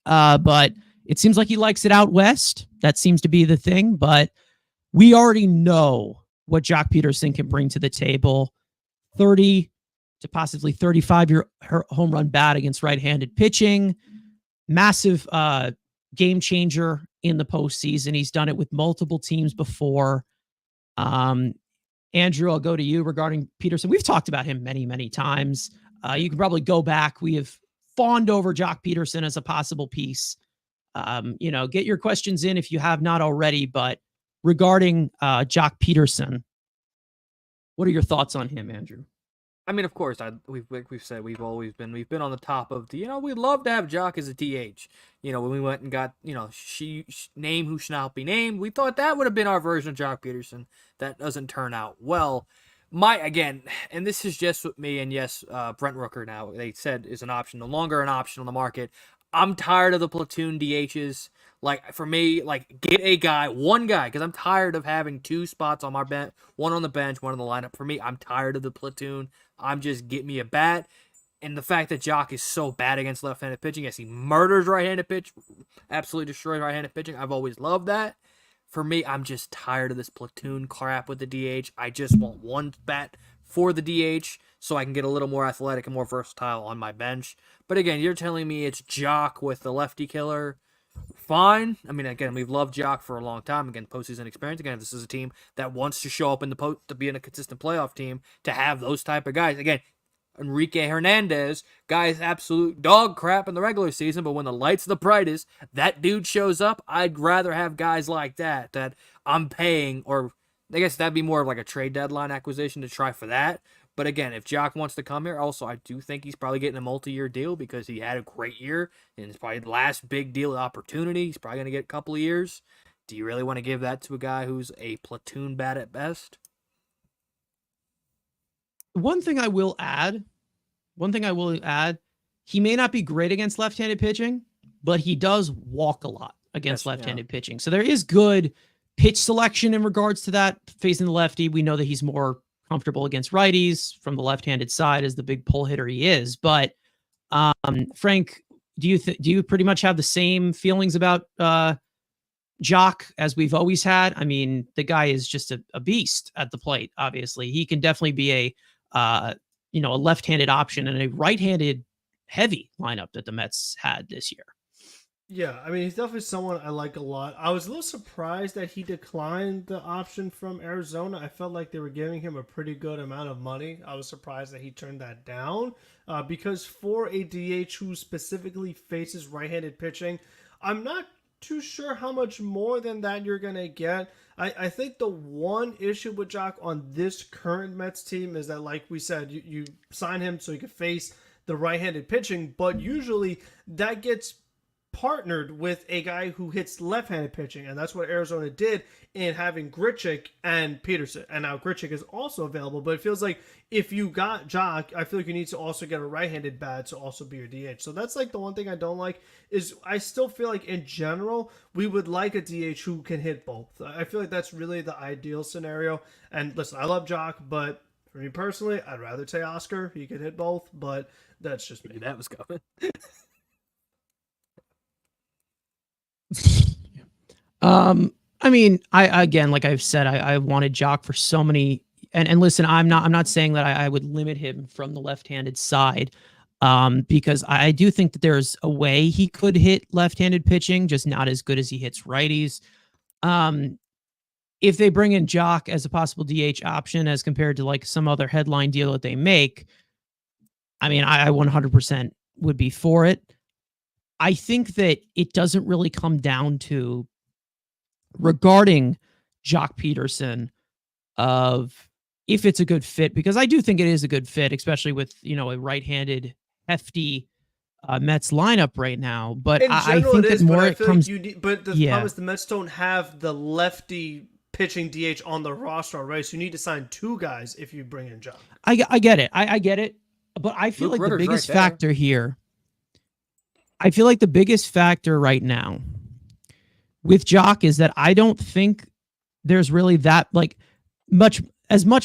But it seems like he likes it out west. That seems to be the thing, but we already know what Jock Peterson can bring to the table. 30 to possibly 35-year home run bat against right-handed pitching. Massive game changer in the postseason. He's done it with multiple teams before. Andrew, I'll go to you regarding Peterson. We've talked about him many, many times. You can probably go back. We have fawned over Jock Peterson as a possible piece. Get your questions in if you have not already, but regarding Jock Peterson, what are your thoughts on him, Andrew? I mean, of course, we've said we've been on the top of the, we'd love to have Jock as a DH. When we went and got, name who shall not be named, we thought that would have been our version of Jock Peterson. That doesn't turn out well. And this is just with me, and yes, Brent Rooker now, they said is an option, no longer an option on the market. I'm tired of the platoon DHs. Like, for me, get a guy, one guy, because I'm tired of having 2 spots on my bench, one on the bench, one on the lineup. For me, I'm tired of the platoon. I'm just, get me a bat. And the fact that Jock is so bad against left-handed pitching, yes, he murders right-handed pitch, absolutely destroys right-handed pitching. I've always loved that. For me, I'm just tired of this platoon crap with the DH. I just want one bat for the DH so I can get a little more athletic and more versatile on my bench. But again, you're telling me it's Jock with the lefty killer. Fine. I mean, again, we've loved Jock for a long time. Again, postseason experience. Again, this is a team that wants to show up in the to be in a consistent playoff team, to have those type of guys. Again, Enrique Hernandez, guy's absolute dog crap in the regular season, but when the lights are the brightest, that dude shows up. I'd rather have guys like that I'm paying, or I guess that'd be more of like a trade deadline acquisition to try for that. But again, if Jock wants to come here, also I do think he's probably getting a multi-year deal because he had a great year, and it's probably the last big deal opportunity. He's probably going to get a couple of years. Do you really want to give that to a guy who's a platoon bat at best? One thing I will add, he may not be great against left-handed pitching, but he does walk a lot against left-handed pitching. So there is good pitch selection in regards to that. Facing the lefty, we know that he's more comfortable against righties from the left-handed side as the big pull hitter he is. But Frank, do you pretty much have the same feelings about Jock as we've always had? I mean, the guy is just a beast at the plate. Obviously, he can definitely be a left-handed option and a right-handed heavy lineup that the Mets had this year. Yeah, I mean, he's definitely someone I like a lot. I was a little surprised that he declined the option from Arizona. I felt like they were giving him a pretty good amount of money. I was surprised that he turned that down because for a DH who specifically faces right-handed pitching, I'm not too sure how much more than that you're going to get. I think the one issue with Jock on this current Mets team is that, like we said, you sign him so he can face the right-handed pitching, but usually that gets partnered with a guy who hits left-handed pitching, and that's what Arizona did in having Grichuk and Peterson. And now Grichuk is also available, but it feels like if you got Jock, I feel like you need to also get a right-handed bat to also be your DH. So that's like the one thing I don't like is I still feel like in general we would like a DH who can hit both. I feel like that's really the ideal scenario. And listen, I love Jock, but for me personally, I'd rather take Oscar. He could hit both, but that's just me. That was coming. I mean, again, like I've said, I wanted Jock for so many, and listen, I'm not saying that I would limit him from the left-handed side, because I do think that there's a way he could hit left-handed pitching, just not as good as he hits righties. if they bring in Jock as a possible DH option as compared to like some other headline deal that they make, I mean, I 100% would be for it. I think that it doesn't really come down to regarding Jock Peterson of if it's a good fit, because I do think it is a good fit, especially with, a right-handed hefty Mets lineup right now. But I think that more it comes. But the problem is the Mets don't have the lefty pitching DH on the roster, right? So you need to sign two guys if you bring in Jock. I get it. I get it. But I feel like the biggest factor here. I feel like the biggest factor right now with Jock is that I don't think there's really that much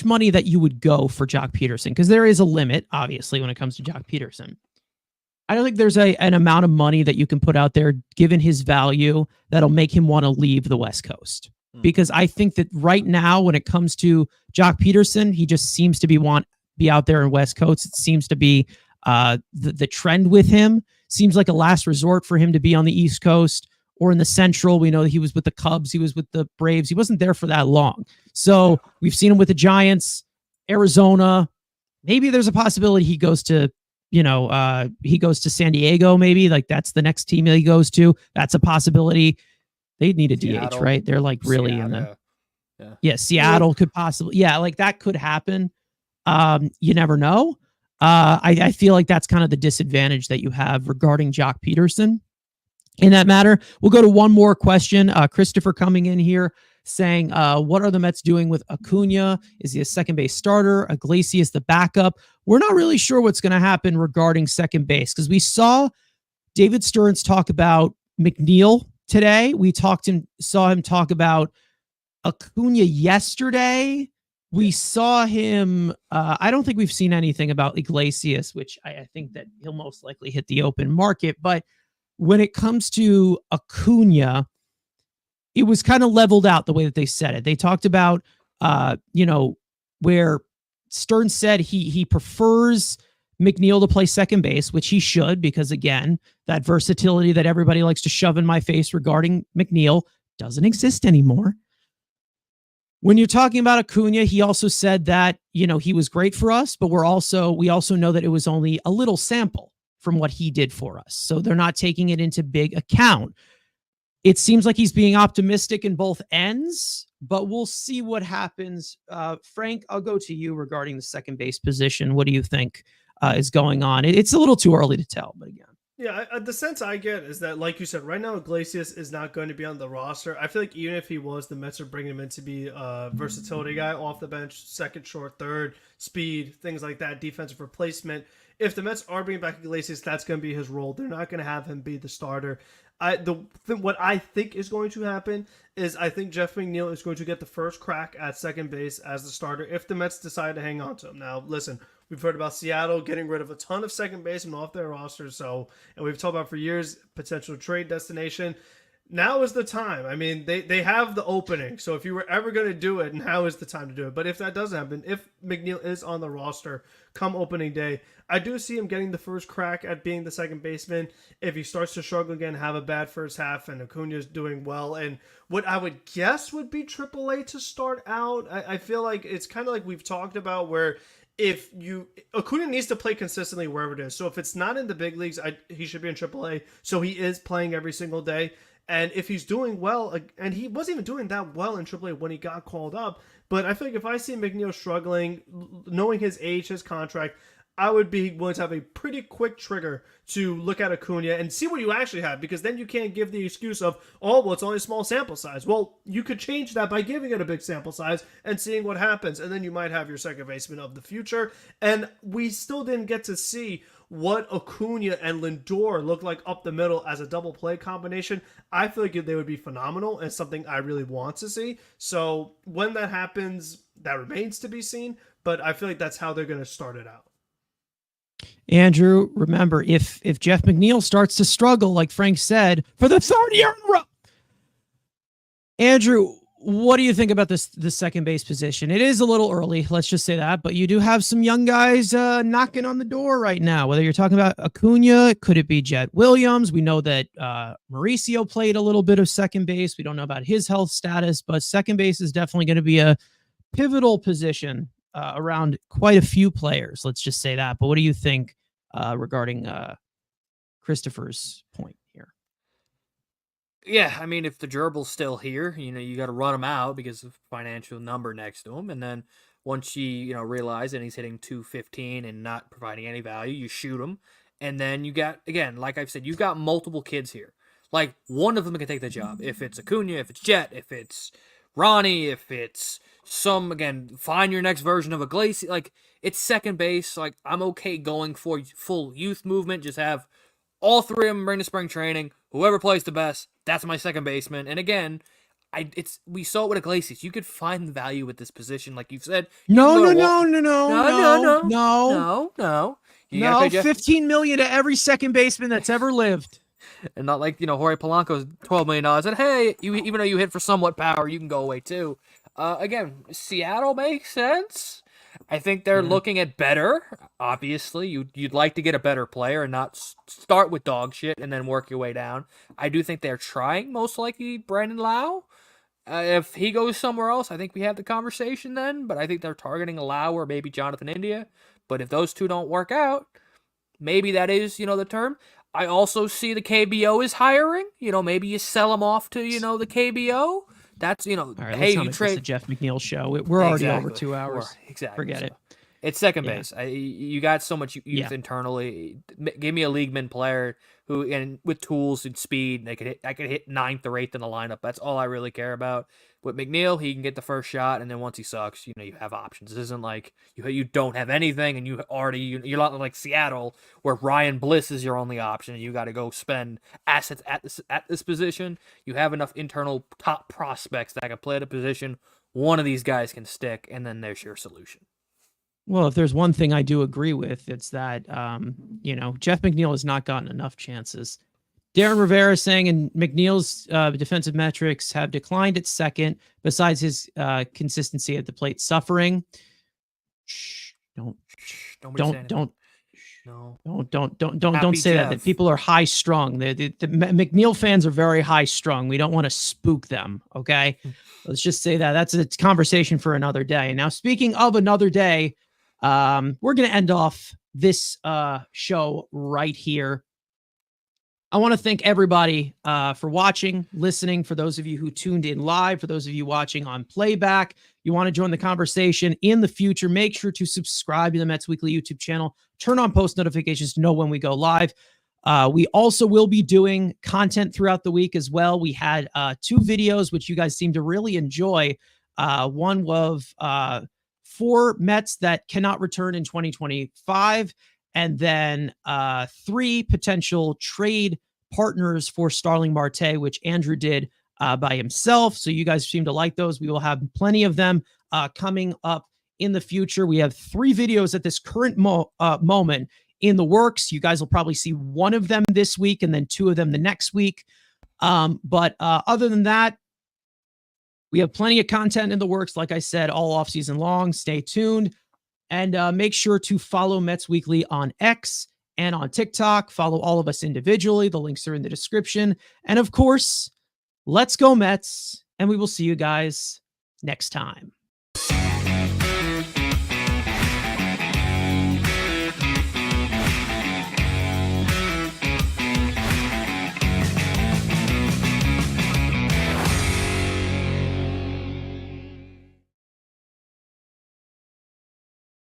money that you would go for Jock Peterson, because there is a limit, obviously, when it comes to Jock Peterson. I don't think there's an amount of money that you can put out there, given his value, that'll make him want to leave the West Coast. Because I think that right now, when it comes to Jock Peterson, he just seems to be out there in West Coast. It seems to be the trend with him. Seems like a last resort for him to be on the East Coast or in the Central. We know that he was with the Cubs. He was with the Braves. He wasn't there for that long. So we've seen him with the Giants, Arizona. Maybe there's a possibility he goes to, San Diego. Maybe like that's the next team that he goes to. That's a possibility. They'd need a DH, right? They're like really Seattle, in the Seattle could possibly, like that could happen. You never know. I feel like that's kind of the disadvantage that you have regarding Jock Peterson in that matter. We'll go to one more question. Christopher coming in here saying, what are the Mets doing with Acuna? Is he a second base starter? Iglesias the backup? We're not really sure what's going to happen regarding second base, because we saw David Stearns talk about McNeil today. We saw him talk about Acuna yesterday. We saw him. I don't think we've seen anything about Iglesias, which I think that he'll most likely hit the open market. But when it comes to Acuna, it was kind of leveled out the way that they said it. They talked about, where Stearns said he prefers McNeil to play second base, which he should, because again, that versatility that everybody likes to shove in my face regarding McNeil doesn't exist anymore. When you're talking about Acuna, he also said that, he was great for us, but we also know that it was only a little sample from what he did for us. So they're not taking it into big account. It seems like he's being optimistic in both ends, but we'll see what happens. Frank, I'll go to you regarding the second base position. What do you think is going on? It's a little too early to tell, but again. Yeah, the sense I get is that, like you said, right now Iglesias is not going to be on the roster. I feel like even if he was, the Mets are bringing him in to be a versatility guy off the bench, second, short, third, speed, things like that, defensive replacement. If the Mets are bringing back Iglesias, that's going to be his role. They're not going to have him be the starter. What I think is going to happen is I think Jeff McNeil is going to get the first crack at second base as the starter if the Mets decide to hang on to him. Now, listen, we've heard about Seattle getting rid of a ton of second basemen off their roster, and we've talked about for years potential trade destination. Now is the time. I mean, they have the opening, so if you were ever going to do it, now is the time to do it. But if that doesn't happen, if McNeil is on the roster come opening day, I do see him getting the first crack at being the second baseman. If he starts to struggle again, have a bad first half, and Acuna's doing well, and what I would guess would be AAA to start out, I feel like it's kind of like we've talked about where Acuna needs to play consistently wherever it is. So if it's not in the big leagues, he should be in AAA. So he is playing every single day. And if he's doing well, and he wasn't even doing that well in AAA when he got called up, but I feel like if I see McNeil struggling, knowing his age, his contract, I would be willing to have a pretty quick trigger to look at Acuna and see what you actually have, because then you can't give the excuse of, it's only a small sample size. Well, you could change that by giving it a big sample size and seeing what happens, and then you might have your second baseman of the future. And we still didn't get to see what Acuna and Lindor look like up the middle as a double play combination. I feel like they would be phenomenal and something I really want to see. So when that happens, that remains to be seen, but I feel like that's how they're going to start it out. Andrew, remember, if Jeff McNeil starts to struggle, like Frank said, for the third year in a row, Andrew, What do you think about the second base position? It is a little early, let's just say that, but you do have some young guys knocking on the door right now. Whether you're talking about Acuna, could it be Jet Williams? We know that Mauricio played a little bit of second base. We don't know about his health status, but second base is definitely going to be a pivotal position around quite a few players. Let's just say that. But what do you think regarding Christopher's point here? Yeah, I mean, if the gerbil's still here, you got to run him out because of financial number next to him. And then once you realize that he's hitting 215 and not providing any value, you shoot him. And then you got, again, like I've said, you've got multiple kids here. Like, one of them can take the job. If it's Acuna, if it's Jet, if it's Ronnie, if it's find your next version of Iglesias. Like, it's second base. Like, I'm okay going for full youth movement. Just have all three of them bring to spring training. Whoever plays the best, that's my second baseman. And again, we saw it with Iglesias. You could find the value with this position, like you've said. No. No, $15 million to every second baseman that's ever lived. And not like, Jorge Polanco's $12 million. And hey, even though you hit for somewhat power, you can go away too. Again, Seattle makes sense. I think they're looking at better. Obviously, you'd like to get a better player and not start with dog shit and then work your way down. I do think they're trying, most likely, Brandon Lau. If he goes somewhere else, I think we have the conversation then. But I think they're targeting Lau or maybe Jonathan India. But if those two don't work out, maybe that is, the term. I also see the KBO is hiring. Maybe you sell them off to, the KBO. That's, All right, hey, you trade the Jeff McNeil show. We're already over 2 hours. Exactly. Forget it. It's second base. You got so much youth internally. Give me a leagueman player who, and with tools and speed, I could hit ninth or eighth in the lineup. That's all I really care about. With McNeil, he can get the first shot, and then once he sucks, you have options. This isn't like you don't have anything, and you're not like Seattle where Ryan Bliss is your only option, and you got to go spend assets at this position. You have enough internal top prospects that can play the position. One of these guys can stick, and then there's your solution. Well, if there's one thing I do agree with, it's that, Jeff McNeil has not gotten enough chances. Darren Rivera saying, and McNeil's defensive metrics have declined at second, besides his consistency at the plate suffering. Don't say that. That people are high strung. The McNeil fans are very high strung. We don't want to spook them. Okay, let's just say that. That's a conversation for another day. Now, speaking of another day, we're going to end off this show right here. I want to thank everybody for watching, listening, for those of you who tuned in live, for those of you watching on playback. You want to join the conversation in the future, make sure to subscribe to the Mets Weekly YouTube channel. Turn on post notifications to know when we go live. We also will be doing content throughout the week as well. We had 2 videos, which you guys seem to really enjoy. One of 4 Mets that cannot return in 2025. And then 3 potential trade partners for Starling Marte, which Andrew did by himself. So you guys seem to like those. We will have plenty of them coming up in the future. We have 3 videos at this current moment in the works. You guys will probably see 1 of them this week and then 2 of them the next week. But other than that, we have plenty of content in the works. Like I said, all off season long. Stay tuned. And make sure to follow Mets Weekly on X and on TikTok. Follow all of us individually. The links are in the description. And of course, let's go Mets. And we will see you guys next time.